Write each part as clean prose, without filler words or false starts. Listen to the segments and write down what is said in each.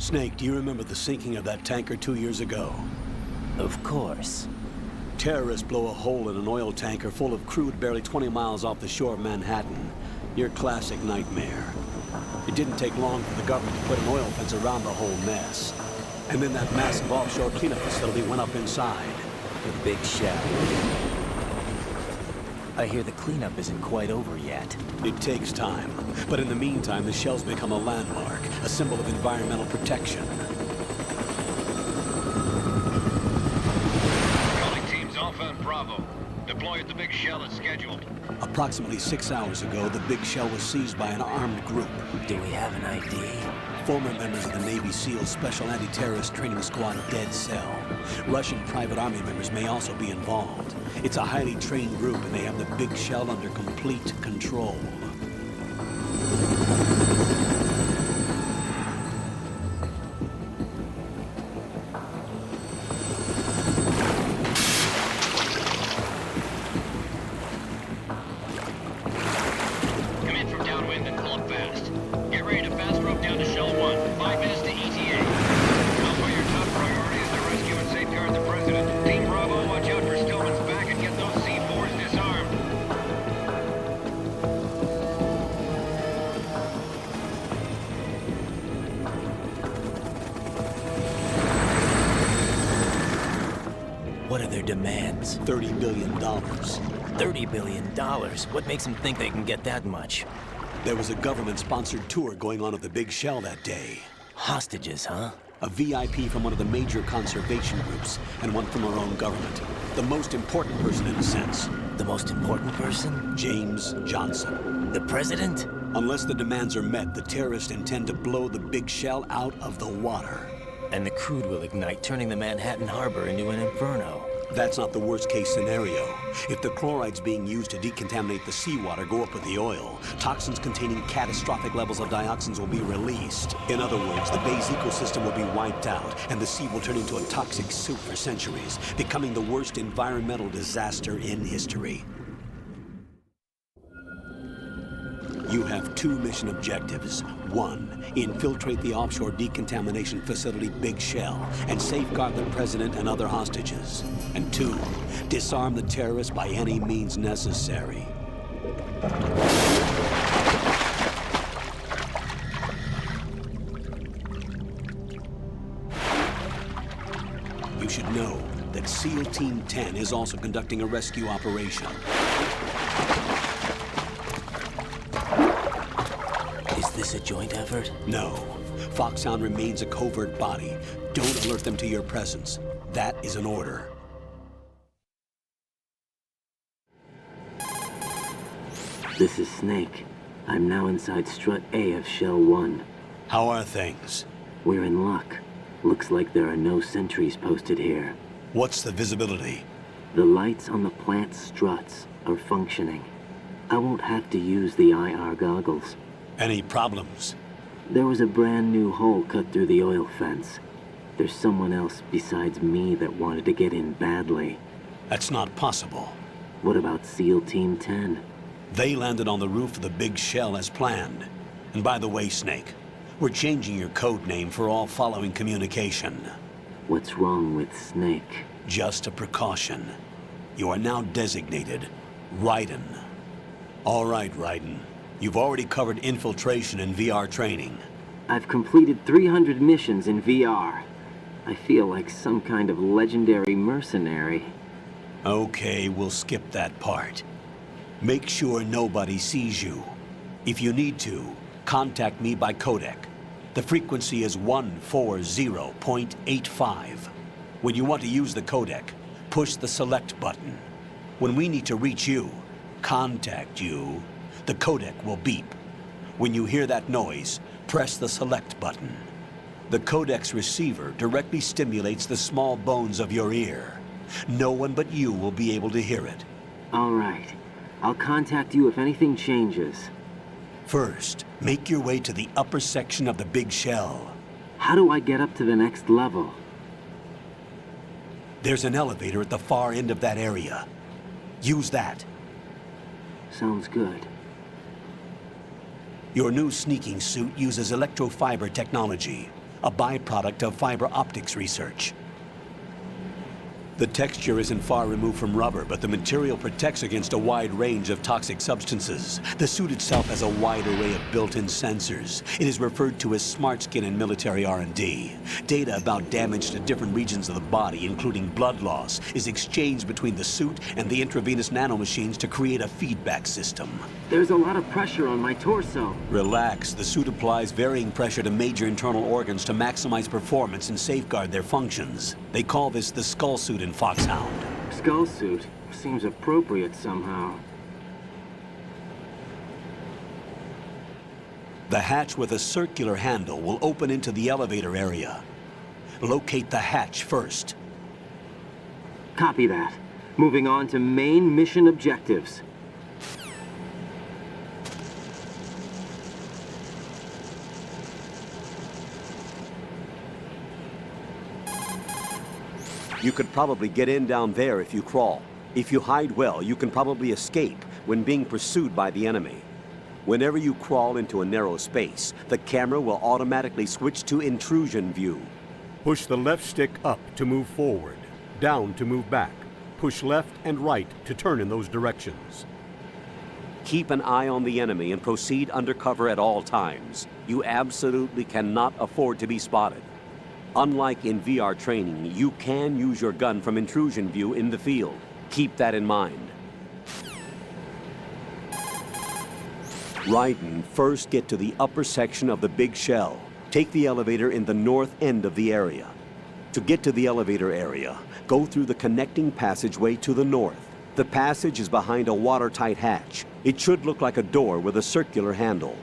Snake, do you remember the sinking of that tanker 2 years ago? Of course. Terrorists blow a hole in an oil tanker full of crude barely 20 miles off the shore of Manhattan. Your classic nightmare. It didn't take long for the government to put an oil fence around the whole mess. And then that massive offshore cleanup facility went up inside. The big shell. I hear the cleanup isn't quite over yet. It takes time. But in the meantime, the shell's become a landmark, a symbol of environmental protection. Calling teams Alpha and Bravo. Deploy at the big shell as scheduled. Approximately 6 hours ago, the big shell was seized by an armed group. Do we have an ID? Former members of the Navy SEAL Special Anti-Terrorist Training Squad Dead Cell. Russian private army members may also be involved. It's a highly trained group, and they have the big shell under complete control. Come in from downwind and pull up fast. Get ready to fast rope down to Shell 1. 5 minutes to ETA. Alpha, your top priority is to rescue and safeguard the President. Team Bravo, watch out for Stillman's back and get those C4s disarmed. What are their demands? $30 billion. $30 billion? What makes them think they can get that much? There was a government-sponsored tour going on at the big shell that day. Hostages, huh? A VIP from one of the major conservation groups, and one from our own government. The most important person in a sense. The most important person? James Johnson. The president? Unless the demands are met, the terrorists intend to blow the big shell out of the water. And the crude will ignite, turning the Manhattan Harbor into an inferno. That's not the worst-case scenario. If the chlorides being used to decontaminate the seawater go up with the oil, toxins containing catastrophic levels of dioxins will be released. In other words, the bay's ecosystem will be wiped out, and the sea will turn into a toxic soup for centuries, becoming the worst environmental disaster in history. You have 2 mission objectives. 1, infiltrate the offshore decontamination facility Big Shell and safeguard the president and other hostages. And 2, disarm the terrorists by any means necessary. You should know that SEAL Team 10 is also conducting a rescue operation. Is this a joint effort? No. Foxhound remains a covert body. Don't alert them to your presence. That is an order. This is Snake. I'm now inside Strut A of Shell 1. How are things? We're in luck. Looks like there are no sentries posted here. What's the visibility? The lights on the plant's struts are functioning. I won't have to use the IR goggles. Any problems? There was a brand new hole cut through the oil fence. There's someone else besides me that wanted to get in badly. That's not possible. What about SEAL Team 10? They landed on the roof of the Big Shell as planned. And by the way, Snake, we're changing your code name for all following communication. What's wrong with Snake? Just a precaution. You are now designated Raiden. All right, Raiden. You've already covered infiltration and VR training. I've completed 300 missions in VR. I feel like some kind of legendary mercenary. Okay, we'll skip that part. Make sure nobody sees you. If you need to, contact me by codec. The frequency is 140.85. When you want to use the codec, push the select button. When we need to reach you, contact you, the codec will beep. When you hear that noise, press the select button. The codec's receiver directly stimulates the small bones of your ear. No one but you will be able to hear it. All right. I'll contact you if anything changes. First, make your way to the upper section of the Big Shell. How do I get up to the next level? There's an elevator at the far end of that area. Use that. Sounds good. Your new sneaking suit uses electrofiber technology. a byproduct of fiber optics research. The texture isn't far removed from rubber, but the material protects against a wide range of toxic substances. The suit itself has a wide array of built-in sensors. It is referred to as smart skin in military R&D. Data about damage to different regions of the body, including blood loss, is exchanged between the suit and the intravenous nanomachines to create a feedback system. There's a lot of pressure on my torso. Relax. The suit applies varying pressure to major internal organs to maximize performance and safeguard their functions. They call this the skull suit in Foxhound. Skull suit seems appropriate somehow. The hatch with a circular handle will open into the elevator area. Locate the hatch first. Copy that. Moving on to main mission objectives. You could probably get in down there if you crawl. If you hide well, you can probably escape when being pursued by the enemy. Whenever you crawl into a narrow space, the camera will automatically switch to intrusion view. Push the left stick up to move forward, down to move back. Push left and right to turn in those directions. Keep an eye on the enemy and proceed undercover at all times. You absolutely cannot afford to be spotted. Unlike in VR training, you can use your gun from intrusion view in the field. Keep that in mind. Raiden, first get to the upper section of the big shell. Take the elevator in the north end of the area. To get to the elevator area, go through the connecting passageway to the north. The passage is behind a watertight hatch. It should look like a door with a circular handle.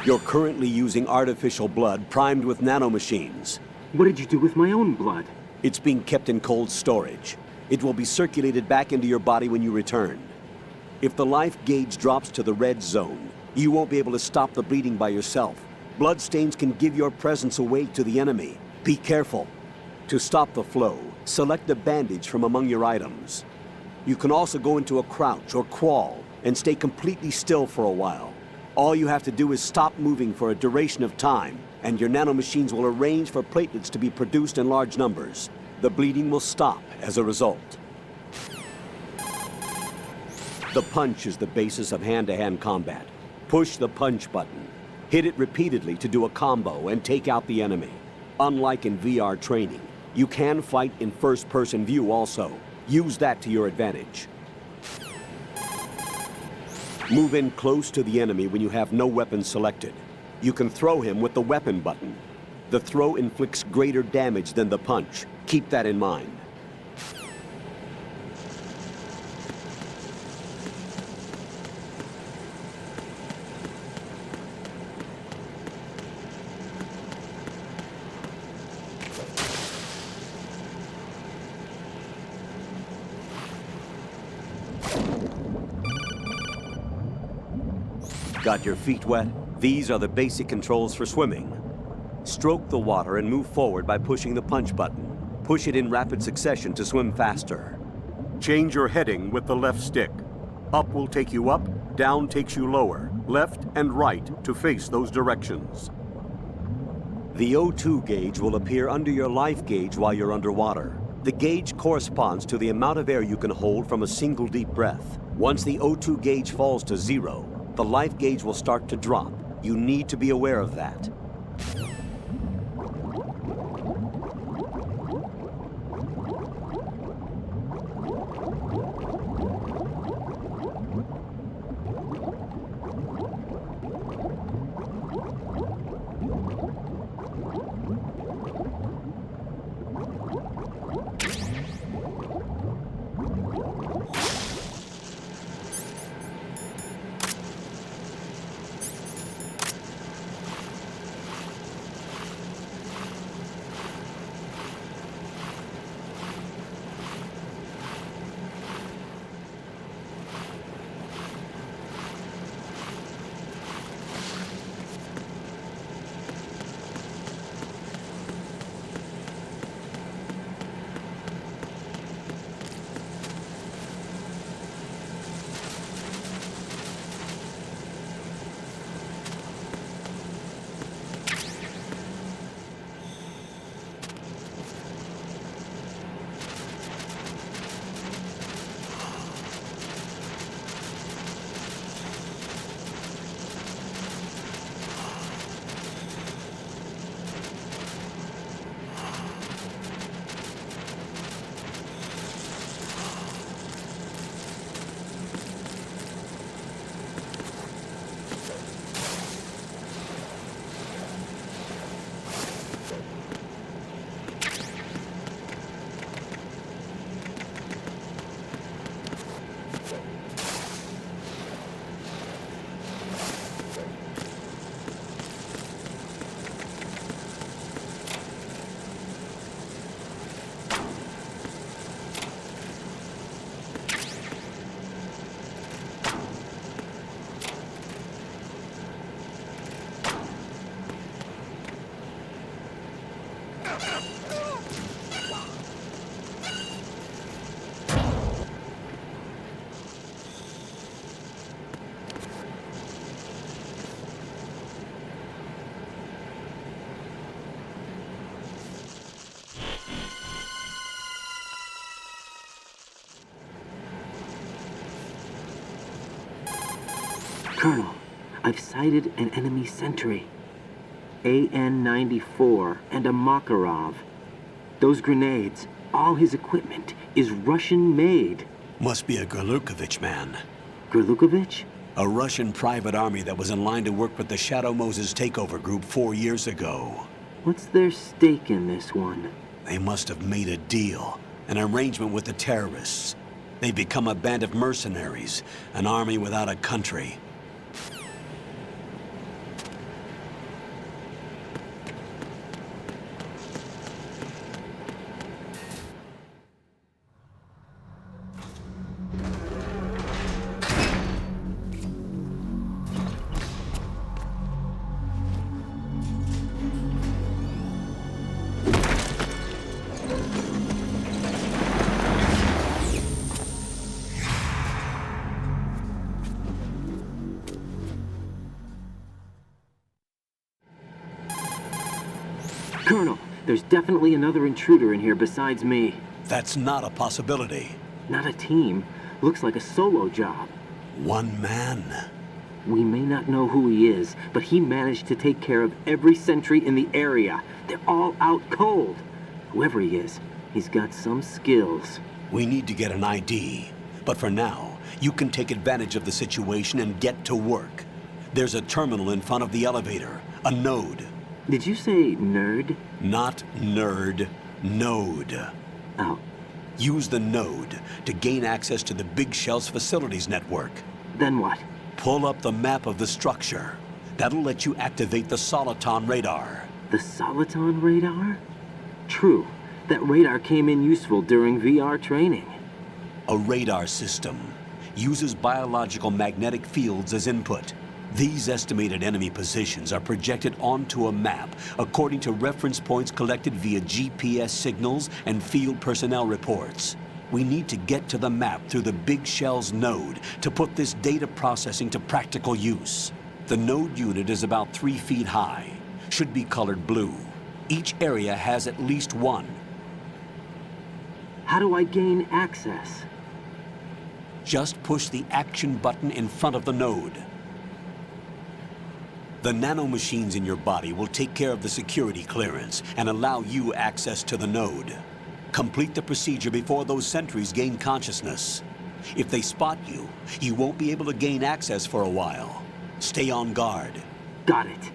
You're currently using artificial blood primed with nanomachines. What did you do with my own blood? It's being kept in cold storage. It will be circulated back into your body when you return. If the life gauge drops to the red zone, you won't be able to stop the bleeding by yourself. Bloodstains can give your presence away to the enemy. Be careful. To stop the flow, select a bandage from among your items. You can also go into a crouch or crawl and stay completely still for a while. All you have to do is stop moving for a duration of time, and your nanomachines will arrange for platelets to be produced in large numbers. The bleeding will stop as a result. The punch is the basis of hand-to-hand combat. Push the punch button. Hit it repeatedly to do a combo and take out the enemy. Unlike in VR training, you can fight in first-person view also. Use that to your advantage. Move in close to the enemy when you have no weapon selected. You can throw him with the weapon button. The throw inflicts greater damage than the punch. Keep that in mind. Got your feet wet? These are the basic controls for swimming. Stroke the water and move forward by pushing the punch button. Push it in rapid succession to swim faster. Change your heading with the left stick. Up will take you up, down takes you lower, left and right to face those directions. The O2 gauge will appear under your life gauge while you're underwater. The gauge corresponds to the amount of air you can hold from a single deep breath. Once the O2 gauge falls to 0, the life gauge will start to drop. You need to be aware of that. Colonel, I've sighted an enemy sentry. AN-94 and a Makarov. Those grenades, all his equipment, is Russian-made. Must be a Gorlukovich man. Gorlukovich? A Russian private army that was in line to work with the Shadow Moses takeover group 4 years ago. What's their stake in this one? They must have made a deal, an arrangement with the terrorists. They've become a band of mercenaries, an army without a country. Colonel, there's definitely another intruder in here besides me. That's not a possibility. Not a team. Looks like a solo job. One man. We may not know who he is, but he managed to take care of every sentry in the area. They're all out cold. Whoever he is, he's got some skills. We need to get an ID. But for now, you can take advantage of the situation and get to work. There's a terminal in front of the elevator, a node. Did you say nerd? Not nerd, node. Oh, Use the node to gain access to the Big Shell's facilities network. then what? Pull up the map of the structure. That'll let you activate the Soliton radar. The Soliton radar? True. That radar came in useful during VR training. A radar system uses biological magnetic fields as input. These estimated enemy positions are projected onto a map according to reference points collected via GPS signals and field personnel reports. We need to get to the map through the Big Shell's node to put this data processing to practical use. The node unit is about 3 feet high, should be colored blue. Each area has at least one. How do I gain access? Just push the action button in front of the node. The nanomachines in your body will take care of the security clearance and allow you access to the node. Complete the procedure before those sentries gain consciousness. If they spot you, you won't be able to gain access for a while. Stay on guard. Got it.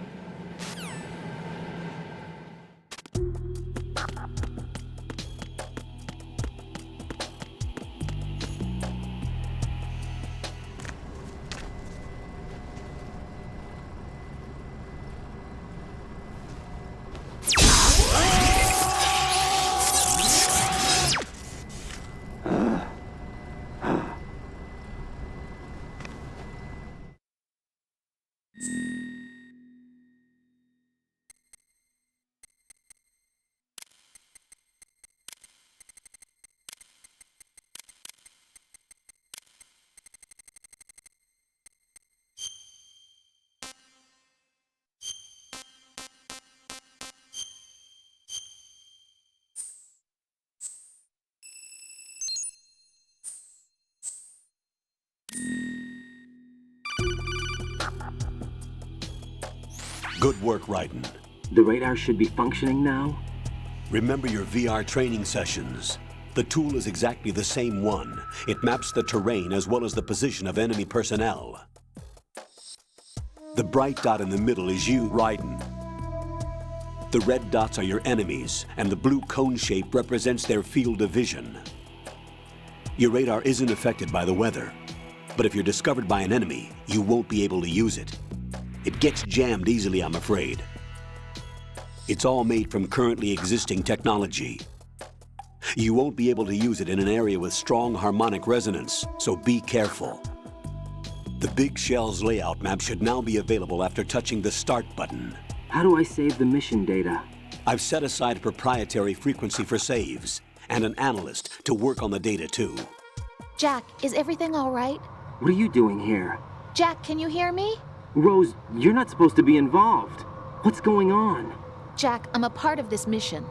Good work, Raiden. The radar should be functioning now? Remember your VR training sessions. The tool is exactly the same one. It maps the terrain as well as the position of enemy personnel. The bright dot in the middle is you, Raiden. The red dots are your enemies, and the blue cone shape represents their field of vision. Your radar isn't affected by the weather, but if you're discovered by an enemy, you won't be able to use it. It gets jammed easily, I'm afraid. It's all made from currently existing technology. You won't be able to use it in an area with strong harmonic resonance, so be careful. The Big Shell's layout map should now be available after touching the Start button. How do I save the mission data? I've set aside a proprietary frequency for saves, and an analyst to work on the data too. Jack, is everything all right? What are you doing here? Jack, can you hear me? Rose, you're not supposed to be involved. What's going on? Jack, I'm a part of this mission.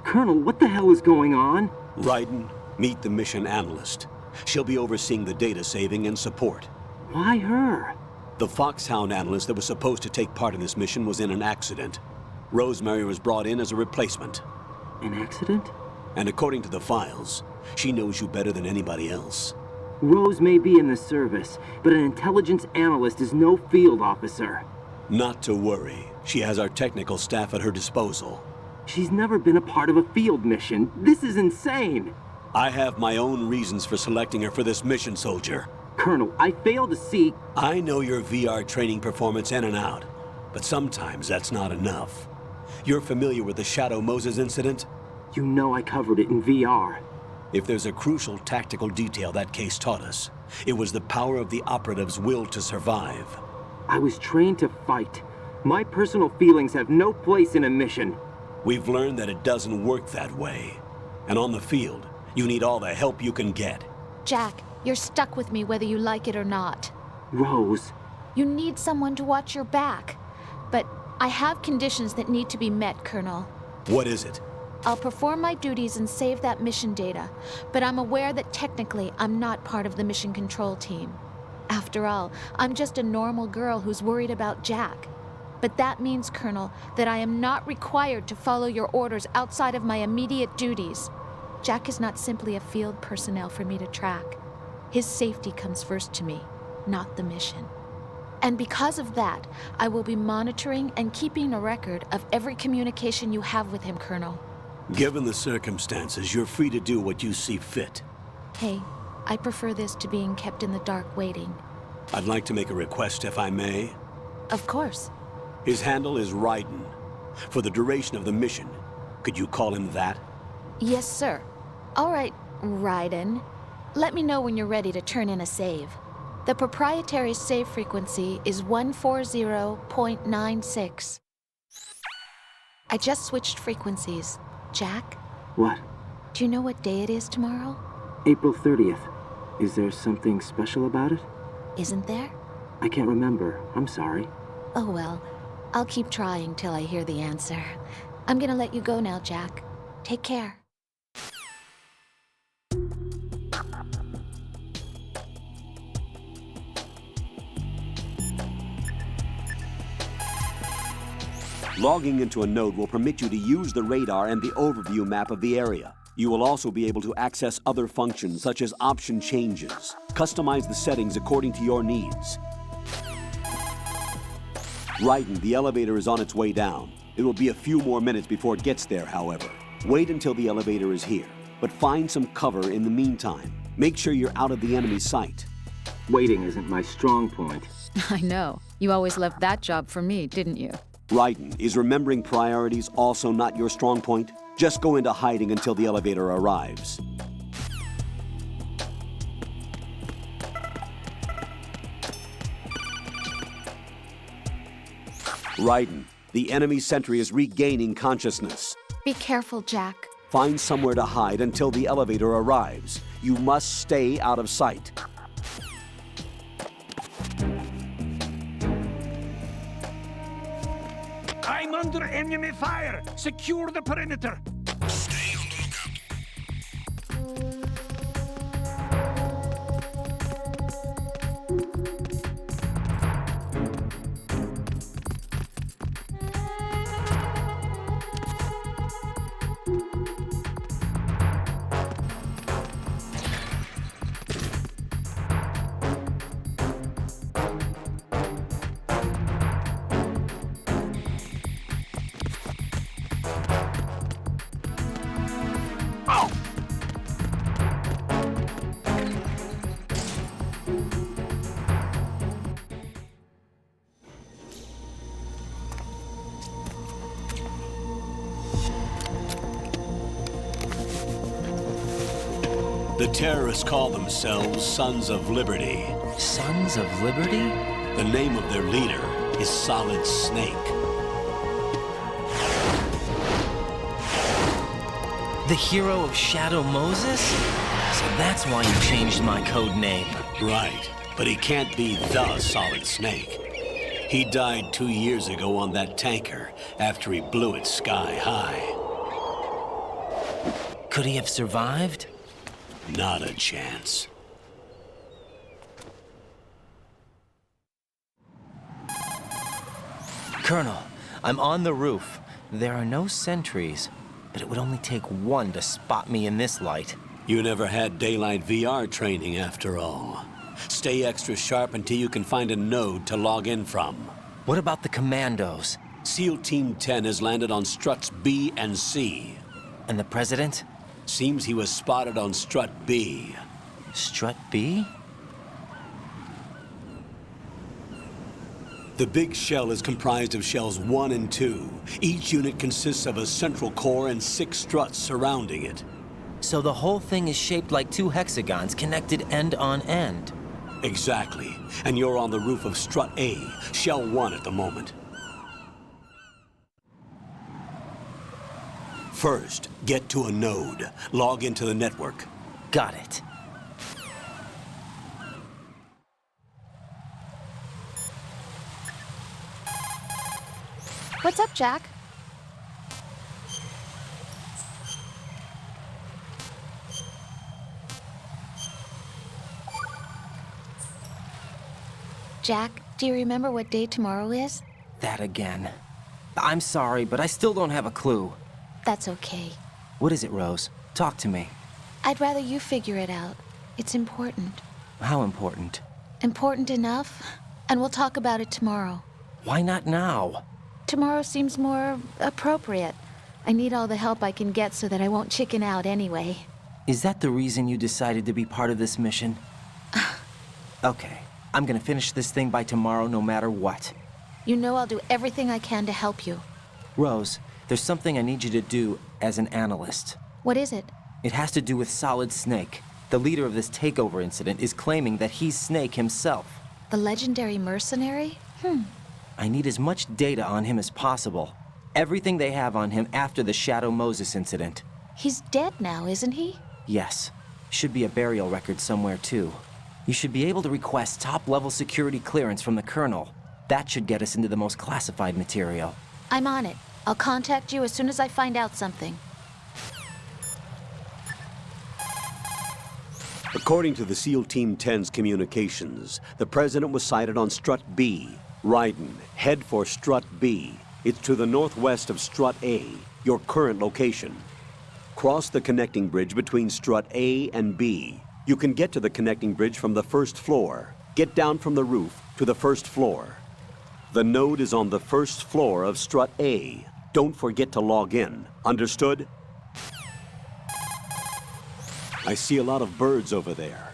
Colonel, what the hell is going on? Raiden, meet the mission analyst. She'll be overseeing the data saving and support. Why her? The Foxhound analyst that was supposed to take part in this mission was in an accident. Rosemary was brought in as a replacement. An accident? And according to the files, she knows you better than anybody else. Rose may be in the service, but an intelligence analyst is no field officer. Not to worry. She has our technical staff at her disposal. She's never been a part of a field mission. This is insane! I have my own reasons for selecting her for this mission, soldier. Colonel, I fail to see... I know your VR training performance in and out, but sometimes that's not enough. You're familiar with the Shadow Moses incident? You know I covered it in VR. If there's a crucial tactical detail that case taught us, it was the power of the operative's will to survive. I was trained to fight. My personal feelings have no place in a mission. We've learned that it doesn't work that way. And on the field, you need all the help you can get. Jack, you're stuck with me whether you like it or not. Rose. You need someone to watch your back. But I have conditions that need to be met, Colonel. What is it? I'll perform my duties and save that mission data, but I'm aware that technically I'm not part of the mission control team. After all, I'm just a normal girl who's worried about Jack. But that means, Colonel, that I am not required to follow your orders outside of my immediate duties. Jack is not simply a field personnel for me to track. His safety comes first to me, not the mission. And because of that, I will be monitoring and keeping a record of every communication you have with him, Colonel. Given the circumstances, you're free to do what you see fit. Hey, I prefer this to being kept in the dark waiting. I'd like to make a request, if I may. Of course. His handle is Raiden. For the duration of the mission, could you call him that? Yes, sir. All right, Raiden. Let me know when you're ready to turn in a save. The proprietary save frequency is 140.96. I just switched frequencies. Jack, What? do you know what day it is tomorrow? April 30th. Is there something special about it? Isn't there? I can't remember. I'm sorry. Oh well, I'll keep trying till I hear the answer. I'm gonna let you go now, Jack. Take care. Logging into a node will permit you to use the radar and the overview map of the area. You will also be able to access other functions such as option changes. Customize the settings according to your needs. Raiden, the elevator is on its way down. It will be a few more minutes before it gets there, however. Wait until the elevator is here, but find some cover in the meantime. Make sure you're out of the enemy's sight. Waiting isn't my strong point. I know. You always left that job for me, didn't you? Raiden, is remembering priorities also not your strong point? Just go into hiding until the elevator arrives. Raiden, the enemy sentry is regaining consciousness. Be careful, Jack. Find somewhere to hide until the elevator arrives. You must stay out of sight. I'm under enemy fire! Secure the perimeter! Stay on the lookout. The terrorists call themselves Sons of Liberty. Sons of Liberty? The name of their leader is Solid Snake. The hero of Shadow Moses? So that's why you changed my code name. Right, but he can't be the Solid Snake. He died 2 years ago on that tanker after he blew it sky high. Could he have survived? Not a chance. Colonel, I'm on the roof. There are no sentries, but it would only take one to spot me in this light. You never had daylight VR training after all. Stay extra sharp until you can find a node to log in from. What about the commandos? SEAL Team 10 has landed on Struts B and C. And the President? Seems he was spotted on Strut B. Strut B? The big shell is comprised of shells 1 and 2. Each unit consists of a central core and 6 struts surrounding it. So the whole thing is shaped like 2 hexagons connected end on end. Exactly. And you're on the roof of Strut A, shell 1 at the moment. First, get to a node. Log into the network. Got it. What's up, Jack? Jack, do you remember what day tomorrow is? That again. I'm sorry, but I still don't have a clue. That's okay. What is it, Rose? Talk to me. I'd rather you figure it out. It's important. How important? Important enough, and we'll talk about it tomorrow. Why not now? Tomorrow seems more appropriate. I need all the help I can get so that I won't chicken out anyway. Is that the reason you decided to be part of this mission? Okay, I'm gonna finish this thing by tomorrow no matter what. You know I'll do everything I can to help you. Rose, there's something I need you to do as an analyst. What is it? It has to do with Solid Snake. The leader of this takeover incident is claiming that he's Snake himself. The legendary mercenary? I need as much data on him as possible. Everything they have on him after the Shadow Moses incident. He's dead now, isn't he? Yes. Should be a burial record somewhere, too. You should be able to request top-level security clearance from the Colonel. That should get us into the most classified material. I'm on it. I'll contact you as soon as I find out something. According to the SEAL Team 10's communications, the President was sighted on Strut B. Raiden, head for Strut B. It's to the northwest of Strut A, your current location. Cross the connecting bridge between Strut A and B. You can get to the connecting bridge from the first floor. Get down from the roof to the first floor. The node is on the first floor of Strut A. Don't forget to log in. Understood? I see a lot of birds over there.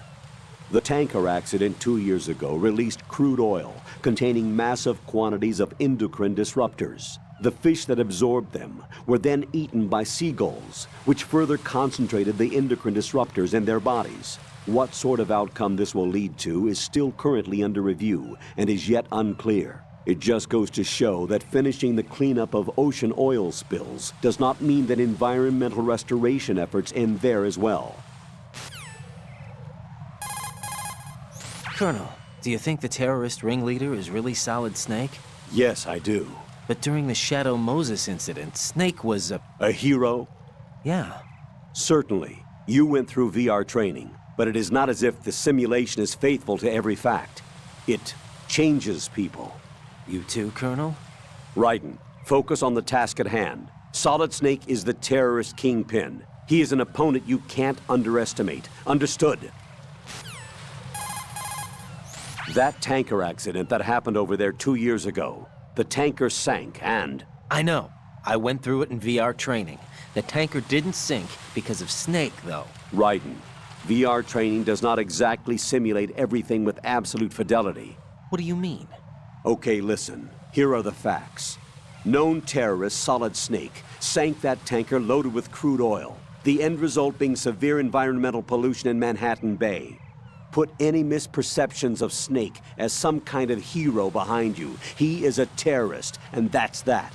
The tanker accident 2 years ago released crude oil containing massive quantities of endocrine disruptors. The fish that absorbed them were then eaten by seagulls, which further concentrated the endocrine disruptors in their bodies. What sort of outcome this will lead to is still currently under review and is yet unclear. It just goes to show that finishing the cleanup of ocean oil spills does not mean that environmental restoration efforts end there as well. Colonel, do you think the terrorist ringleader is really Solid Snake? Yes, I do. But during the Shadow Moses incident, Snake was A hero? Yeah. Certainly. You went through VR training, but it is not as if the simulation is faithful to every fact. It changes people. You too, Colonel? Raiden, focus on the task at hand. Solid Snake is the terrorist kingpin. He is an opponent you can't underestimate. Understood? That tanker accident that happened over there 2 years ago, the tanker sank and... I know. I went through it in VR training. The tanker didn't sink because of Snake, though. Raiden, VR training does not exactly simulate everything with absolute fidelity. What do you mean? Okay, listen. Here are the facts. Known terrorist Solid Snake sank that tanker loaded with crude oil, the end result being severe environmental pollution in Manhattan Bay. Put any misperceptions of Snake as some kind of hero behind you. He is a terrorist, and that's that.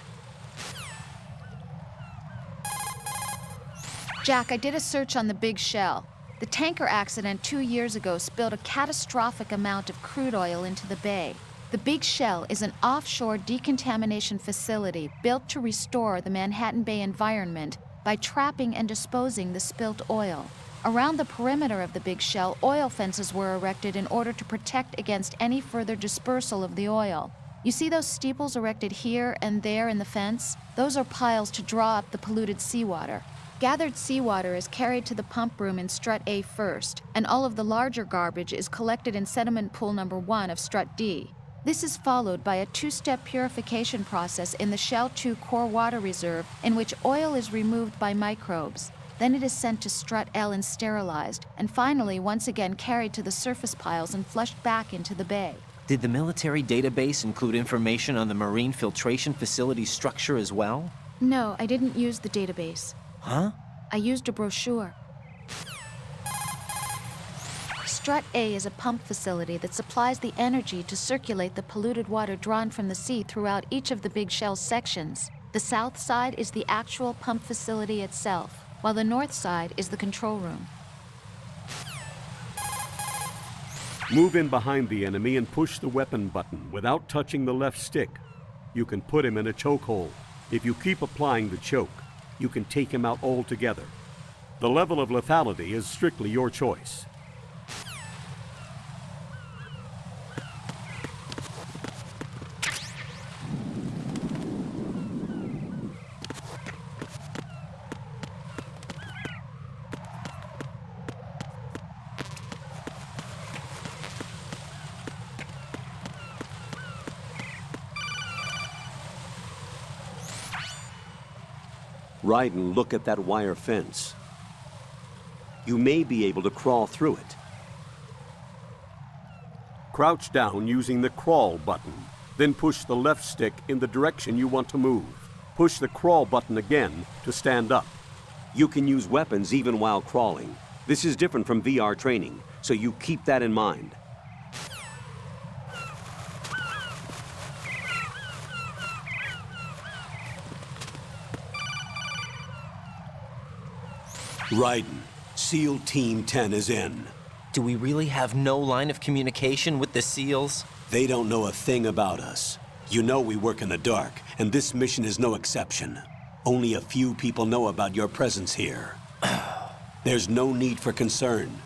Jack, I did a search on the Big Shell. The tanker accident 2 years ago spilled a catastrophic amount of crude oil into the bay. The Big Shell is an offshore decontamination facility built to restore the Manhattan Bay environment by trapping and disposing the spilt oil. Around the perimeter of the Big Shell, oil fences were erected in order to protect against any further dispersal of the oil. You see those steeples erected here and there in the fence? Those are piles to draw up the polluted seawater. Gathered seawater is carried to the pump room in Strut A first, and all of the larger garbage is collected in sediment pool number 1 of Strut D. This is followed by a 2-step purification process in the Shell 2 core water reserve in which oil is removed by microbes. Then it is sent to Strut L and sterilized, and finally once again carried to the surface piles and flushed back into the bay. Did the military database include information on the marine filtration facility structure as well? No, I didn't use the database. Huh? I used a brochure. Strut A is a pump facility that supplies the energy to circulate the polluted water drawn from the sea throughout each of the big shell sections. The south side is the actual pump facility itself, while the north side is the control room. Move in behind the enemy and push the weapon button without touching the left stick. You can put him in a chokehold. If you keep applying the choke, you can take him out altogether. The level of lethality is strictly your choice. Raiden, look at that wire fence. You may be able to crawl through it. Crouch down using the crawl button. Then push the left stick in the direction you want to move. Push the crawl button again to stand up. You can use weapons even while crawling. This is different from VR training, so you keep that in mind. Raiden, SEAL Team 10 is in. Do we really have no line of communication with the SEALs? They don't know a thing about us. You know we work in the dark, and this mission is no exception. Only a few people know about your presence here. There's no need for concern.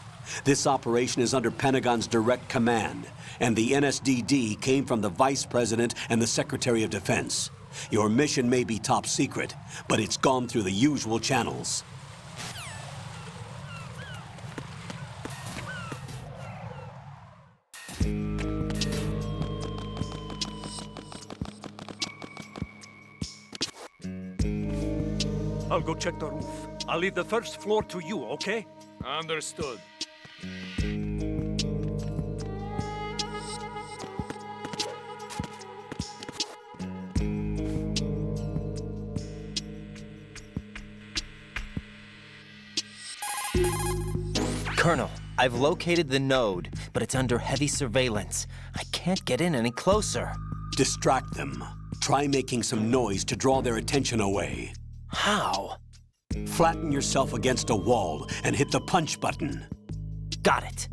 This operation is under Pentagon's direct command, and the NSDD came from the Vice President and the Secretary of Defense. Your mission may be top secret, but it's gone through the usual channels. I'll go check the roof. I'll leave the first floor to you, okay? Understood. Colonel, I've located the node, but it's under heavy surveillance. I can't get in any closer. Distract them. Try making some noise to draw their attention away. How? Flatten yourself against a wall and hit the punch button. Got it.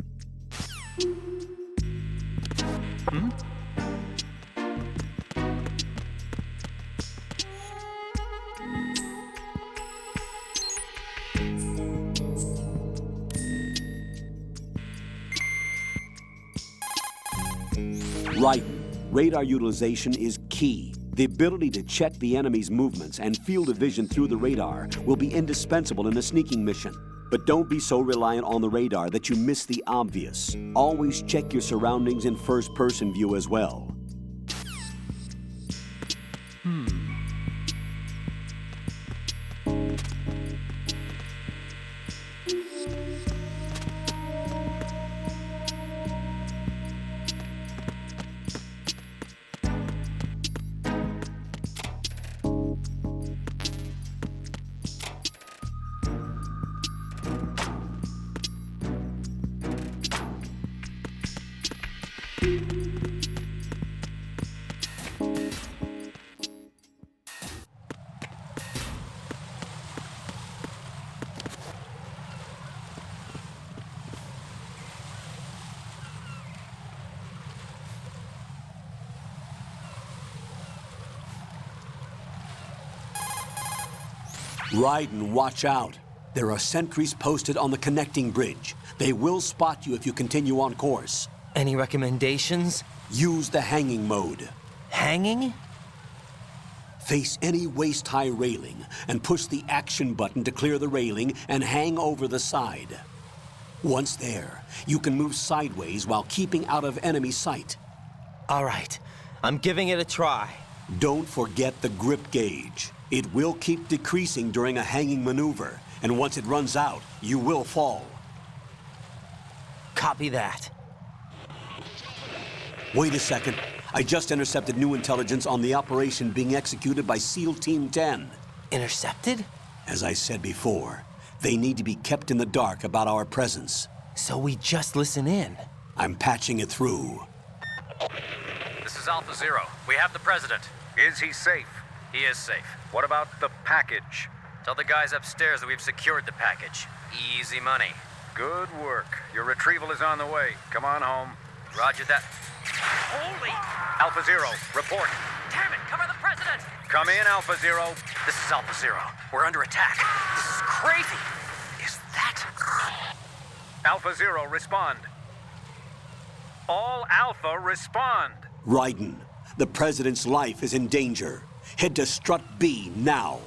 Raiden, radar utilization is key. The ability to check the enemy's movements and field of vision through the radar will be indispensable in a sneaking mission. But don't be so reliant on the radar that you miss the obvious. Always check your surroundings in first-person view as well. Raiden, watch out. There are sentries posted on the connecting bridge. They will spot you if you continue on course. Any recommendations? Use the hanging mode. Hanging? Face any waist-high railing and push the action button to clear the railing and hang over the side. Once there, you can move sideways while keeping out of enemy sight. All right, I'm giving it a try. Don't forget the grip gauge. It will keep decreasing during a hanging maneuver, and once it runs out, you will fall. Copy that. Wait a second. I just intercepted new intelligence on the operation being executed by SEAL Team 10. Intercepted? As I said before, they need to be kept in the dark about our presence. So we just listen in. I'm patching it through. This is Alpha Zero. We have the president. Is he safe? He is safe. What about the package? Tell the guys upstairs that we've secured the package. Easy money. Good work. Your retrieval is on the way. Come on home. Roger that. Holy! Alpha Zero, report. Damn it! Cover the president! Come in, Alpha Zero. This is Alpha Zero. We're under attack. This is crazy. Is that... Alpha Zero, respond. All Alpha, respond. Raiden, the president's life is in danger. Head to Strut B now.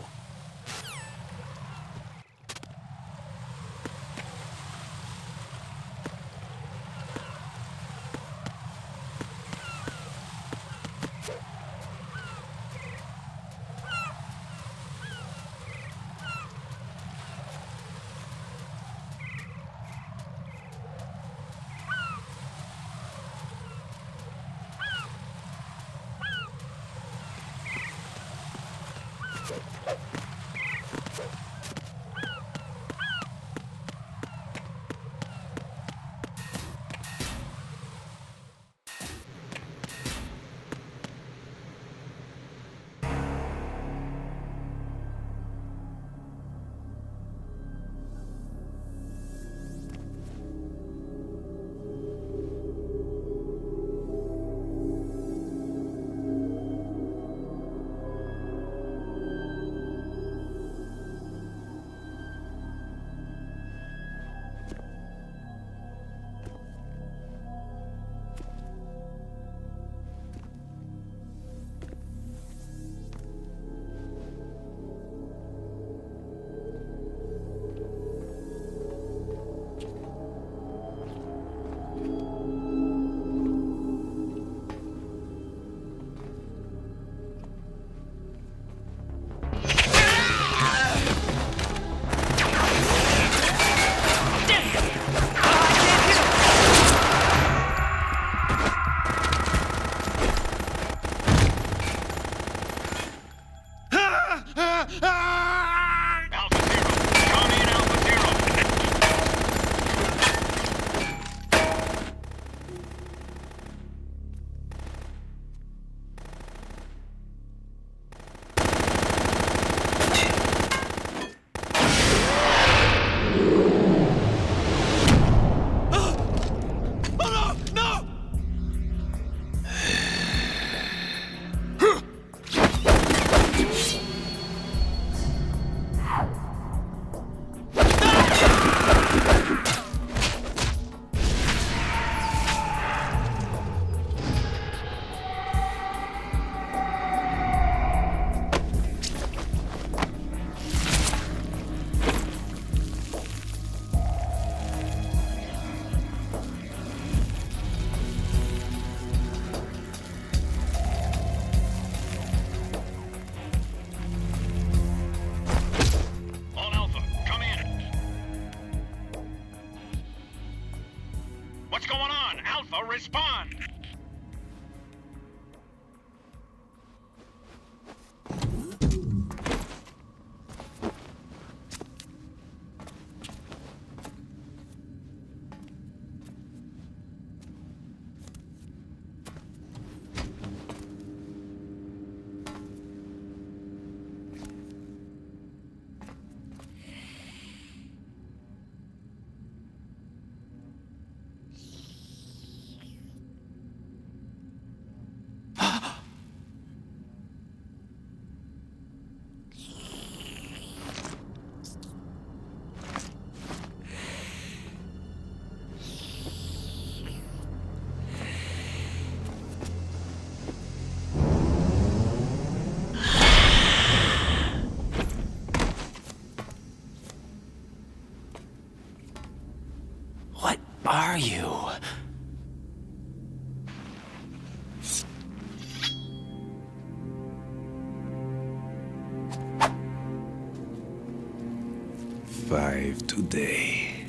are you? Five today.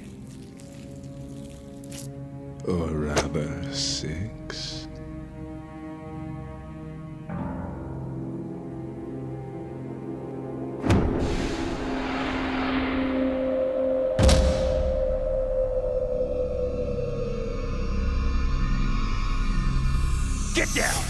Or rather, 6. Get down!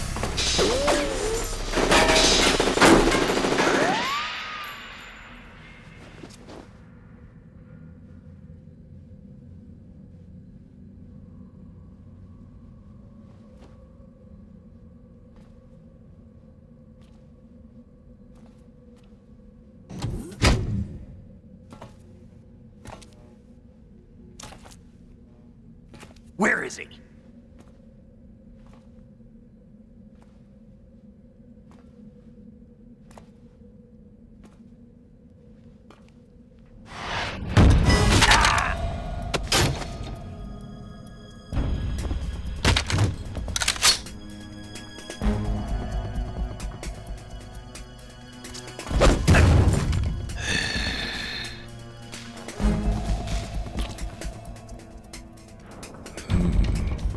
Where is he?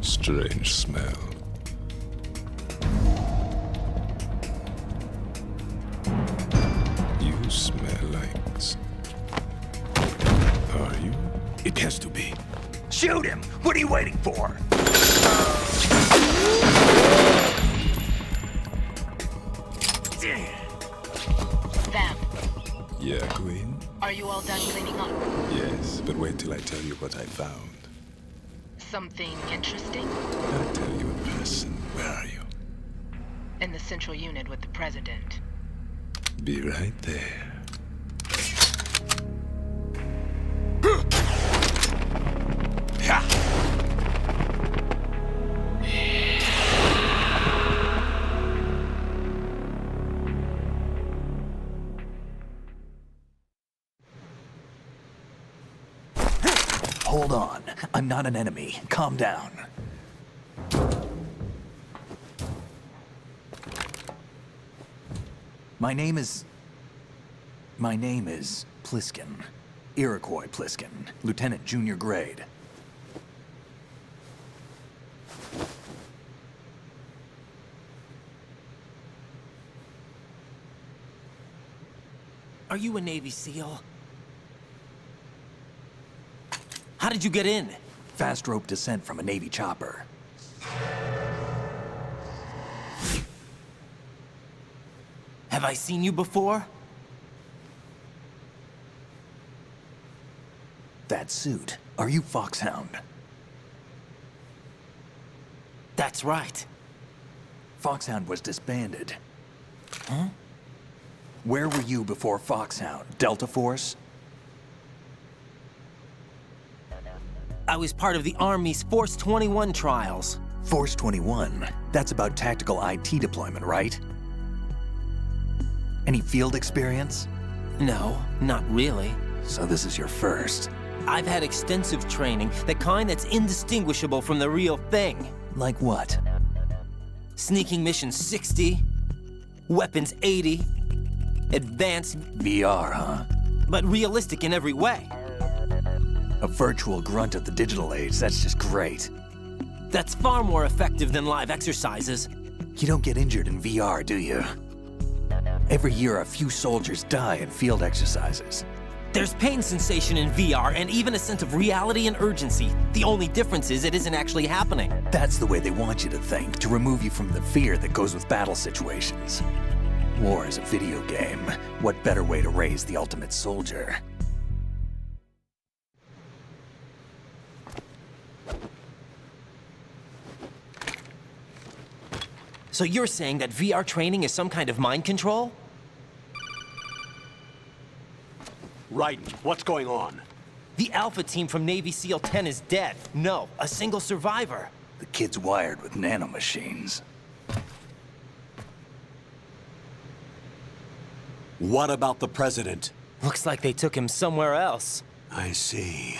Strange smell. You smell like... Are you? It has to be. Shoot him! What are you waiting for? Vam, Yeah, Queen? are you all done cleaning up? Yes, but wait till I tell you what I found. Something interesting? I'll tell you in person. Where are you? In the central unit with the president. Be right there. Hold on. I'm not an enemy. Calm down. My name is Pliskin. Iroquois Pliskin. Lieutenant Junior Grade. Are you a Navy SEAL? How did you get in? Fast rope descent from a Navy chopper. Have I seen you before? That suit. Are you Foxhound? That's right. Foxhound was disbanded. Huh? Where were you before Foxhound? Delta Force? I was part of the Army's Force 21 trials. Force 21? That's about tactical IT deployment, right? Any field experience? No, not really. So this is your first. I've had extensive training, the kind that's indistinguishable from the real thing. Like what? Sneaking mission 60, weapons 80, advanced... VR, huh? But realistic in every way. A virtual grunt of the digital age, that's just great. That's far more effective than live exercises. You don't get injured in VR, do you? Every year, a few soldiers die in field exercises. There's pain sensation in VR and even a sense of reality and urgency. The only difference is it isn't actually happening. That's the way they want you to think, to remove you from the fear that goes with battle situations. War is a video game. What better way to raise the ultimate soldier? So you're saying that VR training is some kind of mind control? Raiden, what's going on? The Alpha team from Navy SEAL 10 is dead. No, a single survivor. The kid's wired with nanomachines. What about the president? Looks like they took him somewhere else. I see.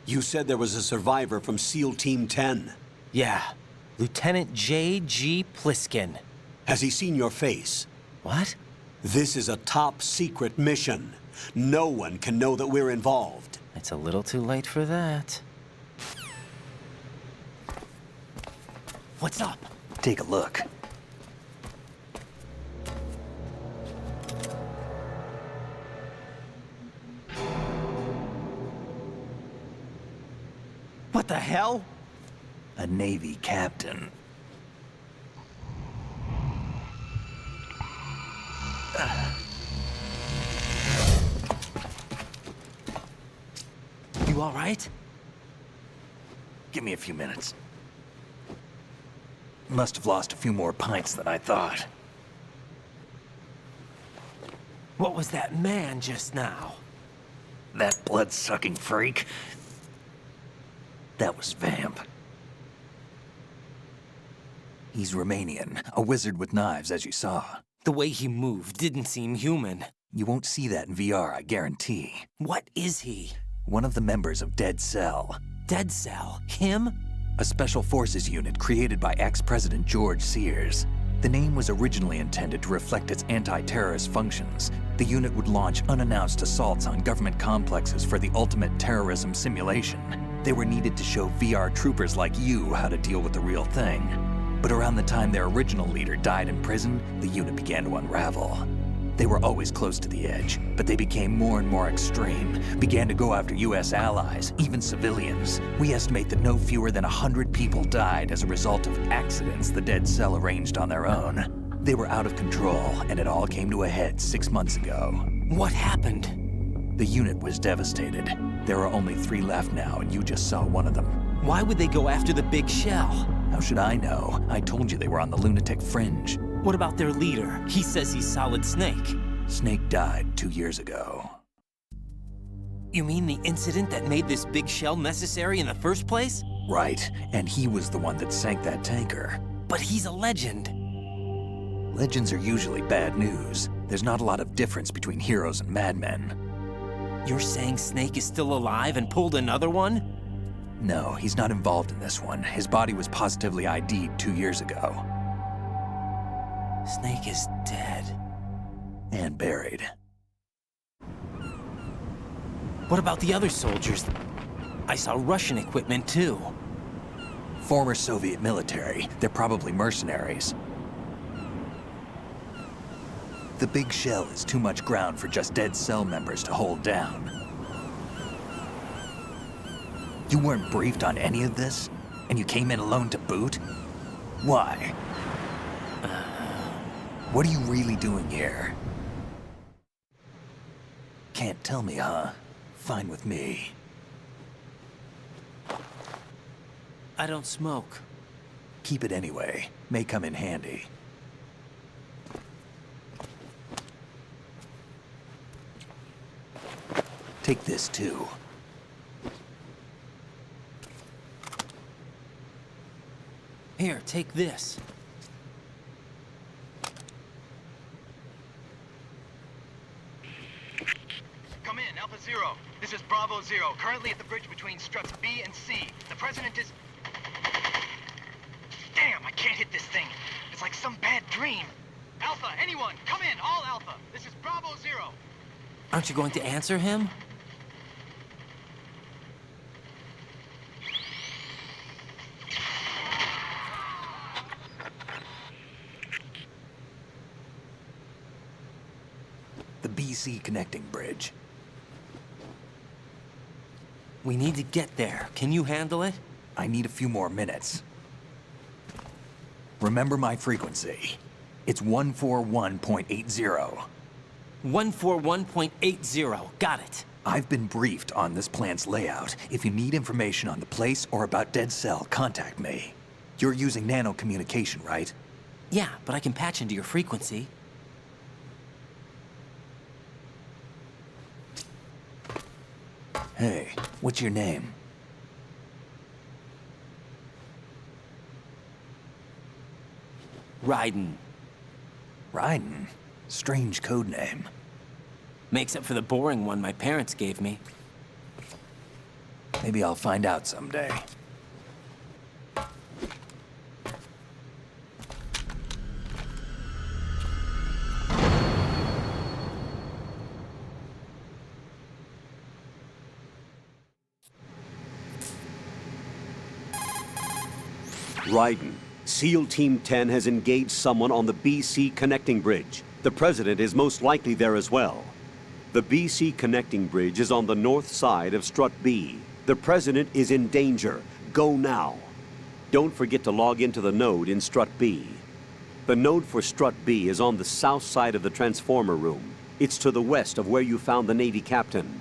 You said there was a survivor from SEAL Team 10. Yeah. Lieutenant J.G. Pliskin. Has he seen your face? What? This is a top-secret mission. No one can know that we're involved. It's a little too late for that. What's up? Take a look. What the hell? A Navy captain. You all right? Give me a few minutes. Must have lost a few more pints than I thought. What was that man just now? That blood-sucking freak? That was Vamp. He's Romanian, a wizard with knives, as you saw. The way he moved didn't seem human. You won't see that in VR, I guarantee. What is he? One of the members of Dead Cell. Dead Cell? Him? A special forces unit created by ex-President George Sears. The name was originally intended to reflect its anti-terrorist functions. The unit would launch unannounced assaults on government complexes for the ultimate terrorism simulation. They were needed to show VR troopers like you how to deal with the real thing. But around the time their original leader died in prison, the unit began to unravel. They were always close to the edge, but they became more and more extreme, began to go after US allies, even civilians. We estimate that no fewer than 100 people died as a result of accidents the Dead Cell arranged on their own. They were out of control, and it all came to a head 6 months ago. What happened? The unit was devastated. There are only 3 left now, and you just saw one of them. Why would they go after the big shell? How should I know? I told you they were on the lunatic fringe. What about their leader? He says he's Solid Snake. Snake died 2 years ago. You mean the incident that made this big shell necessary in the first place? Right, and he was the one that sank that tanker. But he's a legend. Legends are usually bad news. There's not a lot of difference between heroes and madmen. You're saying Snake is still alive and pulled another one? No, he's not involved in this one. His body was positively ID'd 2 years ago. Snake is dead. And buried. What about the other soldiers? I saw Russian equipment too. Former Soviet military. They're probably mercenaries. The big shell is too much ground for just Dead Cell members to hold down. You weren't briefed on any of this? And you came in alone to boot? Why? What are you really doing here? Can't tell me, huh? Fine with me. I don't smoke. Keep it anyway. May come in handy. Take this too. Here, take this. Come in, Alpha Zero. This is Bravo Zero, currently at the bridge between Struts B and C. The President is... Damn, I can't hit this thing. It's like some bad dream. Alpha, anyone, come in, all Alpha. This is Bravo Zero. Aren't you going to answer him? The BC connecting bridge. We need to get there. Can you handle it? I need a few more minutes. Remember my frequency. It's 141.80. 141.80. Got it. I've been briefed on this plant's layout. If you need information on the place or about Dead Cell, contact me. You're using nano communication, right? Yeah, but I can patch into your frequency. Hey, what's your name? Raiden. Raiden? Strange code name. Makes up for the boring one my parents gave me. Maybe I'll find out someday. Raiden, SEAL Team 10 has engaged someone on the BC connecting bridge. The President is most likely there as well. The BC connecting bridge is on the north side of Strut B. The President is in danger. Go now. Don't forget to log into the node in Strut B. The node for Strut B is on the south side of the transformer room. It's to the west of where you found the Navy captain.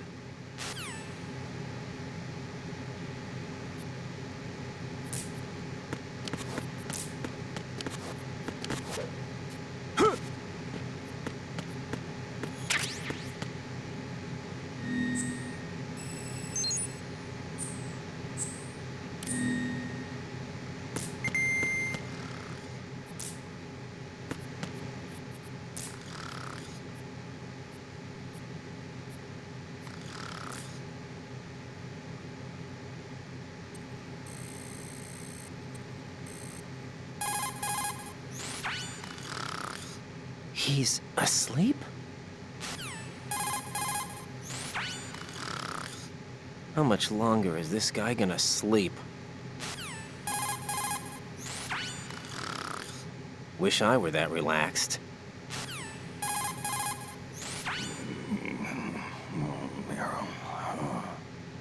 He's asleep? How much longer is this guy gonna sleep? Wish I were that relaxed.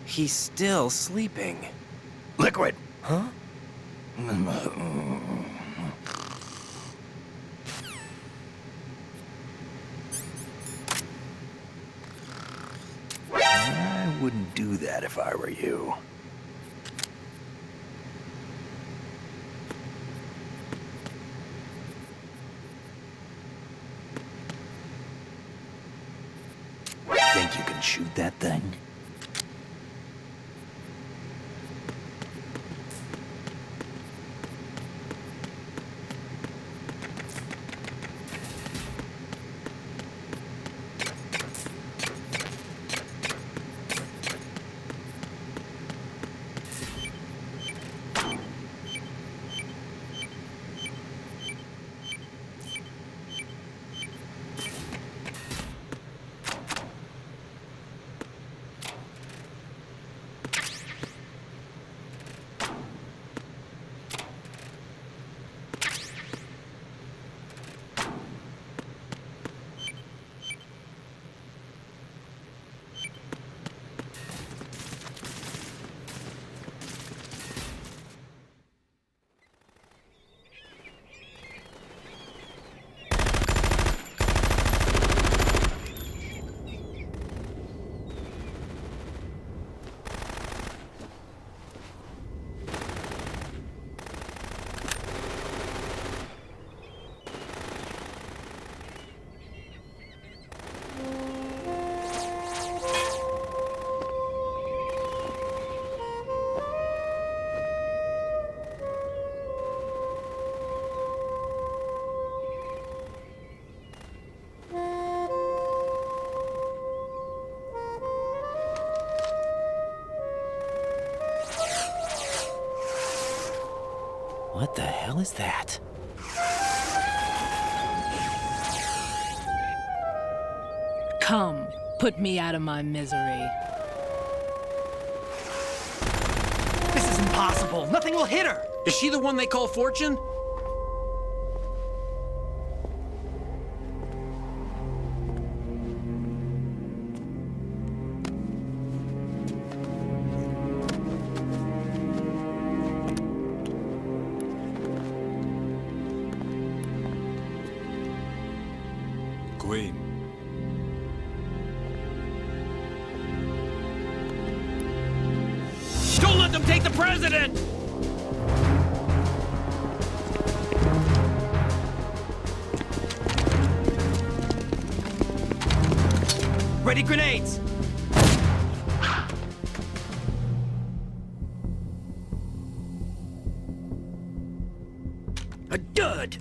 He's still sleeping. Liquid! Huh? I wouldn't do that if I were you. Think you can shoot that thing? What the hell is that? Come, put me out of my misery. This is impossible. Nothing will hit her. Is she the one they call Fortune? Queen. Don't let them take the president! Ready grenades! A dud!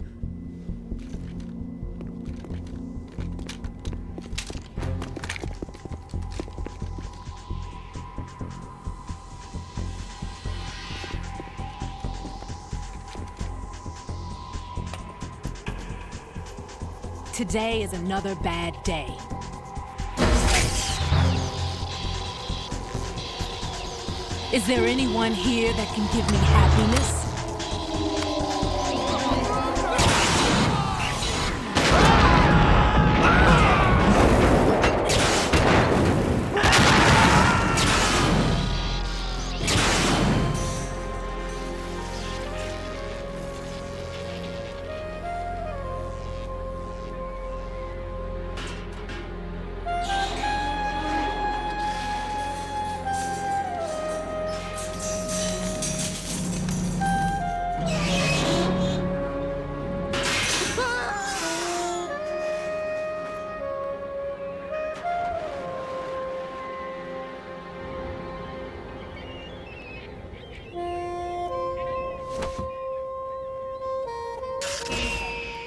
Today is another bad day. Is there anyone here that can give me happiness?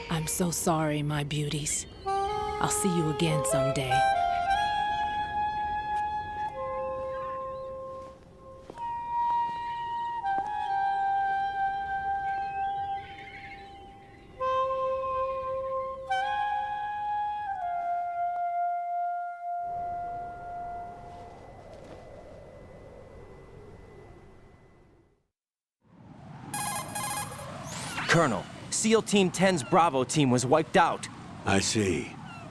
I'm so sorry, my beauties. I'll see you again someday. Colonel, SEAL Team 10's Bravo team was wiped out. I see.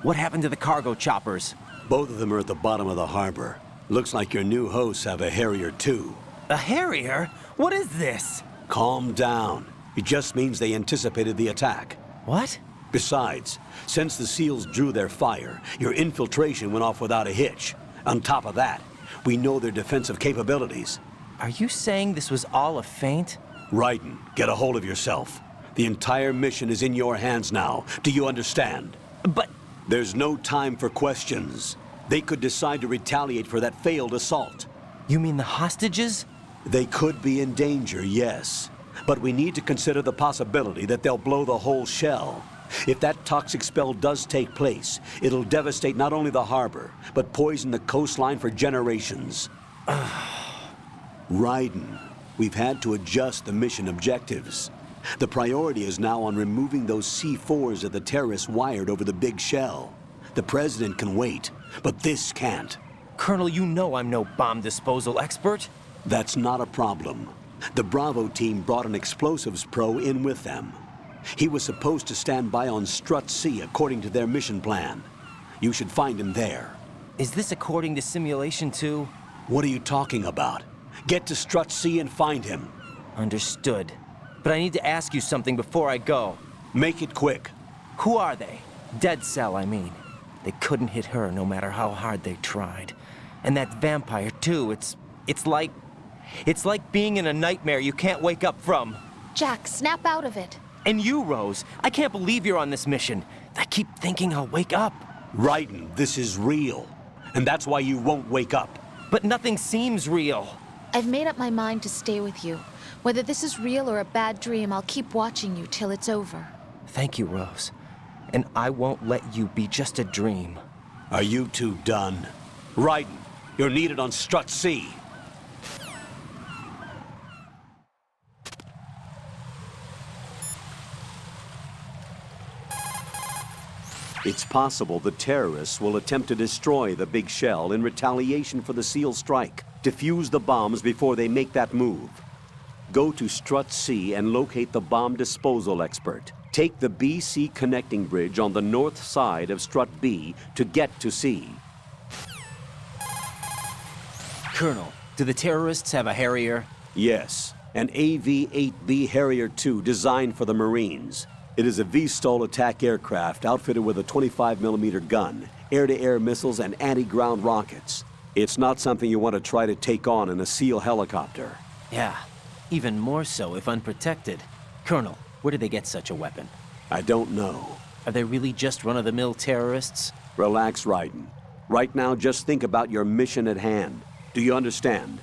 What happened to the cargo choppers? Both of them are at the bottom of the harbor. Looks like your new hosts have a Harrier too. A Harrier? What is this? Calm down. It just means they anticipated the attack. What? Besides, since the SEALs drew their fire, your infiltration went off without a hitch. On top of that, we know their defensive capabilities. Are you saying this was all a feint? Raiden, get a hold of yourself. The entire mission is in your hands now. Do you understand? But... There's no time for questions. They could decide to retaliate for that failed assault. You mean the hostages? They could be in danger, yes. But we need to consider the possibility that they'll blow the whole shell. If that toxic spell does take place, it'll devastate not only the harbor, but poison the coastline for generations. Raiden, we've had to adjust the mission objectives. The priority is now on removing those C4s that the terrorists wired over the big shell. The president can wait, but this can't. Colonel, you know I'm no bomb disposal expert. That's not a problem. The Bravo team brought an explosives pro in with them. He was supposed to stand by on Strut C according to their mission plan. You should find him there. Is this according to Simulation 2? What are you talking about? Get to Strut C and find him. Understood. But I need to ask you something before I go. Make it quick. Who are they? Dead Cell, I mean. They couldn't hit her no matter how hard they tried. And that vampire, too, it's like being in a nightmare you can't wake up from. Jack, snap out of it. And you, Rose, I can't believe you're on this mission. I keep thinking I'll wake up. Raiden, this is real. And that's why you won't wake up. But nothing seems real. I've made up my mind to stay with you. Whether this is real or a bad dream, I'll keep watching you till it's over. Thank you, Rose. And I won't let you be just a dream. Are you two done? Raiden, you're needed on Strut C. It's possible the terrorists will attempt to destroy the big shell in retaliation for the SEAL strike. Defuse the bombs before they make that move. Go to Strut C and locate the bomb disposal expert. Take the B-C connecting bridge on the north side of Strut B to get to C. Colonel, do the terrorists have a Harrier? Yes, an AV-8B Harrier II designed for the Marines. It is a V-STOL attack aircraft outfitted with a 25mm gun, air-to-air missiles, and anti-ground rockets. It's not something you want to try to take on in a SEAL helicopter. Yeah, even more so if unprotected. Colonel, where did they get such a weapon? I don't know. Are they really just run-of-the-mill terrorists? Relax, Raiden. Right now, just think about your mission at hand. Do you understand?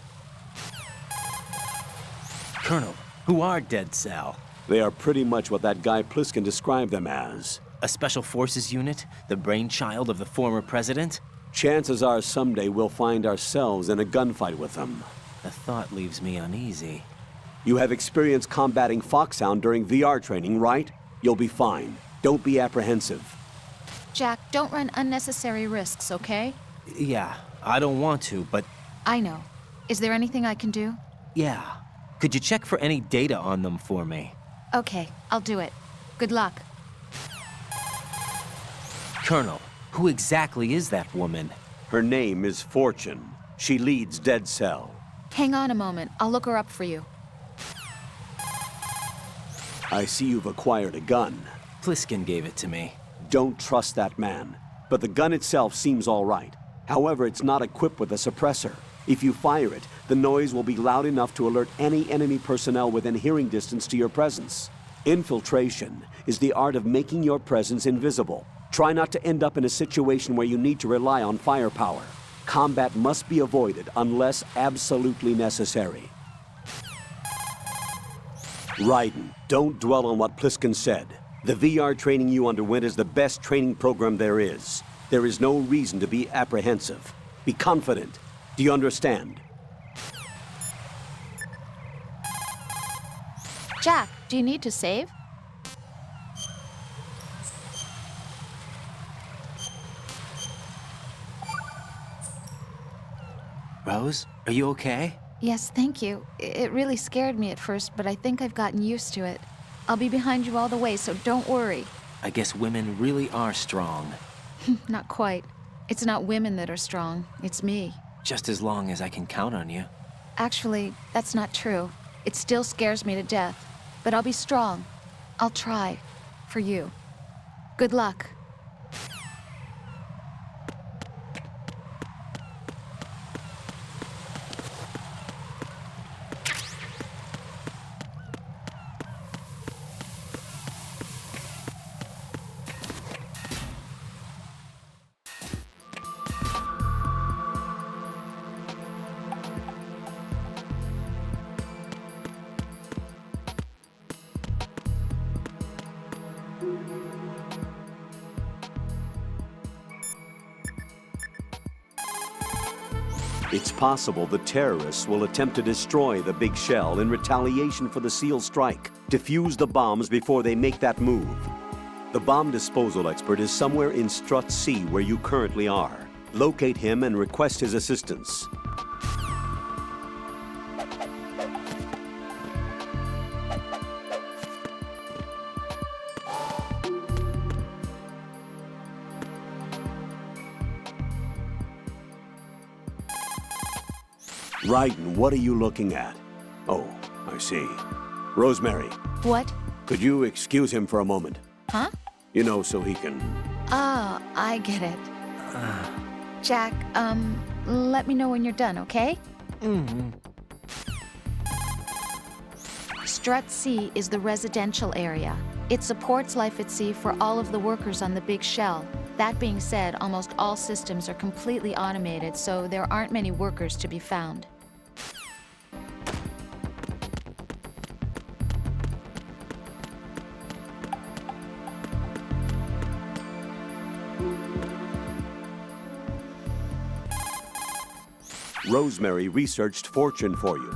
Colonel, who are Dead Cell? They are pretty much what that guy Pliskin described them as. A special forces unit? The brainchild of the former president? Chances are someday we'll find ourselves in a gunfight with them. The thought leaves me uneasy. You have experience combating Foxhound during VR training, right? You'll be fine. Don't be apprehensive. Jack, don't run unnecessary risks, okay? Yeah, I don't want to, but I know. Is there anything I can do? yeah. Could you check for any data on them for me? Okay, I'll do it. Good luck. Colonel, who exactly is that woman? Her name is Fortune. She leads Dead Cell. Hang on a moment. I'll look her up for you. I see you've acquired a gun. Pliskin gave it to me. Don't trust that man. But the gun itself seems all right. However, it's not equipped with a suppressor. If you fire it, the noise will be loud enough to alert any enemy personnel within hearing distance to your presence. Infiltration is the art of making your presence invisible. Try not to end up in a situation where you need to rely on firepower. Combat must be avoided unless absolutely necessary. Raiden, don't dwell on what Pliskin said. The VR training you underwent is the best training program there is. There is no reason to be apprehensive. Be confident. Do you understand? Jack, do you need to save? Rose, are you okay? Yes, thank you. It really scared me at first, but I think I've gotten used to it. I'll be behind you all the way, so don't worry. I guess women really are strong. Not quite. It's not women that are strong, it's me. Just as long as I can count on you. Actually, that's not true. It still scares me to death. But I'll be strong. I'll try. For you. Good luck. It's possible the terrorists will attempt to destroy the big shell in retaliation for the SEAL strike. Defuse the bombs before they make that move. The bomb disposal expert is somewhere in Strut C where you currently are. Locate him and request his assistance. Raiden, what are you looking at? Oh, I see. Rosemary. What? Could you excuse him for a moment? Huh? You know, so he can... Ah, I get it. Jack, let me know when you're done, okay? Strut C is the residential area. It supports life at sea for all of the workers on the big shell. That being said, almost all systems are completely automated, so there aren't many workers to be found. Rosemary researched Fortune for you.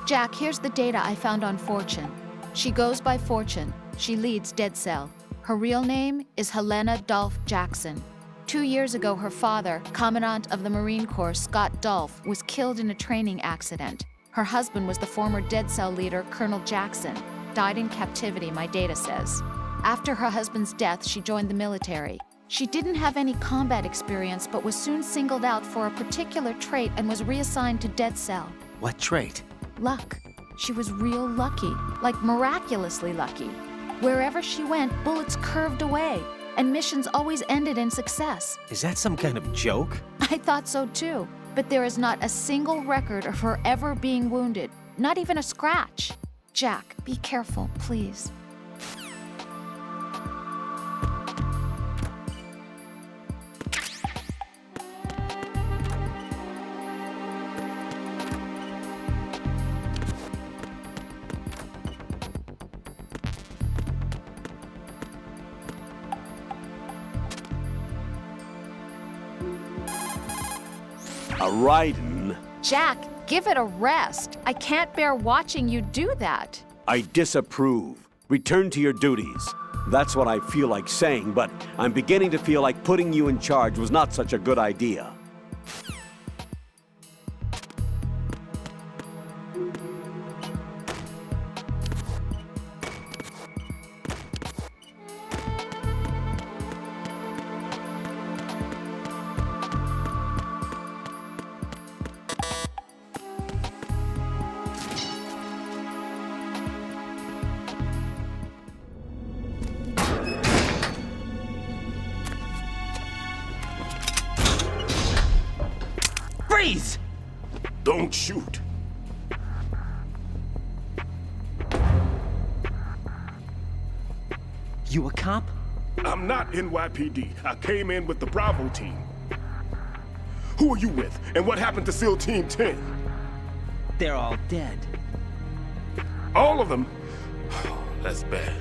Jack, here's the data I found on Fortune. She goes by Fortune. She leads Dead Cell. Her real name is Helena Dolph Jackson. 2 years ago, her father, Commandant of the Marine Corps Scott Dolph, was killed in a training accident. Her husband was the former Dead Cell leader, Colonel Jackson. Died in captivity, my data says. After her husband's death, she joined the military. She didn't have any combat experience, but was soon singled out for a particular trait and was reassigned to Dead Cell. What trait? Luck. She was real lucky, like miraculously lucky. Wherever she went, bullets curved away, and missions always ended in success. Is that some kind of joke? I thought so too, but there is not a single record of her ever being wounded, not even a scratch. Jack, be careful, please. A Raiden? Jack, give it a rest. I can't bear watching you do that. I disapprove. Return to your duties. That's what I feel like saying, but I'm beginning to feel like putting you in charge was not such a good idea. Freeze! Don't shoot. You a cop? I'm not NYPD. I came in with the Bravo team. Who are you with? And what happened to SEAL Team 10? They're all dead. All of them? That's bad.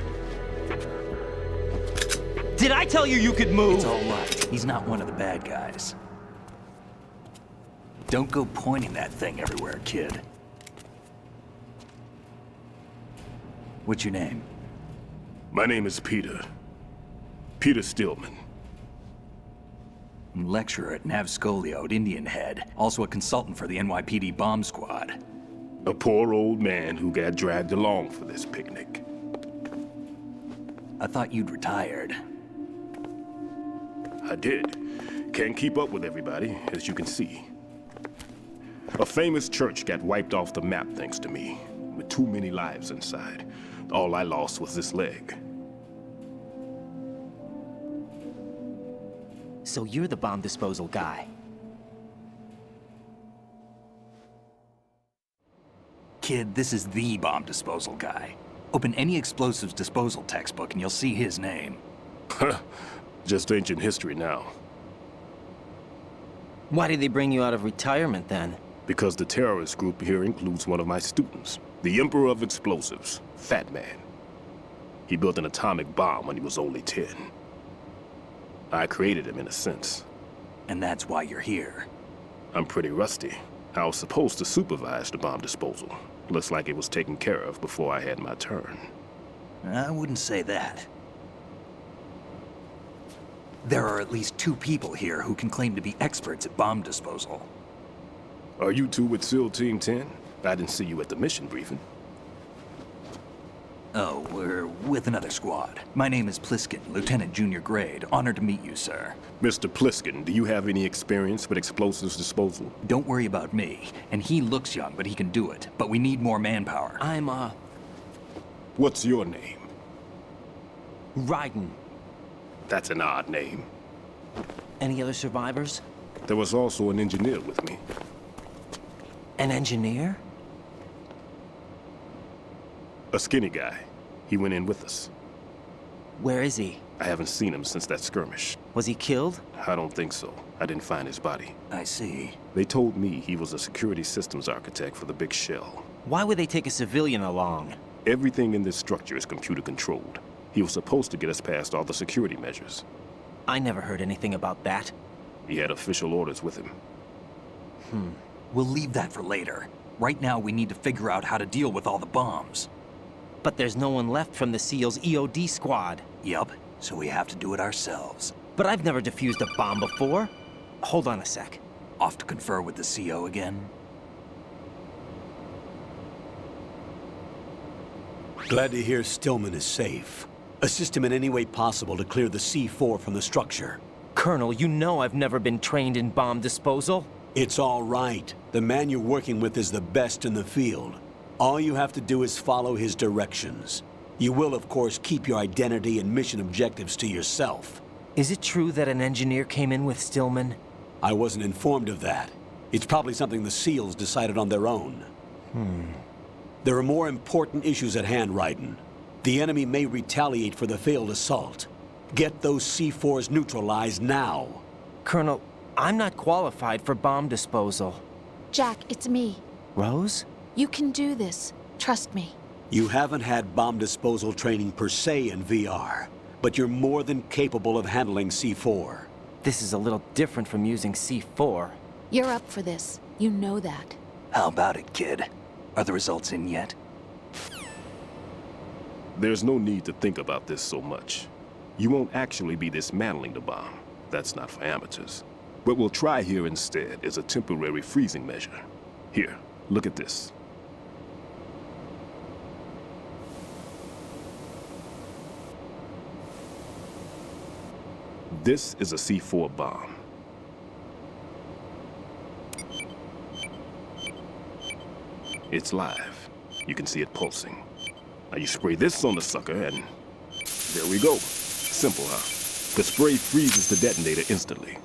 Did I tell you you could move? It's all right. He's not one of the bad guys. Don't go pointing that thing everywhere, kid. What's your name? My name is Peter. Peter Stillman. Lecturer at Navscolio at Indian Head. Also a consultant for the NYPD bomb squad. A poor old man who got dragged along for this picnic. I thought you'd retired. I did. Can't keep up with everybody, as you can see. A famous church got wiped off the map thanks to me, with too many lives inside. All I lost was this leg. So you're the bomb disposal guy. Kid, this is the bomb disposal guy. Open any explosives disposal textbook and you'll see his name. Just ancient history now. Why did they bring you out of retirement then? Because the terrorist group here includes one of my students, the Emperor of Explosives, Fat Man. He built an atomic bomb when he was only 10. I created him in a sense. And that's why you're here. I'm pretty rusty. I was supposed to supervise the bomb disposal. Looks like it was taken care of before I had my turn. I wouldn't say that. There are at least 2 people here who can claim to be experts at bomb disposal. Are you two with SEAL Team 10? I didn't see you at the mission briefing. Oh, we're with another squad. My name is Pliskin, Lieutenant Junior Grade. Honored to meet you, sir. Mr. Pliskin, do you have any experience with explosives disposal? Don't worry about me. And he looks young, but he can do it. But we need more manpower. I'm, What's your name? Raiden. That's an odd name. Any other survivors? There was also an engineer with me. An engineer? A skinny guy. He went in with us. Where is he? I haven't seen him since that skirmish. Was he killed? I don't think so. I didn't find his body. I see. They told me he was a security systems architect for the big shell. Why would they take a civilian along? Everything in this structure is computer controlled. He was supposed to get us past all the security measures. I never heard anything about that. He had official orders with him. We'll leave that for later. Right now, we need to figure out how to deal with all the bombs. But there's no one left from the SEAL's EOD squad. Yup, so we have to do it ourselves. But I've never defused a bomb before. Hold on a sec. Off to confer with the CO again? Glad to hear Stillman is safe. Assist him in any way possible to clear the C4 from the structure. Colonel, you know I've never been trained in bomb disposal. It's all right. The man you're working with is the best in the field. All you have to do is follow his directions. You will, of course, keep your identity and mission objectives to yourself. Is it true that an engineer came in with Stillman? I wasn't informed of that. It's probably something the SEALs decided on their own. There are more important issues at hand, Raiden. The enemy may retaliate for the failed assault. Get those C4s neutralized now. Colonel, I'm not qualified for bomb disposal. Jack, it's me. Rose? You can do this. Trust me. You haven't had bomb disposal training per se in VR, but you're more than capable of handling C4. This is a little different from using C4. You're up for this. You know that. How about it, kid? Are the results in yet? There's no need to think about this so much. You won't actually be dismantling the bomb. That's not for amateurs. What we'll try here instead is a temporary freezing measure. Here, look at this. This is a C4 bomb. It's live. You can see it pulsing. Now you spray this on the sucker and there we go. Simple, huh? The spray freezes the detonator instantly.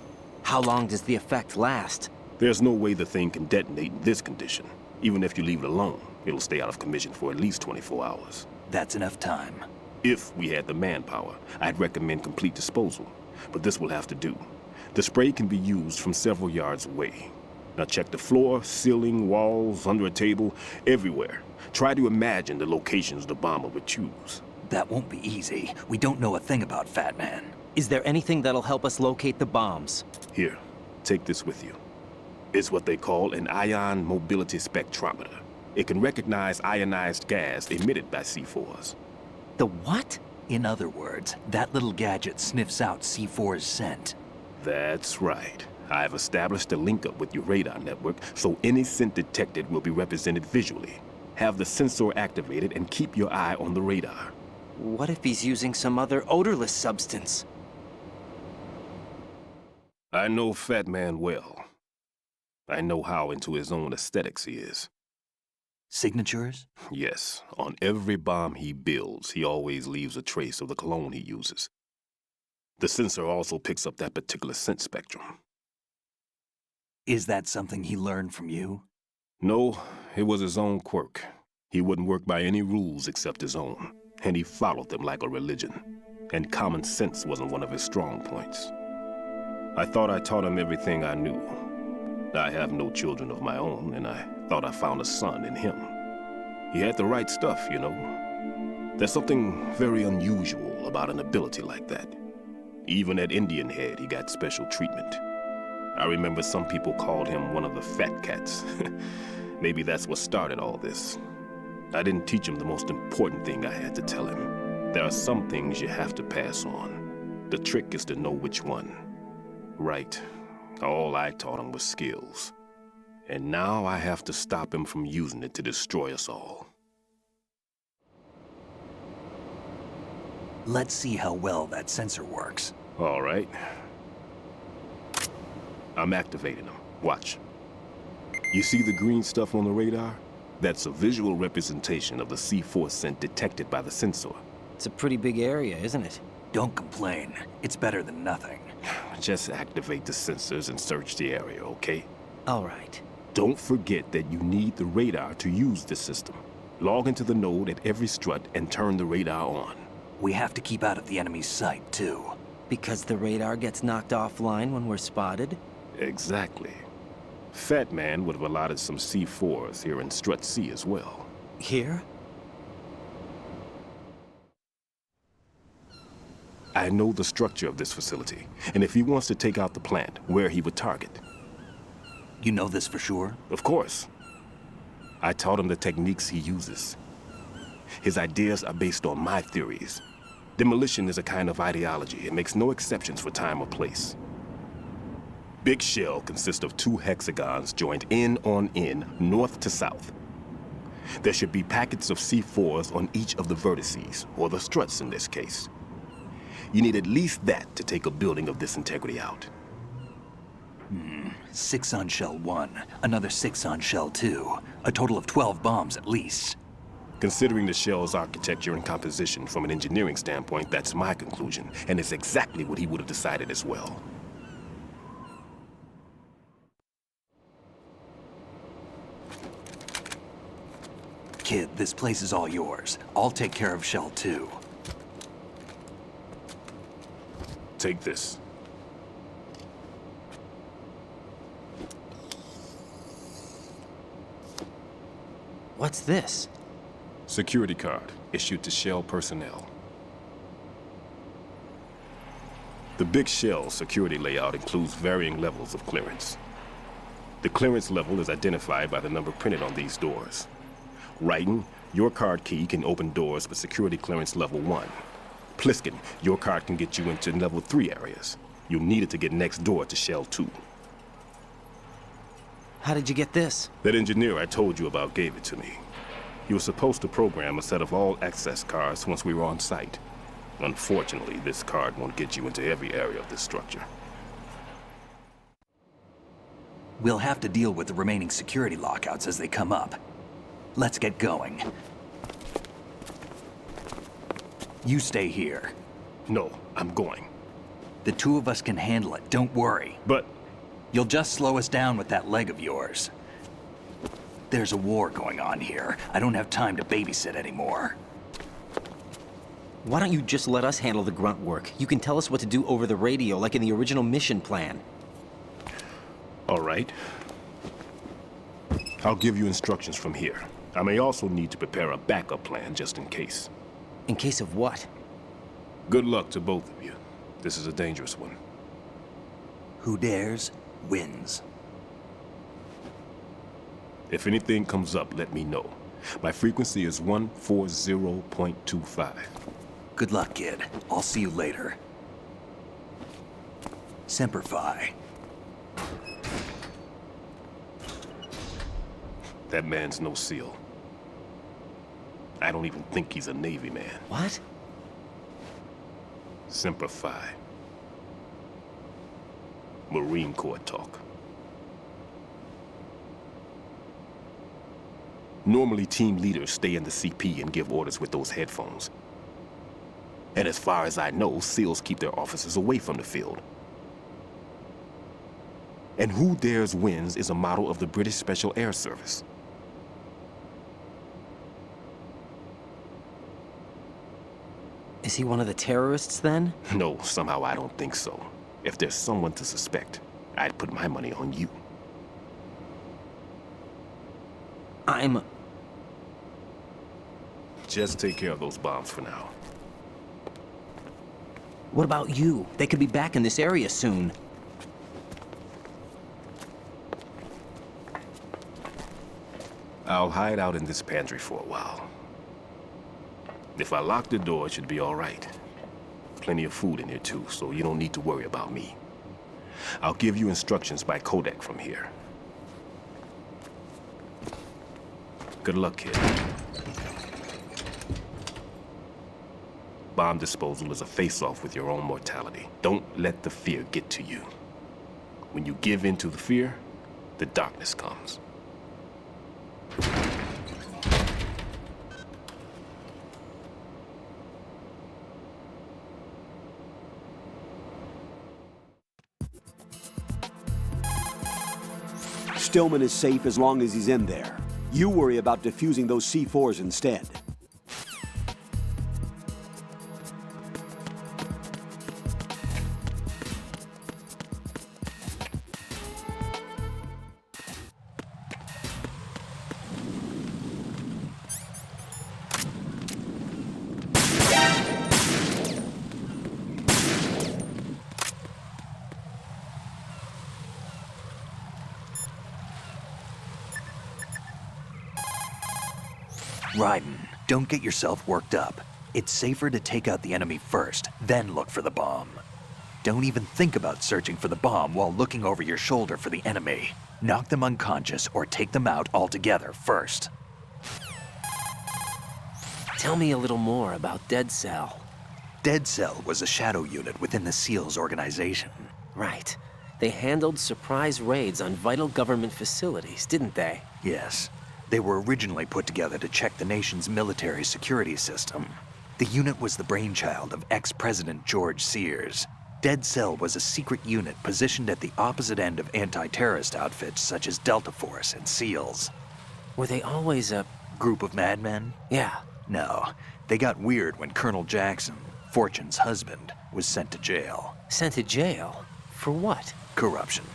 How long does the effect last? There's no way the thing can detonate in this condition. Even if you leave it alone, it'll stay out of commission for at least 24 hours. That's enough time. If we had the manpower, I'd recommend complete disposal. But this will have to do. The spray can be used from several yards away. Now check the floor, ceiling, walls, under a table, everywhere. Try to imagine the locations the bomber would choose. That won't be easy. We don't know a thing about Fat Man. Is there anything that'll help us locate the bombs? Here, take this with you. It's what they call an ion mobility spectrometer. It can recognize ionized gas emitted by C4s. The what? In other words, that little gadget sniffs out C4's scent. That's right. I've established a link-up with your radar network, so any scent detected will be represented visually. Have the sensor activated and keep your eye on the radar. What if he's using some other odorless substance? I know Fat Man well. I know how into his own aesthetics he is. Signatures? Yes. On every bomb he builds, he always leaves a trace of the cologne he uses. The sensor also picks up that particular scent spectrum. Is that something he learned from you? No, it was his own quirk. He wouldn't work by any rules except his own, and he followed them like a religion. And common sense wasn't one of his strong points. I thought I taught him everything I knew. I have no children of my own, and I thought I found a son in him. He had the right stuff, you know. There's something very unusual about an ability like that. Even at Indian Head, he got special treatment. I remember some people called him one of the fat cats. Maybe that's what started all this. I didn't teach him the most important thing I had to tell him. There are some things you have to pass on. The trick is to know which one. Right. All I taught him was skills. And now I have to stop him from using it to destroy us all. Let's see how well that sensor works. All right. I'm activating them. Watch. You see the green stuff on the radar? That's a visual representation of the C4 scent detected by the sensor. It's a pretty big area, isn't it? Don't complain. It's better than nothing. Just activate the sensors and search the area, okay? All right. Don't forget that you need the radar to use this system. Log into the node at every strut and turn the radar on. We have to keep out of the enemy's sight, too. Because the radar gets knocked offline when we're spotted? Exactly. Fat Man would have allotted some C4s here in Strut C as well. Here? I know the structure of this facility, and if he wants to take out the plant, where he would target. You know this for sure? Of course. I taught him the techniques he uses. His ideas are based on my theories. Demolition is a kind of ideology. It makes no exceptions for time or place. Big shell consists of 2 hexagons joined end on end, north to south. There should be packets of C4s on each of the vertices, or the struts in this case. You need at least that to take a building of this integrity out. 6 on shell 1, another 6 on shell 2. A total of 12 bombs at least. Considering the shell's architecture and composition from an engineering standpoint, that's my conclusion, and it's exactly what he would have decided as well. Kid, this place is all yours. I'll take care of shell 2. Take this. What's this? Security card issued to Shell personnel. The Big Shell security layout includes varying levels of clearance. The clearance level is identified by the number printed on these doors. Raiden, your card key can open doors with security clearance level 1. Pliskin, your card can get you into level 3 areas. You'll need it to get next door to Shell 2. How did you get this? That engineer I told you about gave it to me. He was supposed to program a set of all access cards once we were on site. Unfortunately, this card won't get you into every area of this structure. We'll have to deal with the remaining security lockouts as they come up. Let's get going. You stay here. No, I'm going. The two of us can handle it, don't worry. But... You'll just slow us down with that leg of yours. There's a war going on here. I don't have time to babysit anymore. Why don't you just let us handle the grunt work? You can tell us what to do over the radio, like in the original mission plan. All right. I'll give you instructions from here. I may also need to prepare a backup plan just in case. In case of what? Good luck to both of you. This is a dangerous one. Who dares, wins. If anything comes up, let me know. My frequency is 140.25. Good luck, kid. I'll see you later. Semper Fi. That man's no SEAL. I don't even think he's a Navy man. What? Semper Fi. Marine Corps talk. Normally, team leaders stay in the CP and give orders with those headphones. And as far as I know, SEALs keep their officers away from the field. And who dares wins is a motto of the British Special Air Service. Is he one of the terrorists, then? No, somehow I don't think so. If there's someone to suspect, I'd put my money on you. Just take care of those bombs for now. What about you? They could be back in this area soon. I'll hide out in this pantry for a while. If I lock the door, it should be all right. Plenty of food in here too, so you don't need to worry about me. I'll give you instructions by codec from here. Good luck, kid. Bomb disposal is a face-off with your own mortality. Don't let the fear get to you. When you give in to the fear, the darkness comes. Stillman is safe as long as he's in there. You worry about defusing those C4s instead. Raiden, don't get yourself worked up. It's safer to take out the enemy first, then look for the bomb. Don't even think about searching for the bomb while looking over your shoulder for the enemy. Knock them unconscious or take them out altogether first. Tell me a little more about Dead Cell. Dead Cell was a shadow unit within the SEALs organization. Right. They handled surprise raids on vital government facilities, didn't they? Yes. They were originally put together to check the nation's military security system. The unit was the brainchild of ex-President George Sears. Dead Cell was a secret unit positioned at the opposite end of anti-terrorist outfits such as Delta Force and SEALs. Were they always a group of madmen? Yeah. No. They got weird when Colonel Jackson, Fortune's husband, was sent to jail. Sent to jail? For what? Corruption.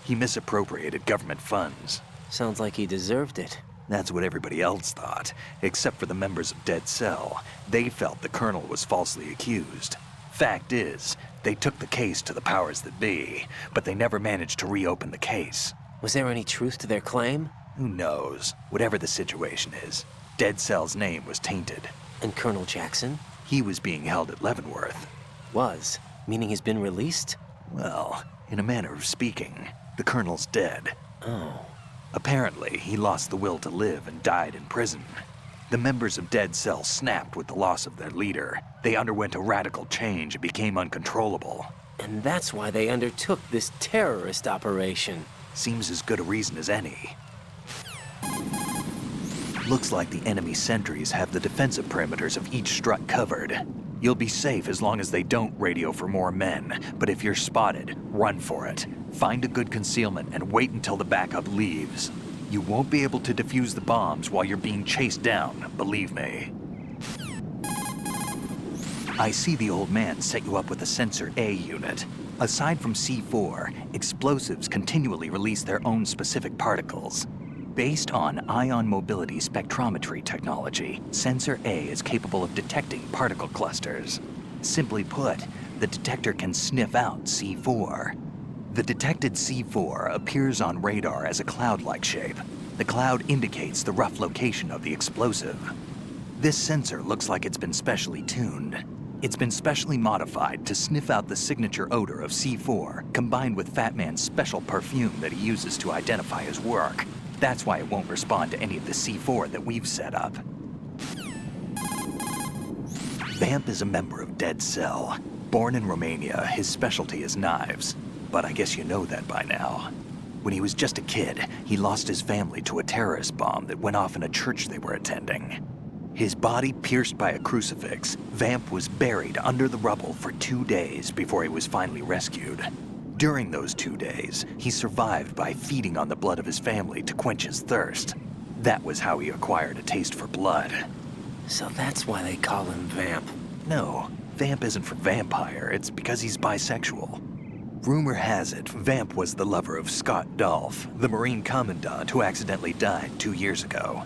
He misappropriated government funds. Sounds like he deserved it. That's what everybody else thought, except for the members of Dead Cell. They felt the colonel was falsely accused. Fact is, they took the case to the powers that be, but they never managed to reopen the case. Was there any truth to their claim? Who knows? Whatever the situation is, Dead Cell's name was tainted. And Colonel Jackson? He was being held at Leavenworth. Was? Meaning he's been released? Well, in a manner of speaking, the Colonel's dead. Oh. Apparently, he lost the will to live and died in prison. The members of Dead Cell snapped with the loss of their leader. They underwent a radical change and became uncontrollable. And that's why they undertook this terrorist operation. Seems as good a reason as any. Looks like the enemy sentries have the defensive perimeters of each strut covered. You'll be safe as long as they don't radio for more men, but if you're spotted, run for it. Find a good concealment and wait until the backup leaves. You won't be able to defuse the bombs while you're being chased down, believe me. I see the old man set you up with a Sensor A unit. Aside from C4, explosives continually release their own specific particles. Based on ion mobility spectrometry technology, Sensor A is capable of detecting particle clusters. Simply put, the detector can sniff out C4. The detected C4 appears on radar as a cloud-like shape. The cloud indicates the rough location of the explosive. This sensor looks like it's been specially tuned. It's been specially modified to sniff out the signature odor of C4, combined with Fat Man's special perfume that he uses to identify his work. That's why it won't respond to any of the C4 that we've set up. Vamp is a member of Dead Cell. Born in Romania, his specialty is knives. But I guess you know that by now. When he was just a kid, he lost his family to a terrorist bomb that went off in a church they were attending. His body pierced by a crucifix, Vamp was buried under the rubble for 2 days before he was finally rescued. During those 2 days, he survived by feeding on the blood of his family to quench his thirst. That was how he acquired a taste for blood. So that's why they call him Vamp. No, Vamp isn't for vampire, it's because he's bisexual. Rumor has it, Vamp was the lover of Scott Dolph, the Marine Commandant who accidentally died 2 years ago.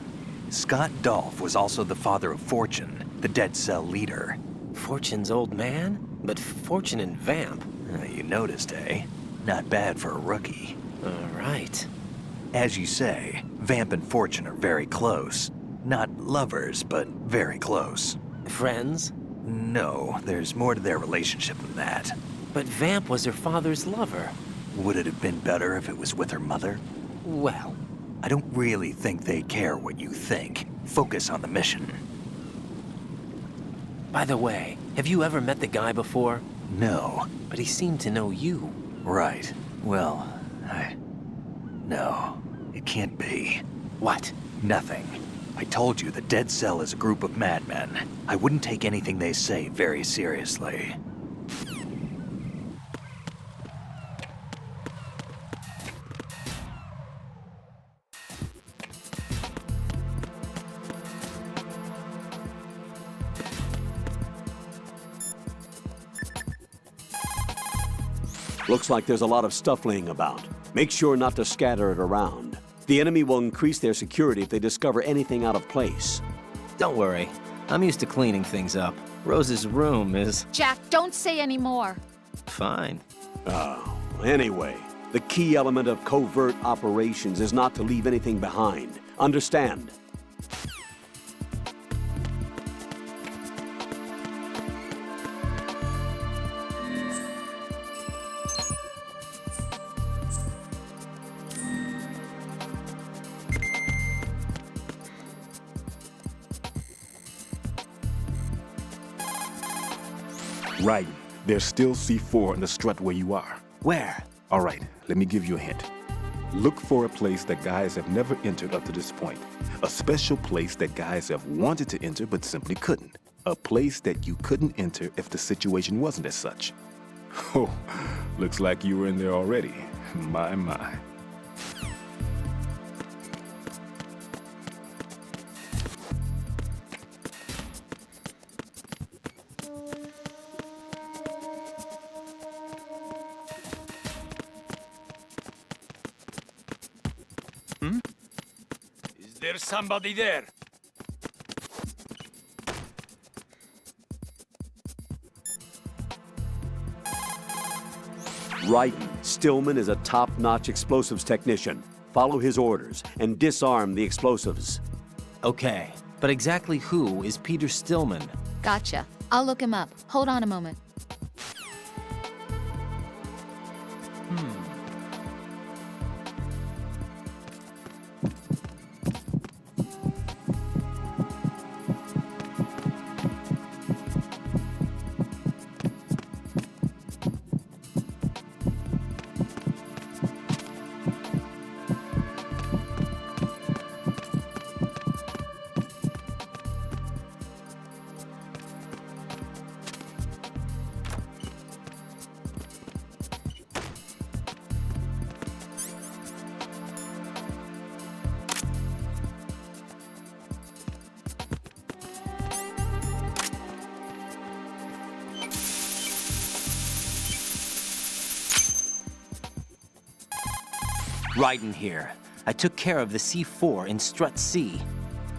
Scott Dolph was also the father of Fortune, the Dead Cell leader. Fortune's old man? But Fortune and Vamp? You noticed, eh? Not bad for a rookie. All right. As you say, Vamp and Fortune are very close. Not lovers, but very close. Friends? No, there's more to their relationship than that. But Vamp was her father's lover. Would it have been better if it was with her mother? Well, I don't really think they care what you think. Focus on the mission. By the way, have you ever met the guy before? No. But he seemed to know you. Right. Well, No, it can't be. What? Nothing. I told you the Dead Cell is a group of madmen. I wouldn't take anything they say very seriously. Looks like there's a lot of stuff laying about. Make sure not to scatter it around. The enemy will increase their security if they discover anything out of place. Don't worry. I'm used to cleaning things up. Rose's room is... Jack, don't say any more. fine. Oh, anyway, the key element of covert operations is not to leave anything behind. Understand? Right. There's still C4 in the strut where you are. Where? All right, let me give you a hint. Look for a place that guys have never entered up to this point. A special place that guys have wanted to enter but simply couldn't. A place that you couldn't enter if the situation wasn't as such. Oh, looks like you were in there already. My, my. There's somebody there. Right. Stillman is a top-notch explosives technician. Follow his orders and disarm the explosives. Okay. But exactly who is Peter Stillman? Gotcha. I'll look him up. Hold on a moment. Raiden here. I took care of the C4 in Strut C.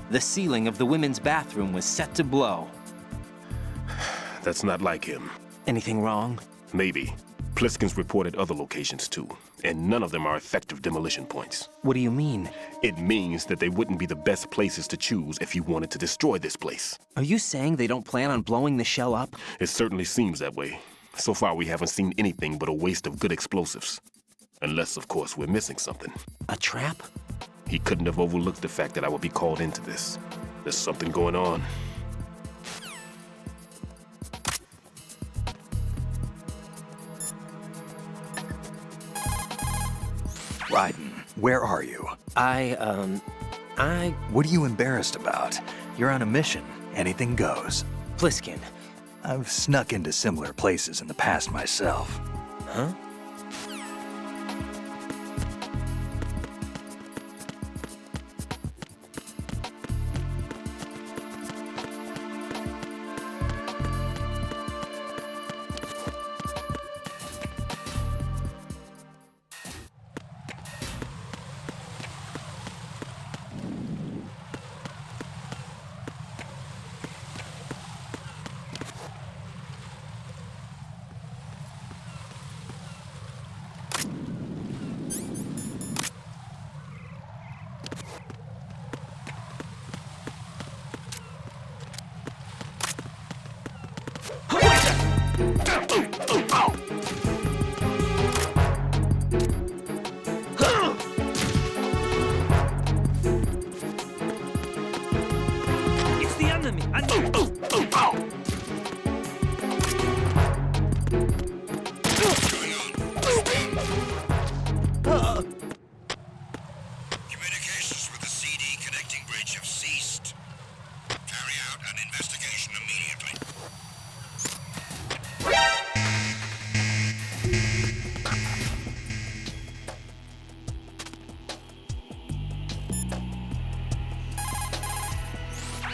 The ceiling of the women's bathroom was set to blow. That's not like him. Anything wrong? Maybe. Pliskin's reported other locations too, and none of them are effective demolition points. What do you mean? It means that they wouldn't be the best places to choose if you wanted to destroy this place. Are you saying they don't plan on blowing the shell up? It certainly seems that way. So far, we haven't seen anything but a waste of good explosives. Unless, of course, we're missing something. A trap? He couldn't have overlooked the fact that I would be called into this. There's something going on. Raiden, where are you? What are you embarrassed about? You're on a mission. Anything goes. Pliskin. I've snuck into similar places in the past myself. Huh? It's the enemy! Communications with the CD connecting bridge have ceased. Carry out an investigation immediately.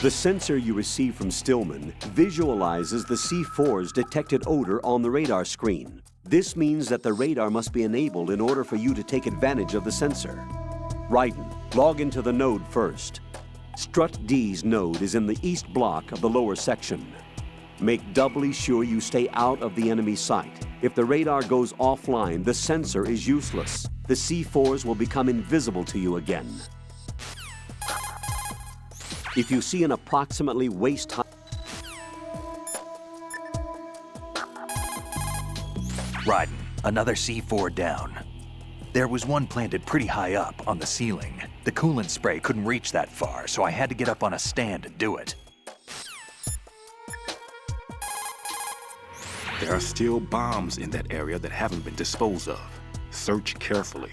The sensor you receive from Stillman visualizes the C4's detected odor on the radar screen. This means that the radar must be enabled in order for you to take advantage of the sensor. Raiden, log into the node first. Strut D's node is in the east block of the lower section. Make doubly sure you stay out of the enemy sight. If the radar goes offline, the sensor is useless. The C4s will become invisible to you again. If you see an approximately waist-high... Raiden, another C4 down. There was one planted pretty high up on the ceiling. The coolant spray couldn't reach that far, so I had to get up on a stand to do it. There are still bombs in that area that haven't been disposed of. Search carefully.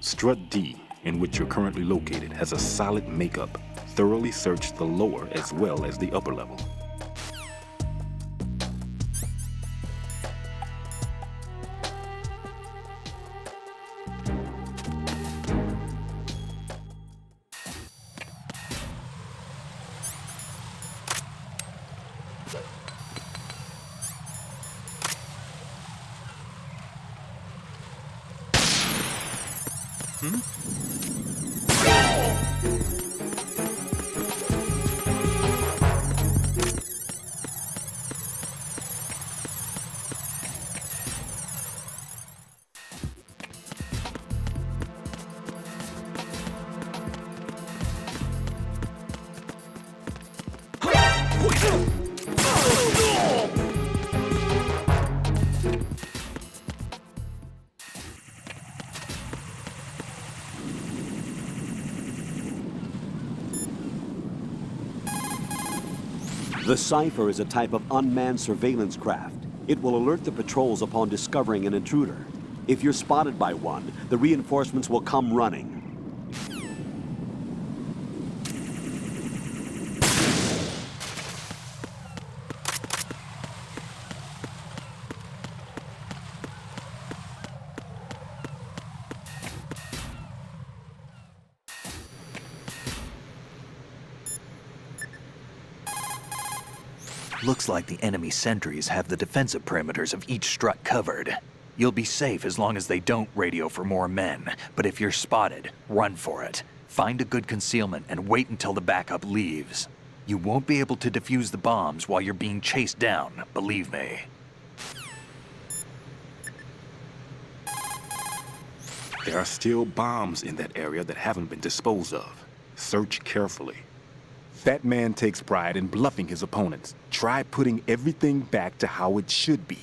Strut D, in which you're currently located, has a solid makeup. Thoroughly search the lower as well as the upper level. The Cypher is a type of unmanned surveillance craft. It will alert the patrols upon discovering an intruder. If you're spotted by one, the reinforcements will come running. Looks like the enemy sentries have the defensive perimeters of each strut covered. You'll be safe as long as they don't radio for more men, but if you're spotted, run for it. Find a good concealment and wait until the backup leaves. You won't be able to defuse the bombs while you're being chased down, believe me. There are still bombs in that area that haven't been disposed of. Search carefully. That man takes pride in bluffing his opponents. Try putting everything back to how it should be.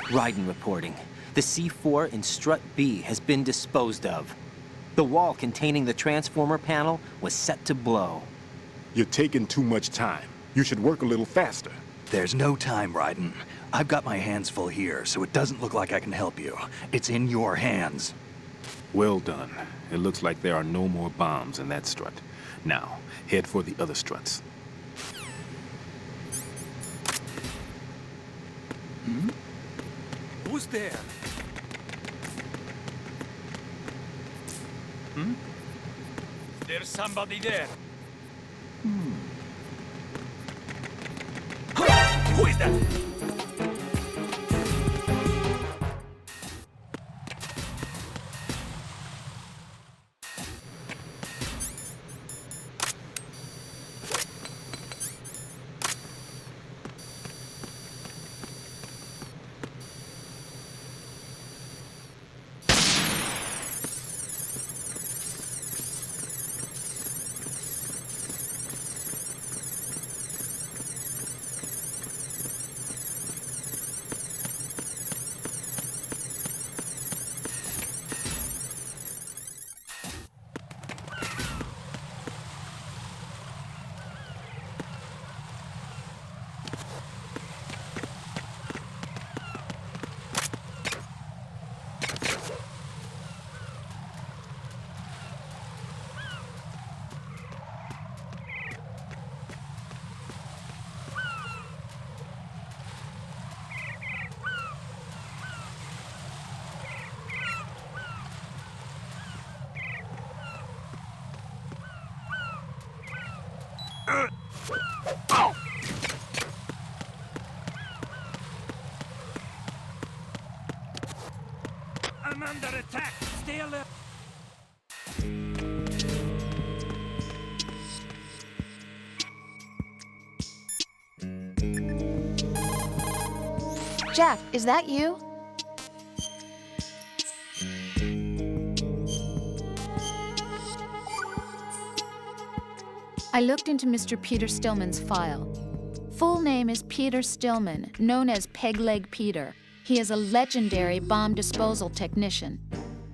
Raiden reporting. The C4 in Strut B has been disposed of. The wall containing the transformer panel was set to blow. You're taking too much time. You should work a little faster. There's no time, Raiden. I've got my hands full here, so it doesn't look like I can help you. It's in your hands. Well done. It looks like there are no more bombs in that strut. Now, head for the other struts. Hmm? Who's there? Hmm? There's somebody there. Who is that? I'm under attack. Stay alert. Jack, is that you? I looked into Mr. Peter Stillman's file. Full name is Peter Stillman, known as Peg Leg Peter. He is a legendary bomb disposal technician.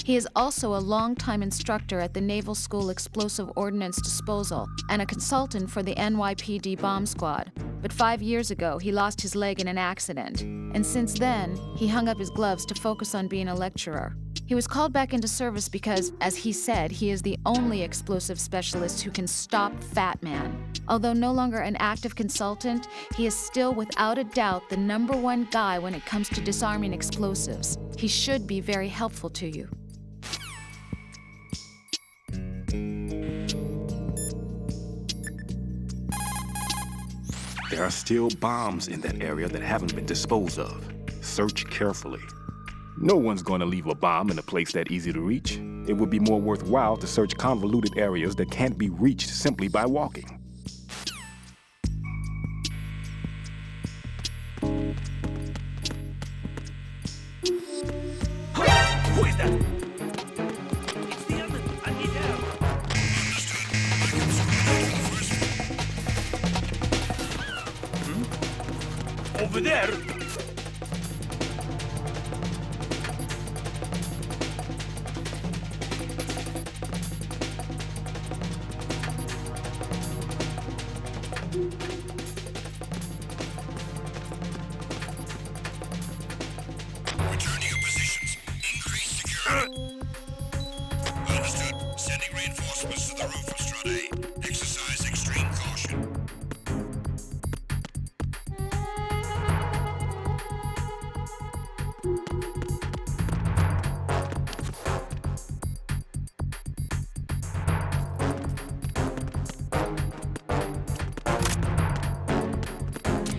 He is also a longtime instructor at the Naval School Explosive Ordnance Disposal and a consultant for the NYPD bomb squad. But 5 years ago, he lost his leg in an accident. And since then, he hung up his gloves to focus on being a lecturer. He was called back into service because, as he said, he is the only explosive specialist who can stop Fat Man. Although no longer an active consultant, he is still without a doubt the #1 guy when it comes to disarming explosives. He should be very helpful to you. There are still bombs in that area that haven't been disposed of. Search carefully. No one's going to leave a bomb in a place that easy to reach. It would be more worthwhile to search convoluted areas that can't be reached simply by walking. Who is that? It's the enemy. I need help. Understood. Sending reinforcements to the roof of Strut A. Exercise extreme caution.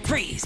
Freeze!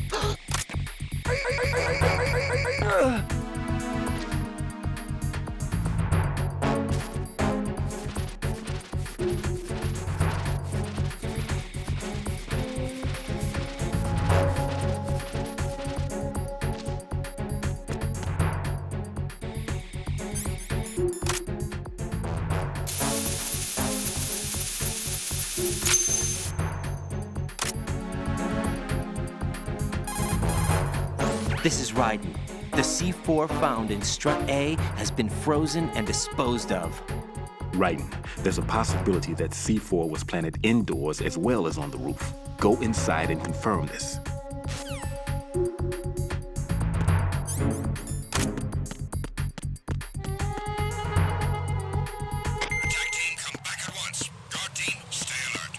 This is Raiden. The C4 found in Strut A has been frozen and disposed of. Raiden, there's a possibility that C4 was planted indoors as well as on the roof. Go inside and confirm this. Attack team, come back at once. Guard team, stay alert.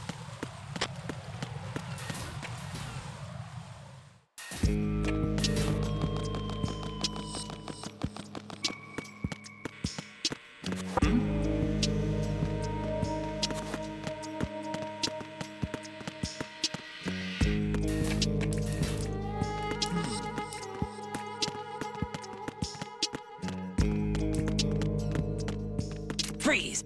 Freeze!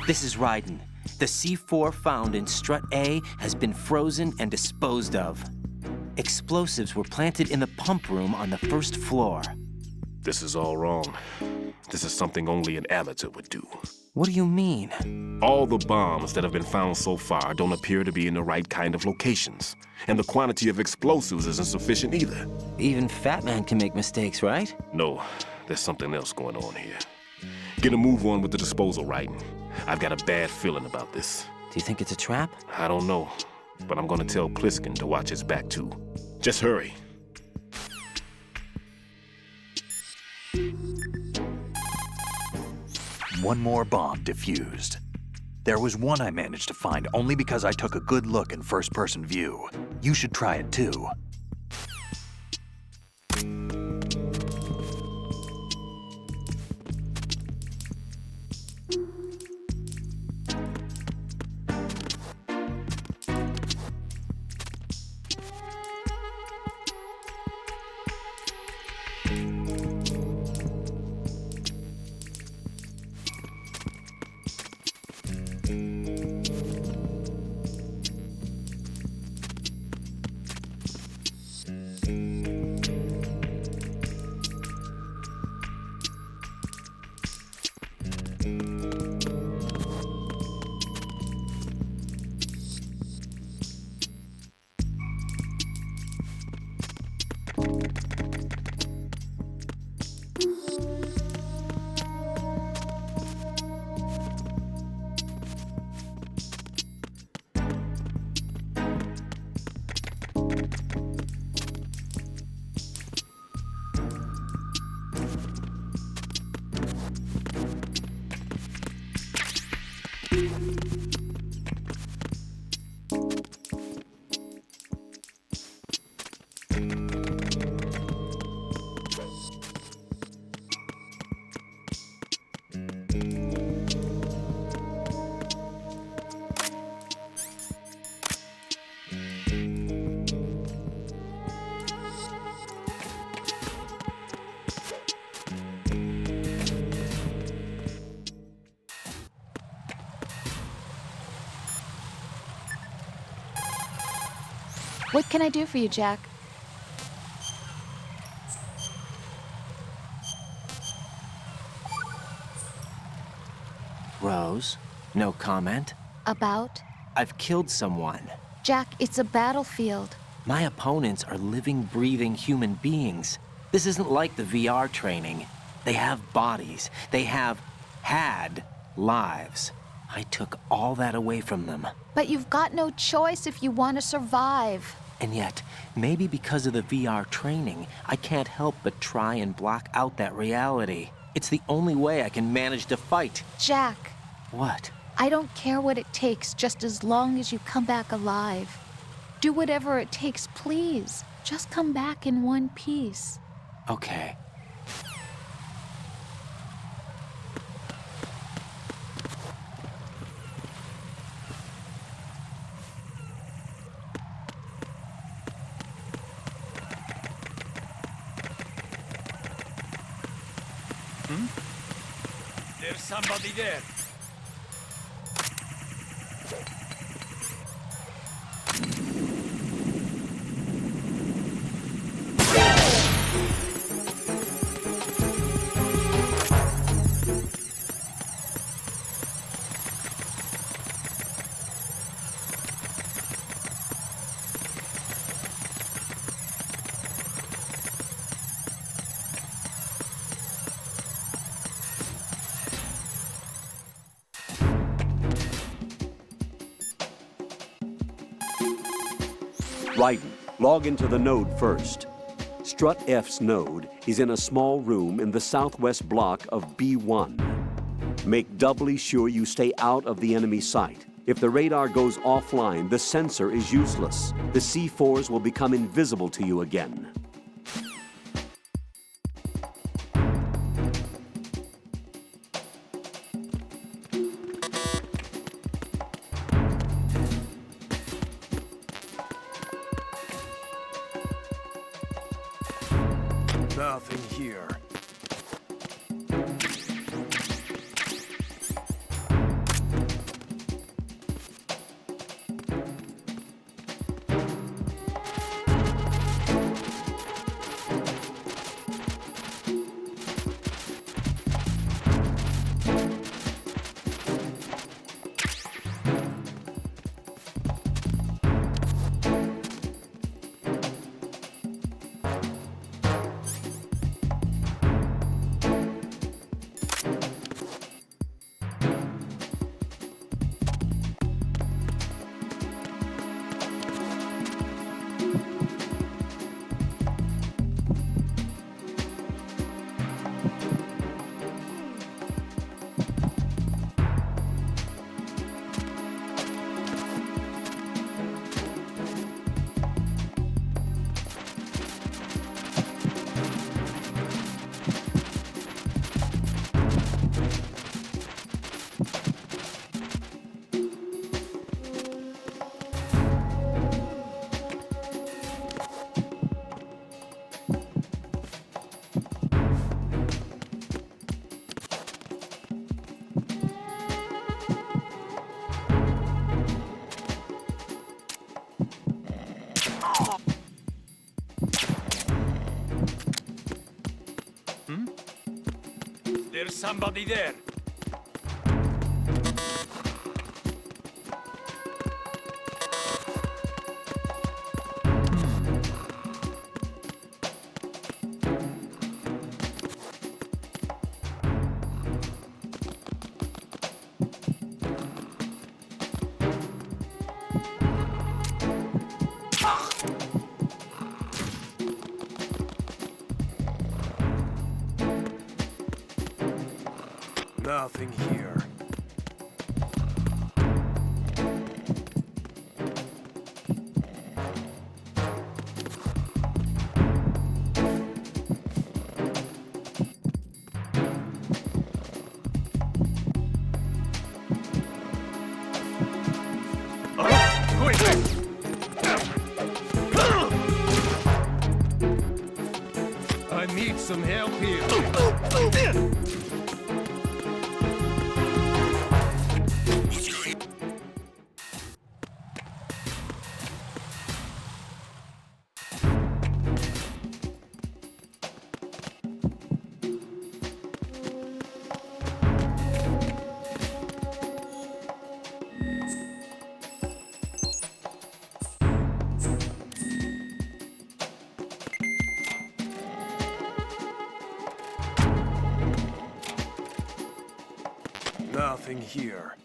This is Raiden. The C4 found in Strut A has been frozen and disposed of. Explosives were planted in the pump room on the first floor. This is all wrong. This is something only an amateur would do. What do you mean? All the bombs that have been found so far don't appear to be in the right kind of locations. And the quantity of explosives isn't sufficient either. Even Fat Man can make mistakes, right? No, there's something else going on here. Get a move on with the disposal, Raiden. I've got a bad feeling about this. Do you think it's a trap? I don't know, but I'm gonna tell Pliskin to watch his back too. Just hurry. One more bomb defused. There was one I managed to find only because I took a good look in first-person view. You should try it too. What can I do for you, Jack? Rose, no comment? About? I've killed someone. Jack, it's a battlefield. My opponents are living, breathing human beings. This isn't like the VR training. They have bodies. They have had lives. I took all that away from them. But you've got no choice if you want to survive. And yet, maybe because of the VR training, I can't help but try and block out that reality. It's the only way I can manage to fight. Jack. What? I don't care what it takes, just as long as you come back alive. Do whatever it takes, please. Just come back in one piece. Okay. There's somebody there. Raiden, log into the node first. Strut F's node is in a small room in the southwest block of B1. Make doubly sure you stay out of the enemy sight. If the radar goes offline, the sensor is useless. The C4s will become invisible to you again. Nothing here. There's somebody there. Nothing here. I need some help here. Nothing here.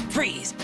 Freeze!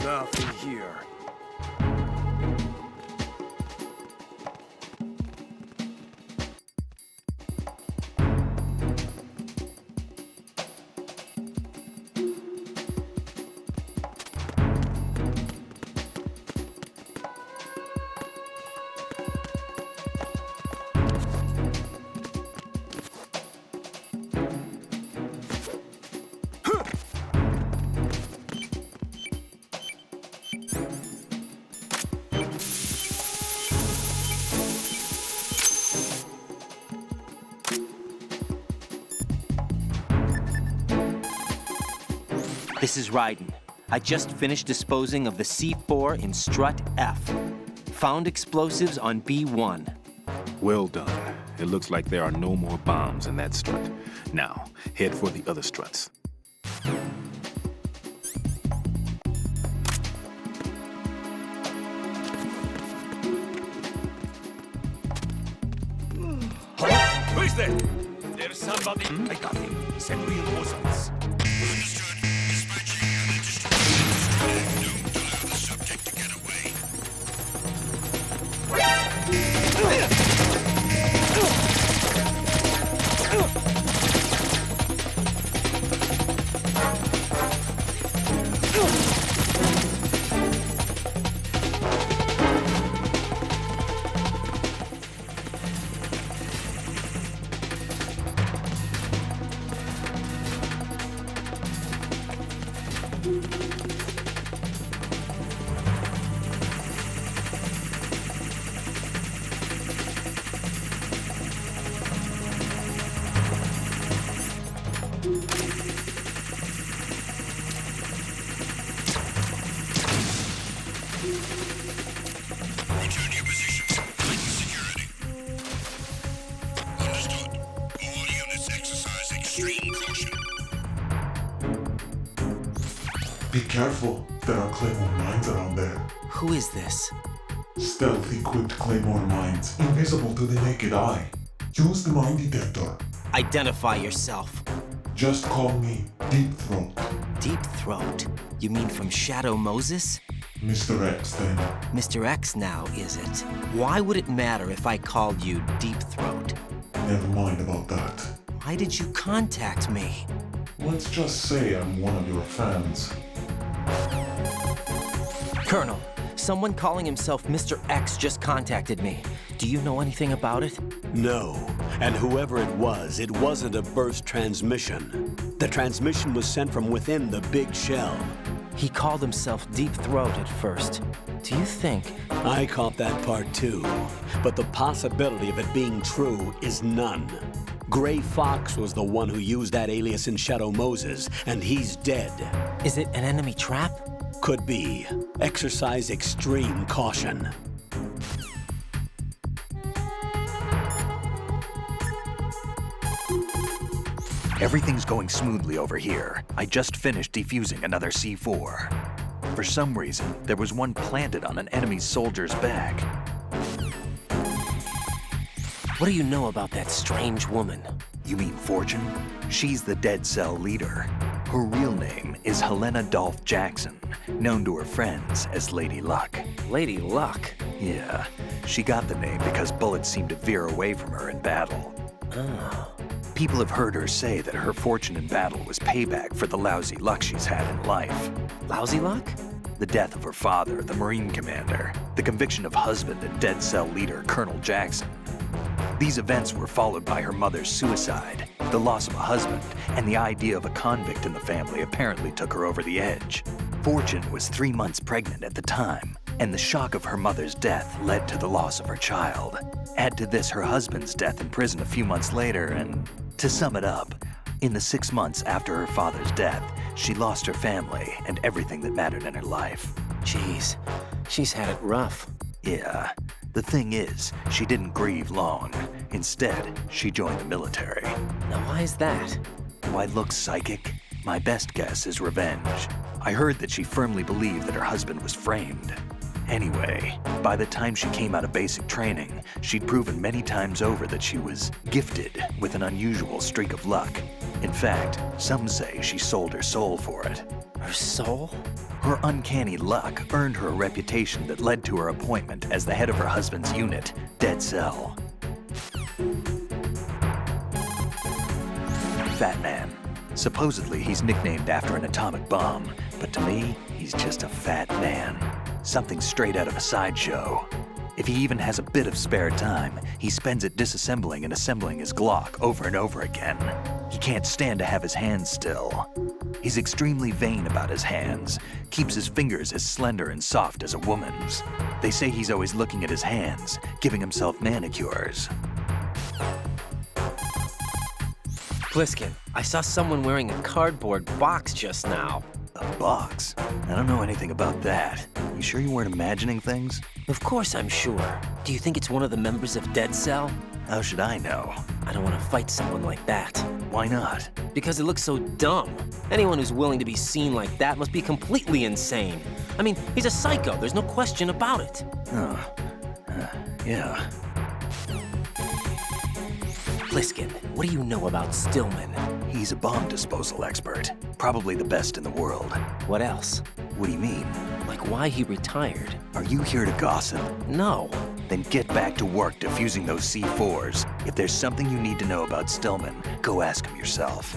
Nothing here. This is Raiden. I just finished disposing of the C4 in Strut F. Found explosives on B1. Well done. It looks like there are no more bombs in that strut. Now, head for the other struts. Who is there? There's somebody. I got him. He said real bosoms. Return to your positions. Tighten security. Understood. All units exercise extreme caution. Be careful. There are Claymore mines around there. Who is this? Stealth-equipped Claymore mines, invisible to the naked eye. Use the mine detector. Identify yourself. Just call me Deep Throat. Deep Throat? You mean from Shadow Moses? Mr. X, then. Mr. X now, is it? Why would it matter if I called you Deep Throat? Never mind about that. Why did you contact me? Let's just say I'm one of your fans. Colonel, someone calling himself Mr. X just contacted me. Do you know anything about it? No. And whoever it wasn't a burst transmission. The transmission was sent from within the big shell. He called himself Deep Throat at first. Do you think... I caught that part too, but the possibility of it being true is none. Gray Fox was the one who used that alias in Shadow Moses, and he's dead. Is it an enemy trap? Could be. Exercise extreme caution. Everything's going smoothly over here. I just finished defusing another C4. For some reason, there was one planted on an enemy soldier's back. What do you know about that strange woman? You mean Fortune? She's the Dead Cell leader. Her real name is Helena Dolph Jackson, known to her friends as Lady Luck. Lady Luck? Yeah, she got the name because bullets seemed to veer away from her in battle. Oh. People have heard her say that her fortune in battle was payback for the lousy luck she's had in life. Lousy luck? The death of her father, the Marine commander, the conviction of husband and Dead Cell leader Colonel Jackson. These events were followed by her mother's suicide, the loss of a husband, and the idea of a convict in the family apparently took her over the edge. Fortune was 3 months pregnant at the time, and the shock of her mother's death led to the loss of her child. Add to this her husband's death in prison a few months later, and to sum it up, in the 6 months after her father's death, she lost her family and everything that mattered in her life. Jeez, she's had it rough. Yeah. The thing is, she didn't grieve long. Instead, she joined the military. Now why is that? Do I look psychic? My best guess is revenge. I heard that she firmly believed that her husband was framed. Anyway, by the time she came out of basic training, she'd proven many times over that she was gifted with an unusual streak of luck. In fact, some say she sold her soul for it. Her soul? Her uncanny luck earned her a reputation that led to her appointment as the head of her husband's unit, Dead Cell. Fat Man. Supposedly, he's nicknamed after an atomic bomb, but to me, he's just a fat man. Something straight out of a sideshow. If he even has a bit of spare time, he spends it disassembling and assembling his Glock over and over again. He can't stand to have his hands still. He's extremely vain about his hands, keeps his fingers as slender and soft as a woman's. They say he's always looking at his hands, giving himself manicures. Pliskin, I saw someone wearing a cardboard box just now. A box? I don't know anything about that. You sure you weren't imagining things? Of course I'm sure. Do you think it's one of the members of Dead Cell? How should I know? I don't want to fight someone like that. Why not? Because it looks so dumb. Anyone who's willing to be seen like that must be completely insane. I mean, he's a psycho, there's no question about it. Yeah. Pliskin, what do you know about Stillman? He's a bomb disposal expert. Probably the best in the world. What else? What do you mean? Like why he retired. Are you here to gossip? No. Then get back to work defusing those C4s. If there's something you need to know about Stillman, go ask him yourself.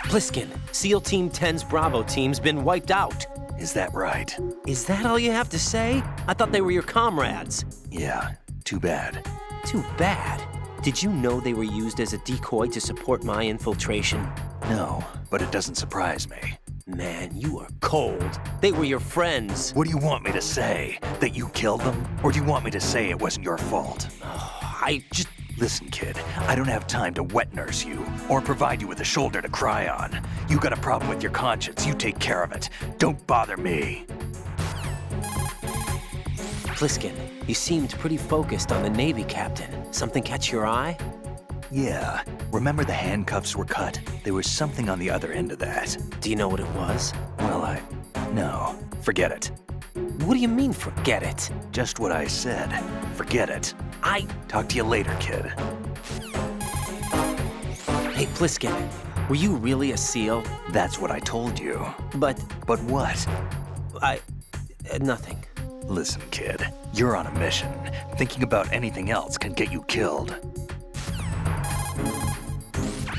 Pliskin, SEAL Team 10's Bravo team's been wiped out. Is that right? Is that all you have to say? I thought they were your comrades. Yeah, too bad. Too bad? Did you know they were used as a decoy to support my infiltration? No, but it doesn't surprise me. Man, you are cold. They were your friends. What do you want me to say? That you killed them? Or do you want me to say it wasn't your fault? I just... Listen, kid, I don't have time to wet nurse you or provide you with a shoulder to cry on. You got a problem with your conscience, you take care of it. Don't bother me. Pliskin, you seemed pretty focused on the Navy captain. Something catch your eye? Yeah. Remember the handcuffs were cut? There was something on the other end of that. Do you know what it was? Well, no. Forget it. What do you mean, forget it? Just what I said. Forget it. Talk to you later, kid. Hey, Pliskin, were you really a SEAL? That's what I told you. But what? Nothing. Listen, kid, you're on a mission. Thinking about anything else can get you killed.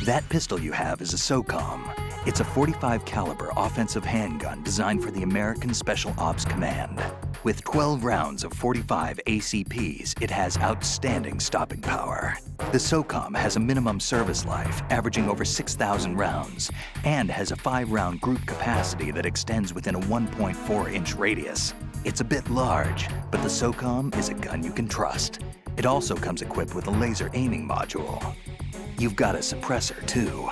That pistol you have is a SOCOM. It's a .45 caliber offensive handgun designed for the American Special Ops Command. With 12 rounds of .45 ACPs, it has outstanding stopping power. The SOCOM has a minimum service life averaging over 6,000 rounds and has a 5-round group capacity that extends within a 1.4-inch radius. It's a bit large, but the SOCOM is a gun you can trust. It also comes equipped with a laser aiming module. You've got a suppressor, too.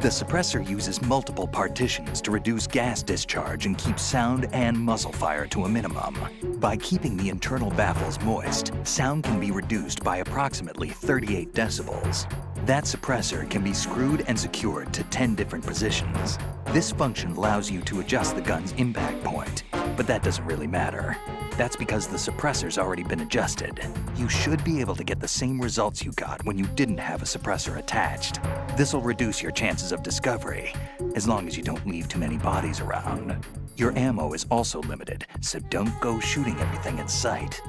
The suppressor uses multiple partitions to reduce gas discharge and keep sound and muzzle fire to a minimum. By keeping the internal baffles moist, sound can be reduced by approximately 38 decibels. That suppressor can be screwed and secured to 10 different positions. This function allows you to adjust the gun's impact point, but that doesn't really matter. That's because the suppressor's already been adjusted. You should be able to get the same results you got when you didn't have a suppressor attached. This'll reduce your chances of discovery, as long as you don't leave too many bodies around. Your ammo is also limited, so don't go shooting everything in sight.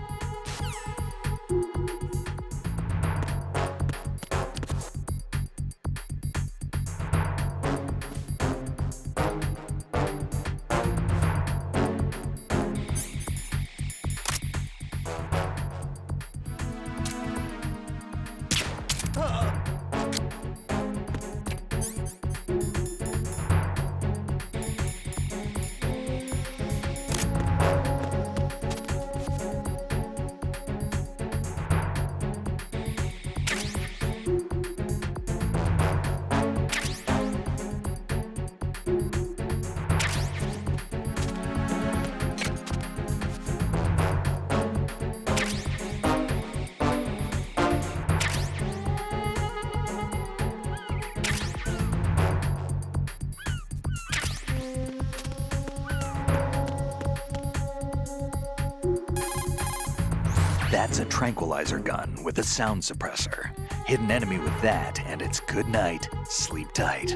That's a tranquilizer gun with a sound suppressor. Hit an enemy with that, and it's good night, sleep tight.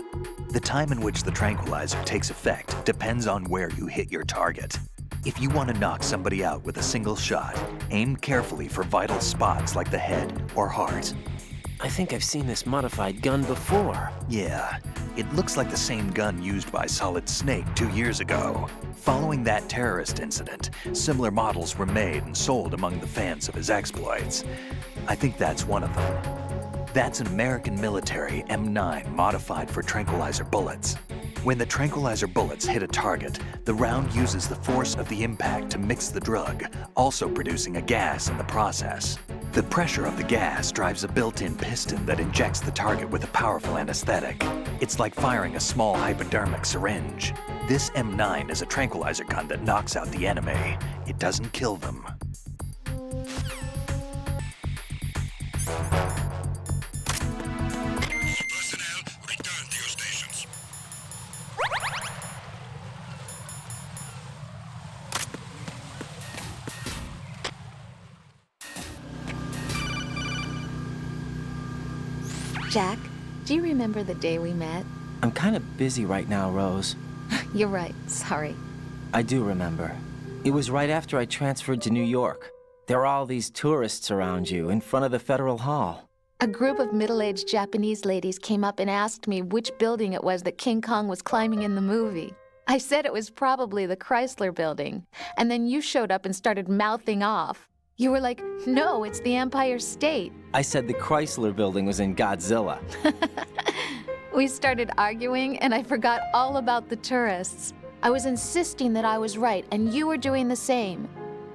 The time in which the tranquilizer takes effect depends on where you hit your target. If you want to knock somebody out with a single shot, aim carefully for vital spots like the head or heart. I think I've seen this modified gun before. Yeah, it looks like the same gun used by Solid Snake 2 years ago. Following that terrorist incident, similar models were made and sold among the fans of his exploits. I think that's one of them. That's an American military M9 modified for tranquilizer bullets. When the tranquilizer bullets hit a target, the round uses the force of the impact to mix the drug, also producing a gas in the process. The pressure of the gas drives a built-in piston that injects the target with a powerful anesthetic. It's like firing a small hypodermic syringe. This M9 is a tranquilizer gun that knocks out the enemy. It doesn't kill them. Personnel, return to your stations. Jack, do you remember the day we met? I'm kind of busy right now, Rose. You're right, sorry. I do remember. It was right after I transferred to New York. There were all these tourists around you in front of the Federal Hall. A group of middle-aged Japanese ladies came up and asked me which building it was that King Kong was climbing in the movie. I said it was probably the Chrysler Building, and then you showed up and started mouthing off. You were like, no, it's the Empire State. I said the Chrysler Building was in Godzilla. We started arguing, and I forgot all about the tourists. I was insisting that I was right, and you were doing the same.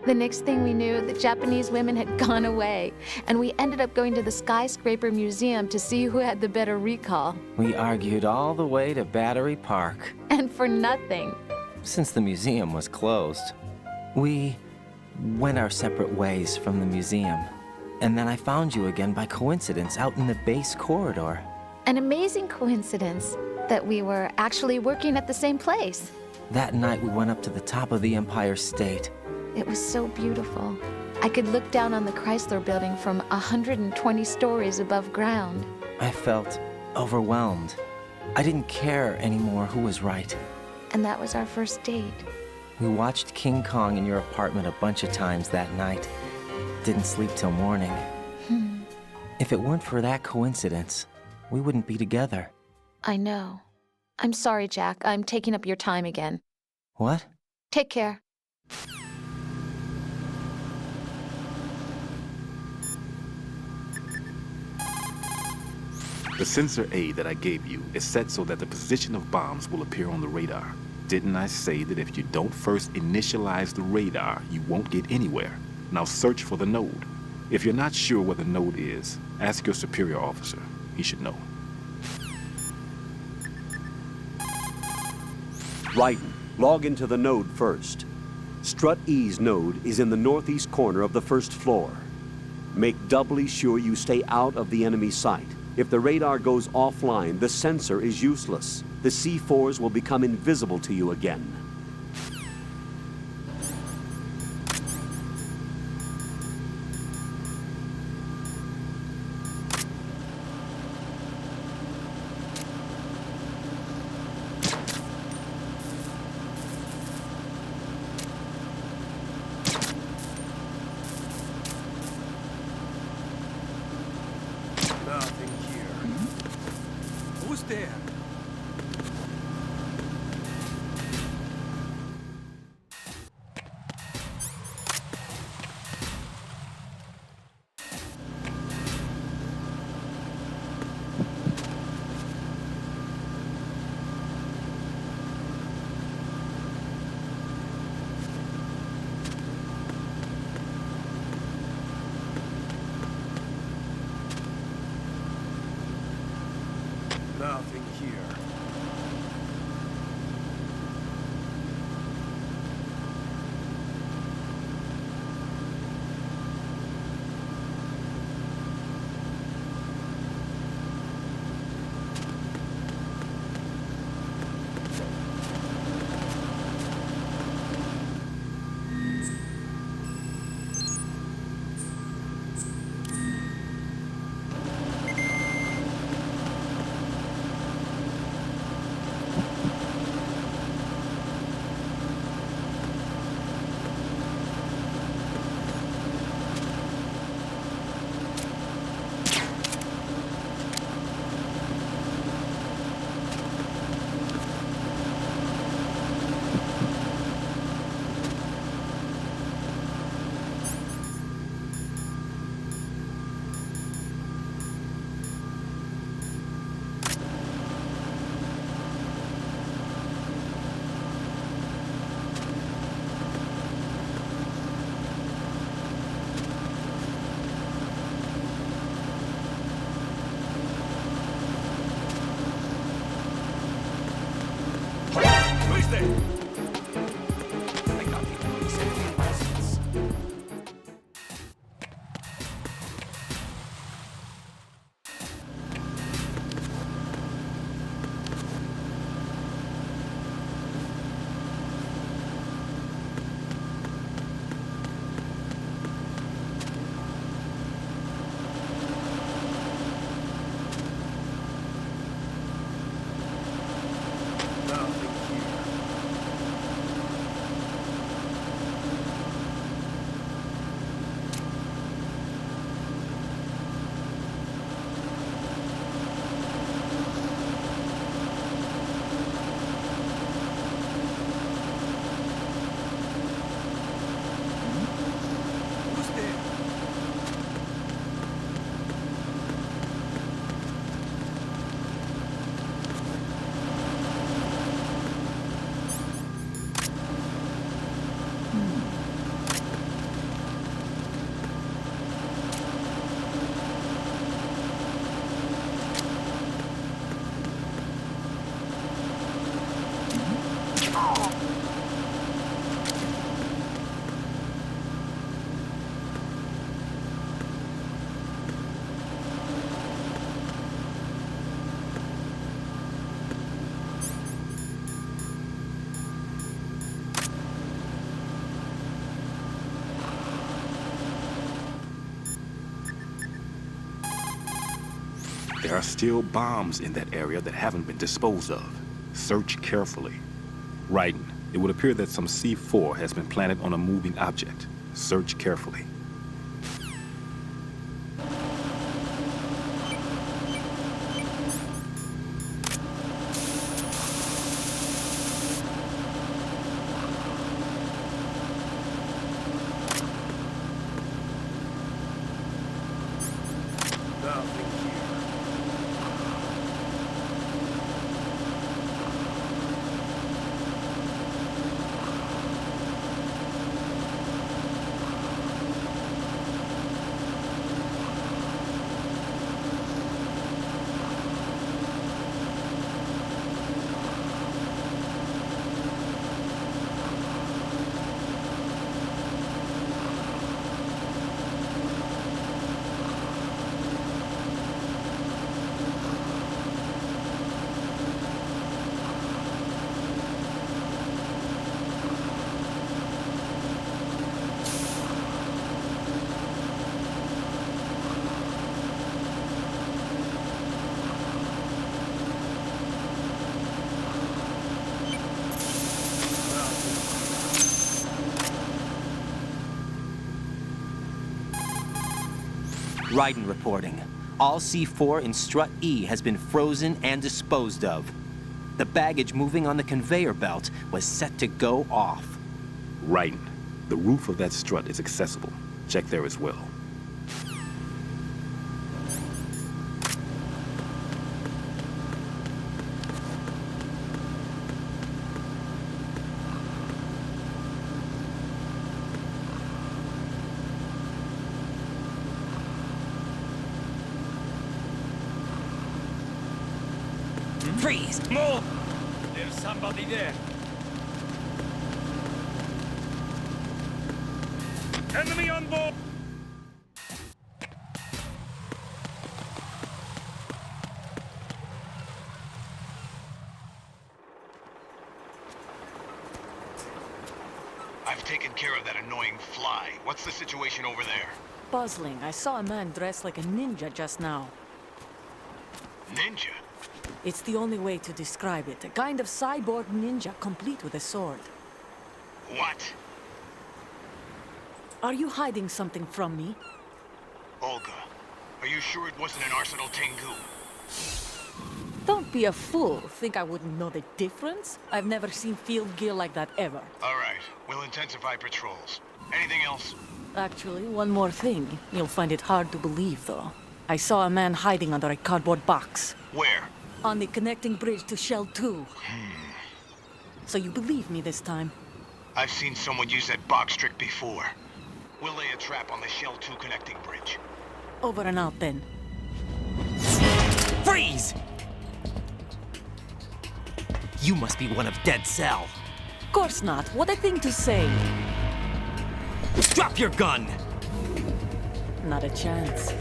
The next thing we knew, the Japanese women had gone away, and we ended up going to the Skyscraper Museum to see who had the better recall. We argued all the way to Battery Park. And for nothing. Since the museum was closed. We went our separate ways from the museum. And then I found you again by coincidence out in the base corridor. An amazing coincidence that we were actually working at the same place. That night we went up to the top of the Empire State. It was so beautiful. I could look down on the Chrysler Building from 120 stories above ground. I felt overwhelmed. I didn't care anymore who was right. And that was our first date. We watched King Kong in your apartment a bunch of times that night. Didn't sleep till morning. If it weren't for that coincidence, we wouldn't be together. I know. I'm sorry, Jack. I'm taking up your time again. What? Take care. The sensor A that I gave you is set so that the position of bombs will appear on the radar. Didn't I say that if you don't first initialize the radar, you won't get anywhere? Now search for the node. If you're not sure where the node is, ask your superior officer. He should know. Raiden, log into the node first. Strut E's node is in the northeast corner of the first floor. Make doubly sure you stay out of the enemy sight. If the radar goes offline, the sensor is useless. The C4s will become invisible to you again. Nothing here. Who's there? Nothing here. Who's there? I got him. Send reinforcements. Nothing here. Who's there? There are still bombs in that area that haven't been disposed of. Search carefully. Raiden, it would appear that some C4 has been planted on a moving object. Search carefully. Nothing here. Raiden reporting. All C4 in Strut E has been frozen and disposed of. The baggage moving on the conveyor belt was set to go off. Raiden, the roof of that strut is accessible. Check there as well. Freeze! Move! There's somebody there. Enemy on board! I've taken care of that annoying fly. What's the situation over there? Puzzling. I saw a man dressed like a ninja just now. Ninja? It's the only way to describe it. A kind of cyborg ninja, complete with a sword. What? Are you hiding something from me? Olga, are you sure it wasn't an Arsenal Tengu? Don't be a fool. Think I wouldn't know the difference? I've never seen field gear like that ever. All right, we'll intensify patrols. Anything else? Actually, one more thing. You'll find it hard to believe, though. I saw a man hiding under a cardboard box. Where? On the connecting bridge to Shell 2. So you believe me this time? I've seen someone use that box trick before. We'll lay a trap on the Shell 2 connecting bridge. Over and out, then. Freeze! You must be one of Dead Cell. Of course not. What a thing to say. Drop your gun! Not a chance.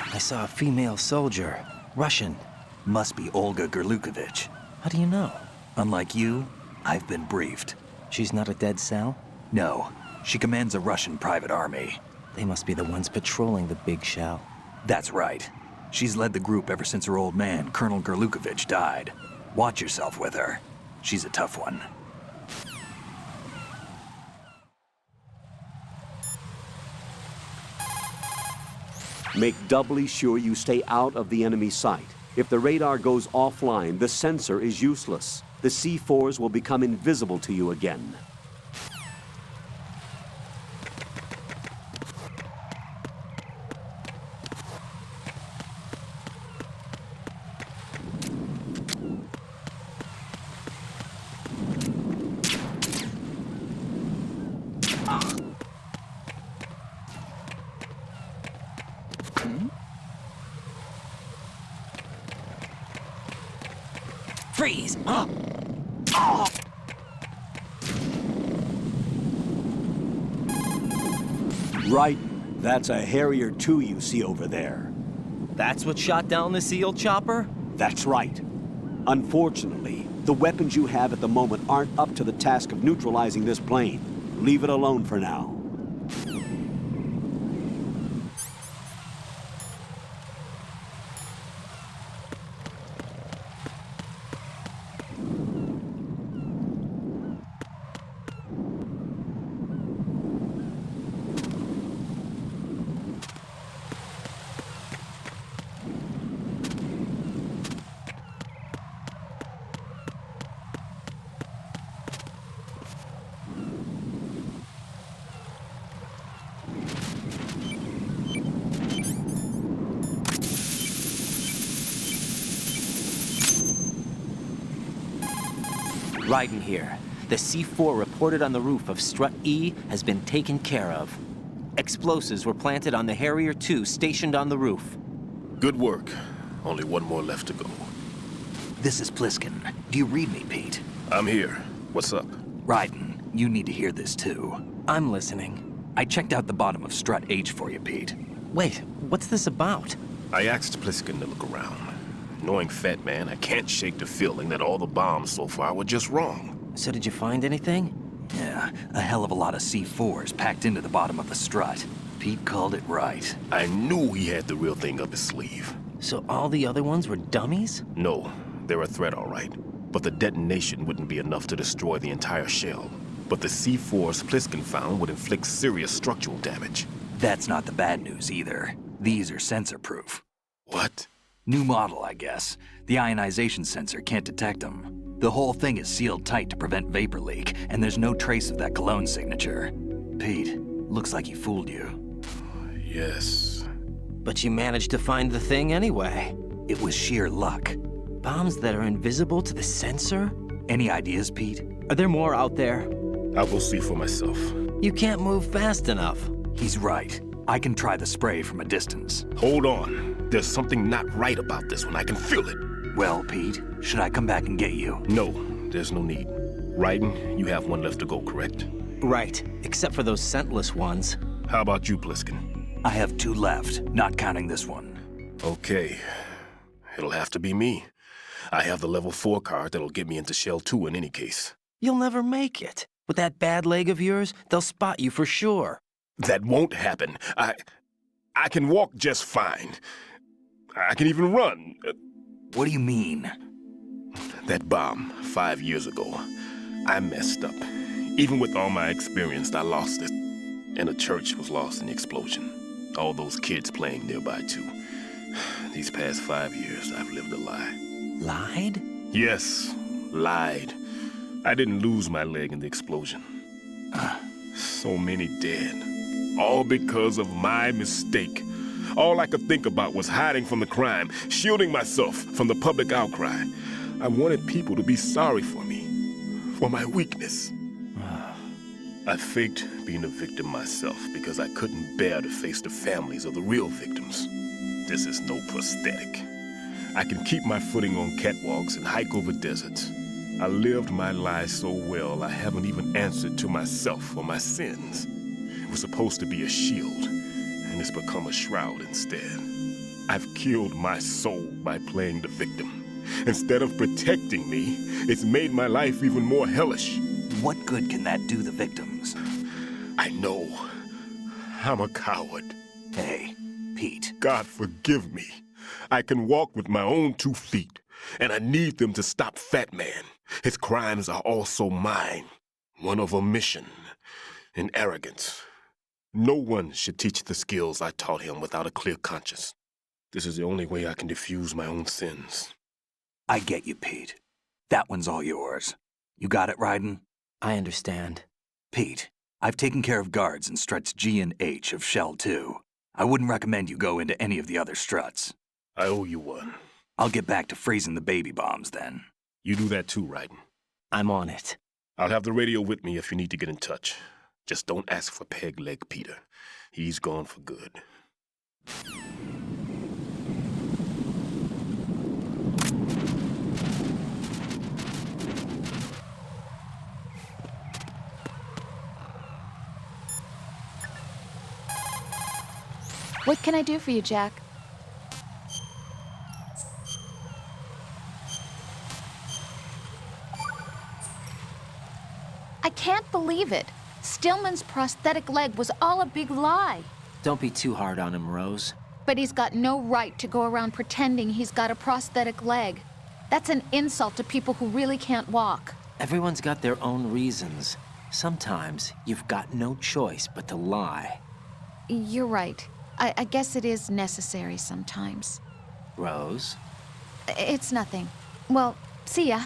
I saw a female soldier. Russian. Must be Olga Gerlukovich. How do you know? Unlike you, I've been briefed. She's not a Dead Cell? No. She commands a Russian private army. They must be the ones patrolling the big shell. That's right. She's led the group ever since her old man, Colonel Gerlukovich, died. Watch yourself with her. She's a tough one. Make doubly sure you stay out of the enemy sight. If the radar goes offline, the sensor is useless. The C4s will become invisible to you again. Freeze! Right. That's a Harrier 2 you see over there. That's what shot down the SEAL chopper? That's right. Unfortunately, the weapons you have at the moment aren't up to the task of neutralizing this plane. Leave it alone for now. Raiden here. The C4 reported on the roof of Strut E has been taken care of. Explosives were planted on the Harrier 2 stationed on the roof. Good work. Only one more left to go. This is Pliskin. Do you read me, Pete? I'm here. What's up? Raiden, you need to hear this too. I'm listening. I checked out the bottom of Strut H for you, Pete. Wait, what's this about? I asked Pliskin to look around. Knowing Fat Man, I can't shake the feeling that all the bombs so far were just wrong. So did you find anything? Yeah, a hell of a lot of C4s packed into the bottom of the strut. Pete called it right. I knew he had the real thing up his sleeve. So all the other ones were dummies? No, they're a threat, all right. But the detonation wouldn't be enough to destroy the entire shell. But the C4s Pliskin found would inflict serious structural damage. That's not the bad news either. These are sensor-proof. What? New model, I guess. The ionization sensor can't detect them. The whole thing is sealed tight to prevent vapor leak, and there's no trace of that cologne signature. Pete, looks like he fooled you. Yes. But you managed to find the thing anyway. It was sheer luck. Bombs that are invisible to the sensor? Any ideas, Pete? Are there more out there? I will see for myself. You can't move fast enough. He's right. I can try the spray from a distance. Hold on. There's something not right about this one. I can feel it. Well, Pete, should I come back and get you? No, there's no need. Raiden, you have one left to go, correct? Right, except for those scentless ones. How about you, Pliskin? I have 2 left, not counting this one. Okay. It'll have to be me. I have the level 4 card that'll get me into Shell 2 in any case. You'll never make it. With that bad leg of yours, they'll spot you for sure. That won't happen. I can walk just fine. I can even run. What do you mean? That bomb, 5 years ago. I messed up. Even with all my experience, I lost it. And the church was lost in the explosion. All those kids playing nearby, too. These past 5 years, I've lived a lie. Lied? Yes, lied. I didn't lose my leg in the explosion. So many dead. All because of my mistake. All I could think about was hiding from the crime, shielding myself from the public outcry. I wanted people to be sorry for me, for my weakness. I faked being a victim myself because I couldn't bear to face the families of the real victims. This is no prosthetic. I can keep my footing on catwalks and hike over deserts. I lived my life so well I haven't even answered to myself for my sins. It was supposed to be a shield, and it's become a shroud instead. I've killed my soul by playing the victim. Instead of protecting me, it's made my life even more hellish. What good can that do the victims? I know. I'm a coward. Hey, Pete. God forgive me. I can walk with my own 2 feet, and I need them to stop Fat Man. His crimes are also mine. One of omission and arrogance. No one should teach the skills I taught him without a clear conscience. This is the only way I can diffuse my own sins. I get you, Pete. That one's all yours. You got it, Raiden? I understand. Pete, I've taken care of guards in Struts G and H of Shell 2. I wouldn't recommend you go into any of the other struts. I owe you one. I'll get back to freezing the baby bombs then. You do that too, Raiden. I'm on it. I'll have the radio with me if you need to get in touch. Just don't ask for Peg Leg Peter. He's gone for good. What can I do for you, Jack? I can't believe it. Stillman's prosthetic leg was all a big lie. Don't be too hard on him, Rose. But he's got no right to go around pretending he's got a prosthetic leg. That's an insult to people who really can't walk. Everyone's got their own reasons. Sometimes you've got no choice but to lie. You're right. I guess it is necessary sometimes. Rose? It's nothing. Well, see ya.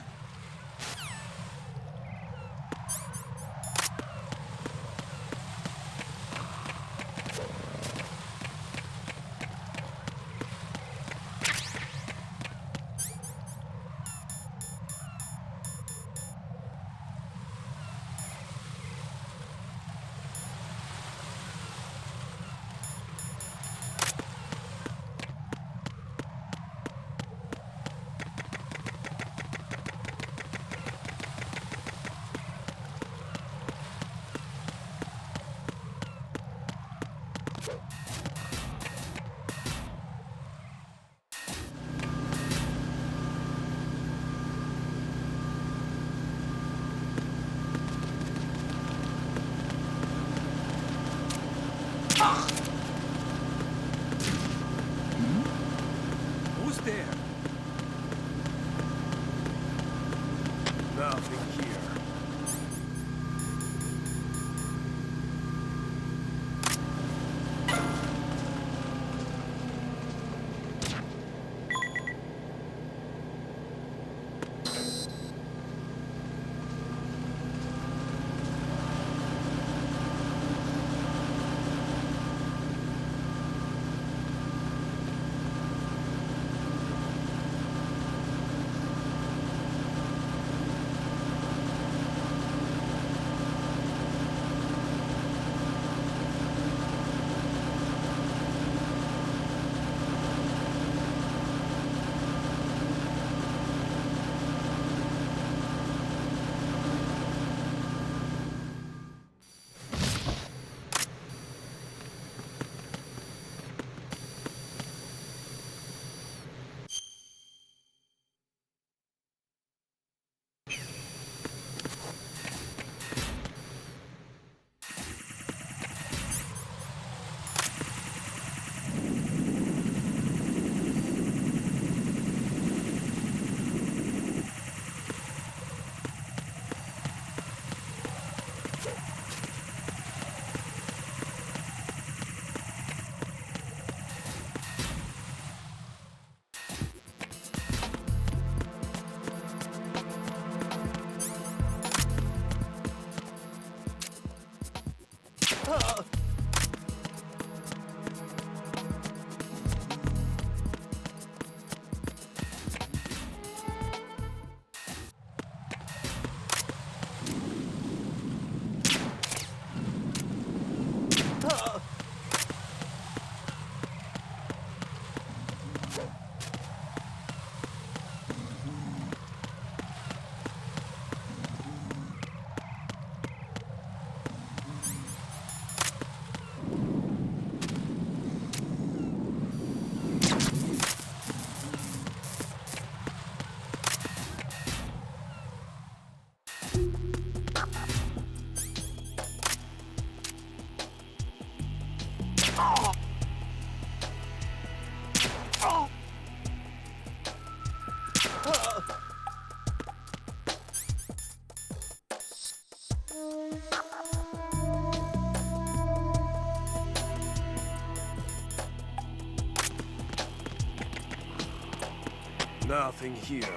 Nothing here.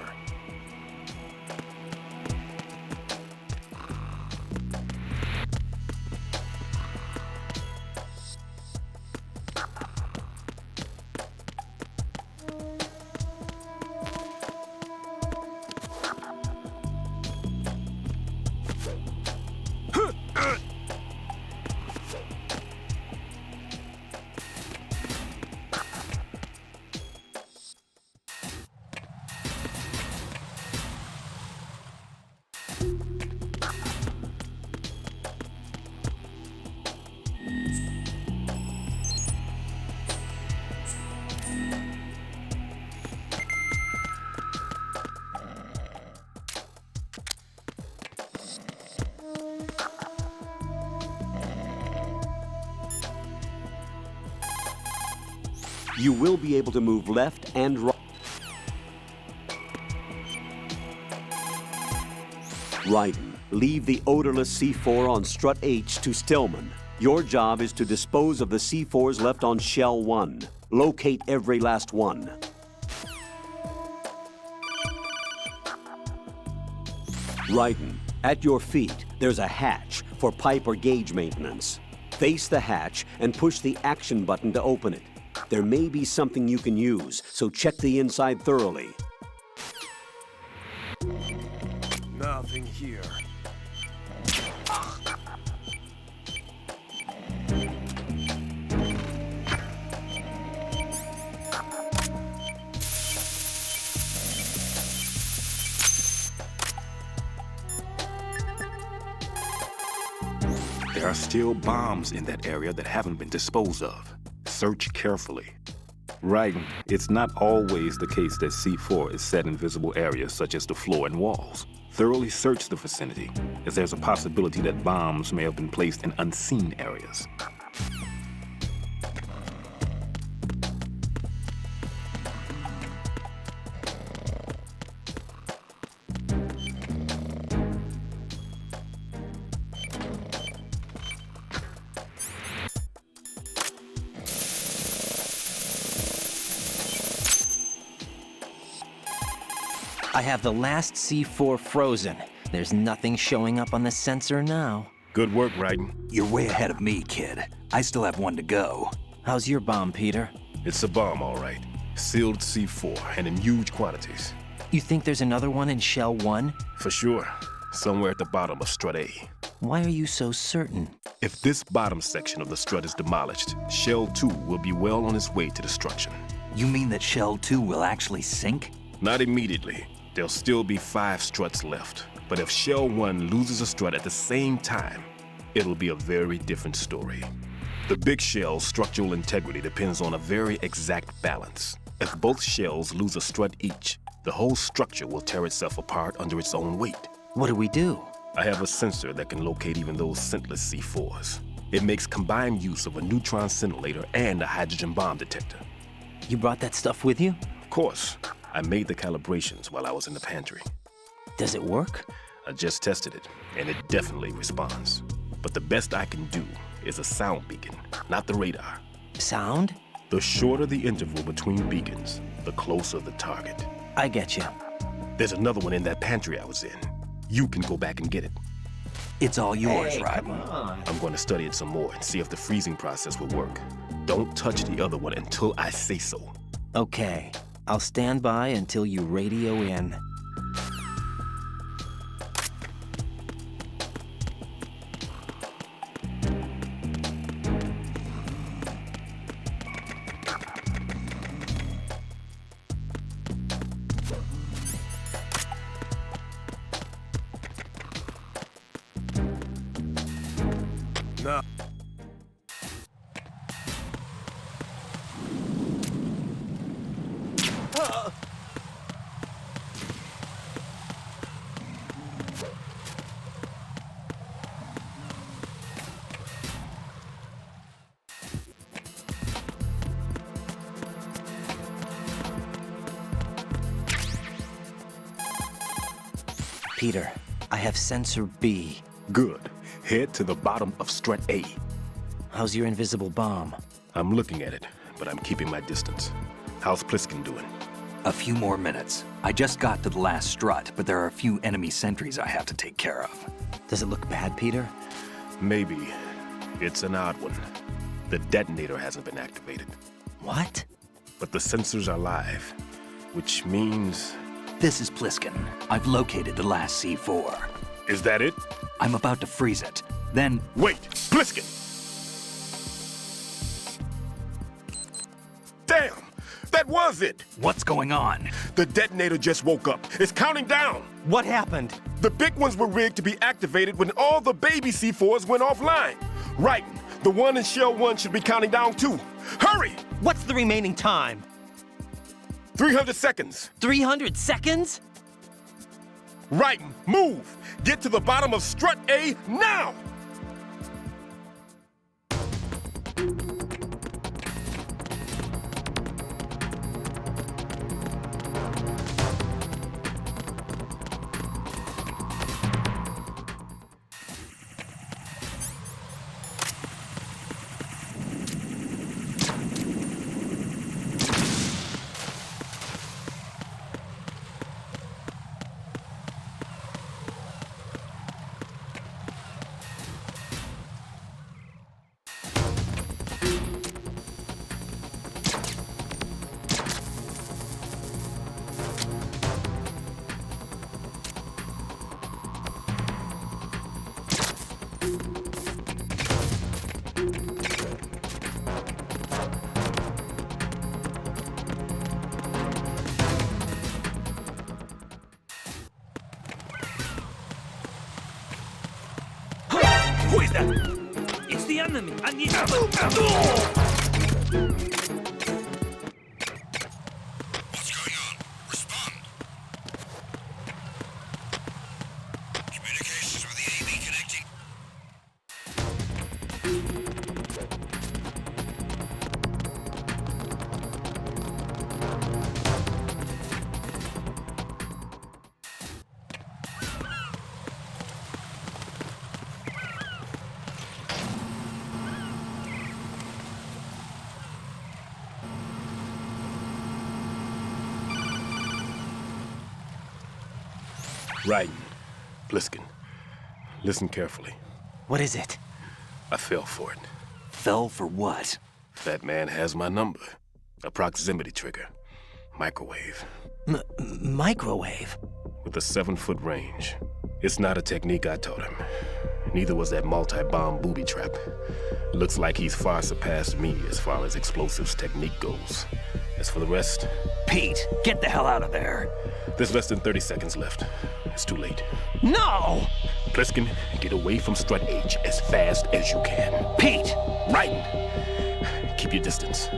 You will be able to move left and right. Raiden, leave the odorless C4 on Strut H to Stillman. Your job is to dispose of the C4s left on Shell 1. Locate every last one. Raiden, at your feet, there's a hatch for pipe or gauge maintenance. Face the hatch and push the action button to open it. There may be something you can use, so check the inside thoroughly. Nothing here. There are still bombs in that area that haven't been disposed of. Search carefully. Raiden, it's not always the case that C4 is set in visible areas such as the floor and walls. Thoroughly search the vicinity, as there's a possibility that bombs may have been placed in unseen areas. I have the last C4 frozen. There's nothing showing up on the sensor now. Good work, Raiden. You're way ahead of me, kid. I still have one to go. How's your bomb, Peter? It's a bomb, all right. Sealed C4, and in huge quantities. You think there's another one in Shell 1? For sure. Somewhere at the bottom of Strut A. Why are you so certain? If this bottom section of the strut is demolished, Shell 2 will be well on its way to destruction. You mean that Shell 2 will actually sink? Not immediately. There'll still be 5 struts left. But if Shell 1 loses a strut at the same time, it'll be a very different story. The big shell's structural integrity depends on a very exact balance. If both shells lose a strut each, the whole structure will tear itself apart under its own weight. What do we do? I have a sensor that can locate even those scentless C4s. It makes combined use of a neutron scintillator and a hydrogen bomb detector. You brought that stuff with you? Of course. I made the calibrations while I was in the pantry. Does it work? I just tested it, and it definitely responds. But the best I can do is a sound beacon, not the radar. Sound? The shorter the interval between beacons, the closer the target. I get you. There's another one in that pantry I was in. You can go back and get it. It's all yours, hey, Raiden. Come on. I'm going to study it some more and see if the freezing process will work. Don't touch the other one until I say so. Okay. I'll stand by until you radio in. No. Peter, I have sensor B. Good. Head to the bottom of Strut A. How's your invisible bomb? I'm looking at it, but I'm keeping my distance. How's Pliskin doing? A few more minutes. I just got to the last strut, but there are a few enemy sentries I have to take care of. Does it look bad, Peter? Maybe. It's an odd one. The detonator hasn't been activated. What? But the sensors are live, which means... This is Pliskin. I've located the last C4. Is that it? I'm about to freeze it. Then... Wait! Pliskin! Damn! That was it! What's going on? The detonator just woke up. It's counting down! What happened? The big ones were rigged to be activated when all the baby C4s went offline. Right. The one in Shell 1 should be counting down too. Hurry! What's the remaining time? 300 seconds. 300 seconds? Right. Move! Get to the bottom of Strut A now! Who is that? It's the enemy. I need ammo. What's going on? Respond. Communications with the AB connecting. Right. Pliskin, listen carefully. What is it? I fell for it. Fell for what? That man has my number. A proximity trigger. Microwave. Microwave? With a 7-foot range. It's not a technique I taught him. Neither was that multi-bomb booby trap. Looks like he's far surpassed me as far as explosives technique goes. As for the rest... Pete, get the hell out of there. There's less than 30 seconds left. It's too late. No! Pliskin, get away from Strut H as fast as you can. Pete! Right! Keep your distance.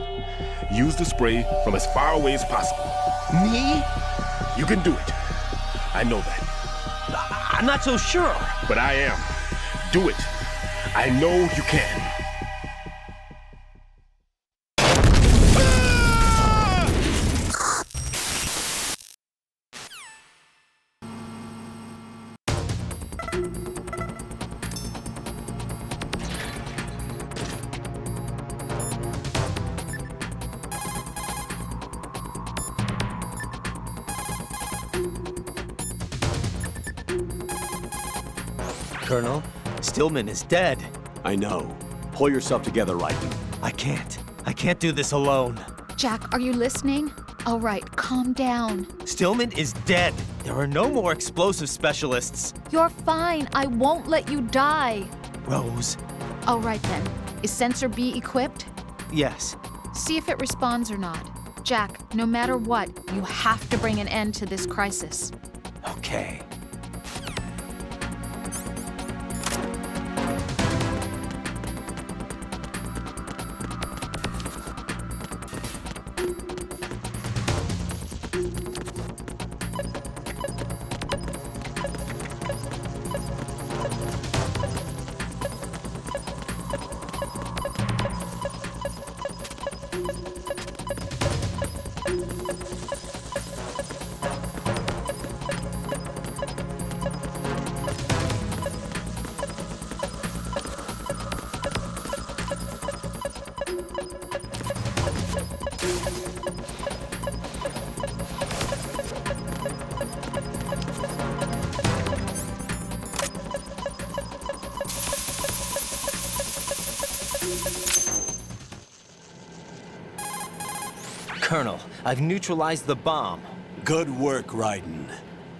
Use the spray from as far away as possible. Me? You can do it. I know that. I'm not so sure. But I am. Do it. I know you can. Colonel, Stillman is dead. I know. Pull yourself together, Raiden. I can't. I can't do this alone. Jack, are you listening? All right, calm down. Stillman is dead. There are no more explosive specialists. You're fine. I won't let you die. Rose. All right then. Is Sensor B equipped? Yes. See if it responds or not. Jack, no matter what, you have to bring an end to this crisis. Okay. Colonel, I've neutralized the bomb. Good work, Raiden.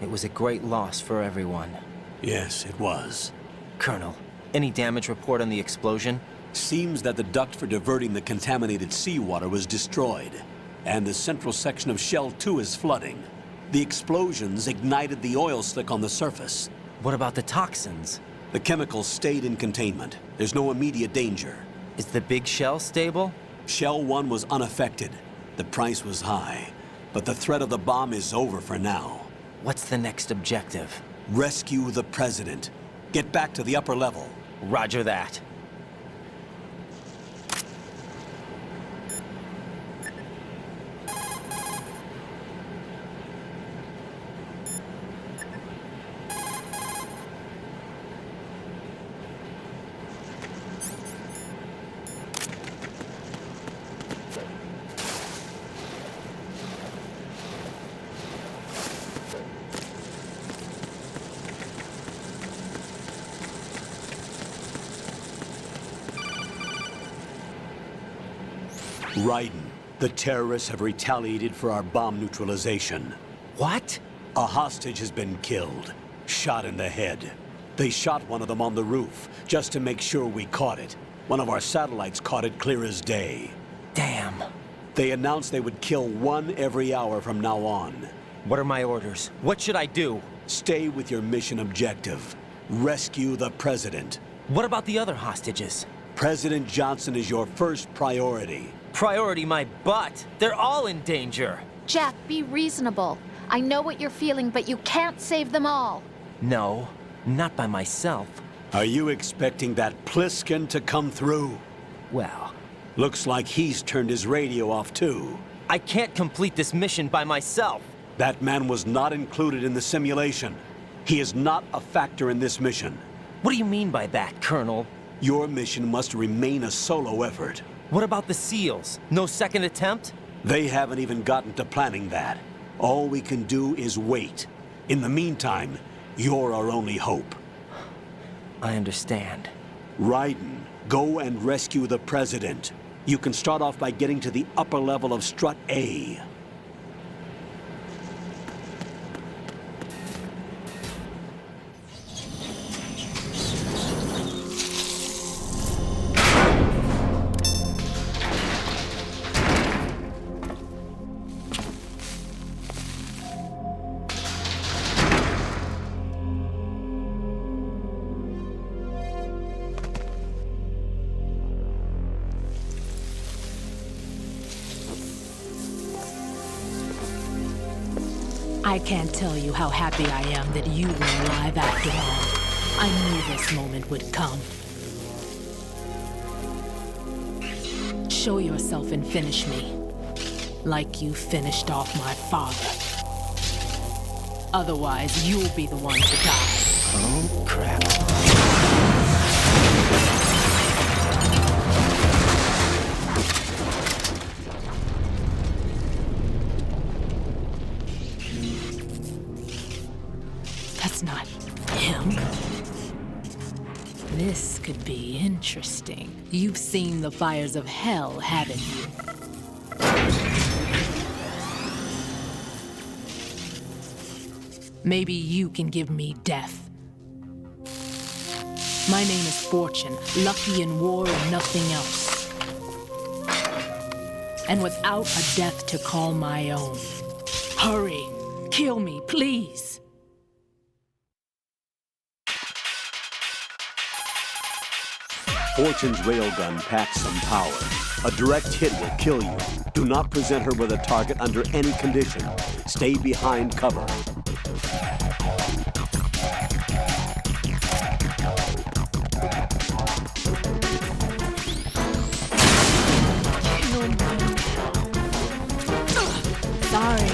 It was a great loss for everyone. Yes, it was. Colonel, any damage report on the explosion? Seems that the duct for diverting the contaminated seawater was destroyed, and the central section of Shell 2 is flooding. The explosions ignited the oil slick on the surface. What about the toxins? The chemicals stayed in containment. There's no immediate danger. Is the big shell stable? Shell 1 was unaffected. The price was high, but the threat of the bomb is over for now. What's the next objective? Rescue the President. Get back to the upper level. Roger that. Raiden, the terrorists have retaliated for our bomb neutralization. What? A hostage has been killed, shot in the head. They shot one of them on the roof, just to make sure we caught it. One of our satellites caught it clear as day. Damn. They announced they would kill one every hour from now on. What are my orders? What should I do? Stay with your mission objective. Rescue the President. What about the other hostages? President Johnson is your first priority. Priority my butt. They're all in danger. Jack, be reasonable. I know what you're feeling, but you can't save them all. No, not by myself. Are you expecting that Pliskin to come through? Well... Looks like he's turned his radio off too. I can't complete this mission by myself. That man was not included in the simulation. He is not a factor in this mission. What do you mean by that, Colonel? Your mission must remain a solo effort. What about the SEALs? No second attempt? They haven't even gotten to planning that. All we can do is wait. In the meantime, you're our only hope. I understand. Raiden, go and rescue the President. You can start off by getting to the upper level of Strut A. I can't tell you how happy I am that you were alive after all. I knew this moment would come. Show yourself and finish me, like you finished off my father. Otherwise, you'll be the one to die. Oh, crap. That's not him. This could be interesting. You've seen the fires of hell, haven't you? Maybe you can give me death. My name is Fortune, lucky in war and nothing else. And without a death to call my own. Hurry, kill me, please. Fortune's railgun packs some power. A direct hit will kill you. Do not present her with a target under any condition. Stay behind cover. Sorry.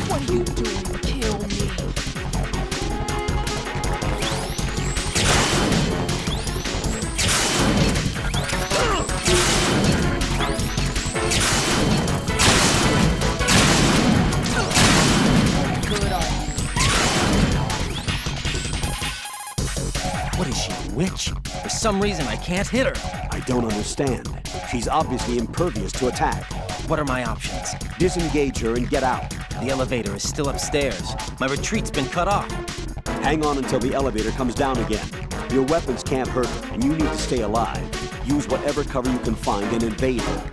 What are you doing? Kill me. What is she, a witch? For some reason, I can't hit her. I don't understand. She's obviously impervious to attack. What are my options? Disengage her and get out. The elevator is still upstairs. My retreat's been cut off. Hang on until the elevator comes down again. Your weapons can't hurt her, and you need to stay alive. Use whatever cover you can find and invade her.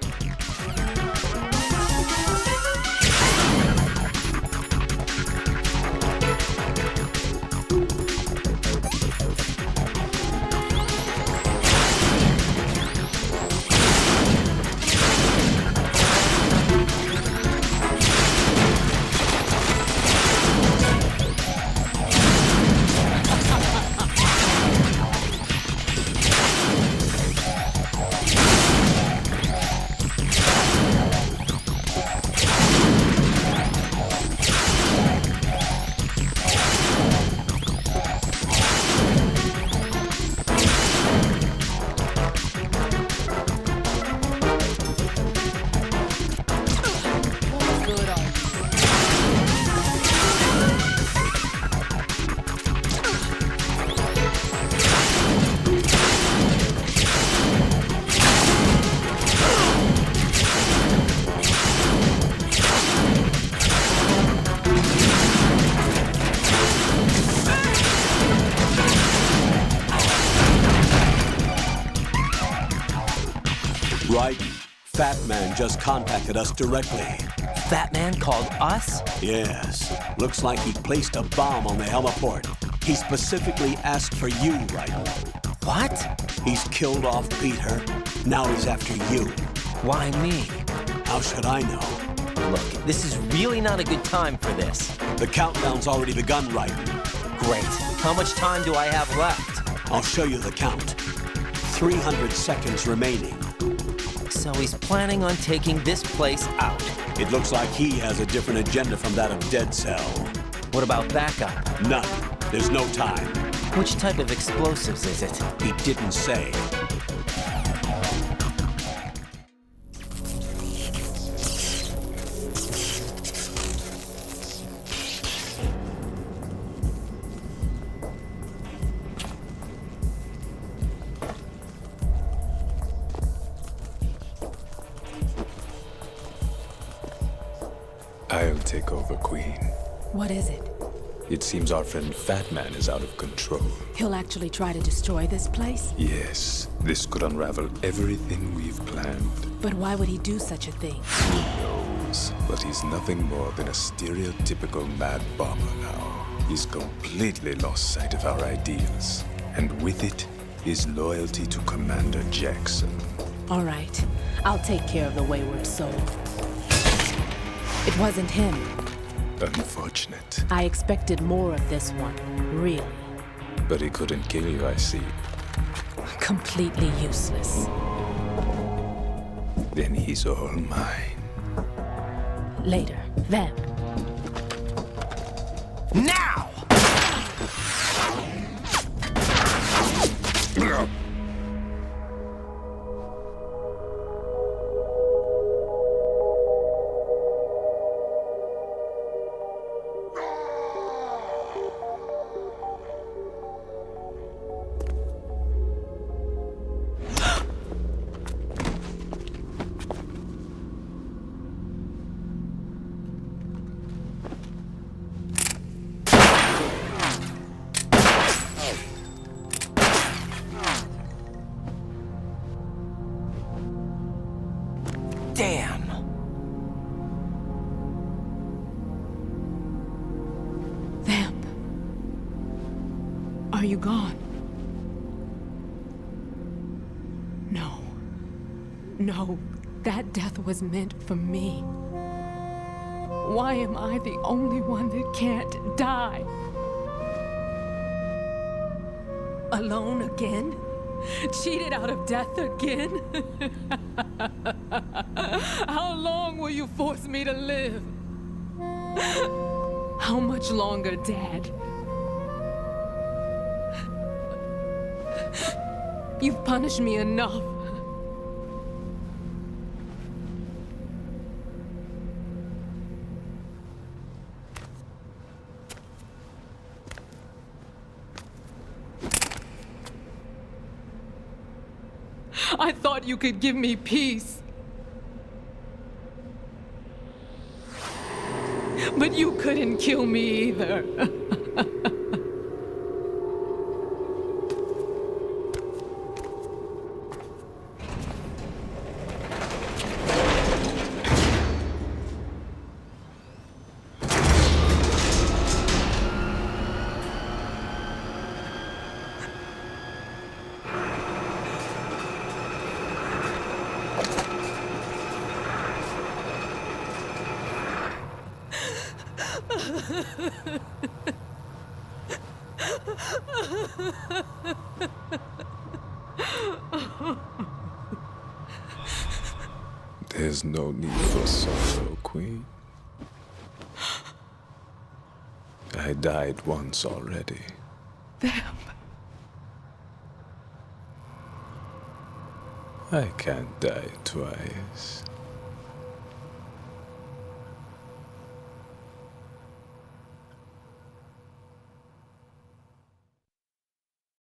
Right. Fat Man just contacted us directly. Fat Man called us? Yes. Looks like he placed a bomb on the heliport. He specifically asked for you, Raiden. What? He's killed off Peter. Now he's after you. Why me? How should I know? Look, this is really not a good time for this. The countdown's already begun, Raiden. Great. How much time do I have left? I'll show you the count. 300 seconds remaining. So he's planning on taking this place out. It looks like he has a different agenda from that of Dead Cell. What about backup? None. There's no time. Which type of explosives is it? He didn't say. I'll take over, Queen. What is it? It seems our friend Fat Man is out of control. He'll actually try to destroy this place? Yes, this could unravel everything we've planned. But why would he do such a thing? Who knows? But he's nothing more than a stereotypical mad bomber now. He's completely lost sight of our ideals. And with it, his loyalty to Commander Jackson. All right. I'll take care of the wayward soul. It wasn't him. Unfortunate. I expected more of this one, really. But he couldn't kill you, I see. Completely useless. Then he's all mine. Later, Vamp. Now! Damn! Vamp. Are you gone? No. No, that death was meant for me. Why am I the only one that can't die? Alone again? Cheated out of death again? How long will you force me to live? How much longer, Dad? You've punished me enough. I thought you could give me peace. But you couldn't kill me either. There's no need for sorrow, Queen. I died once already. Them. I can't die twice.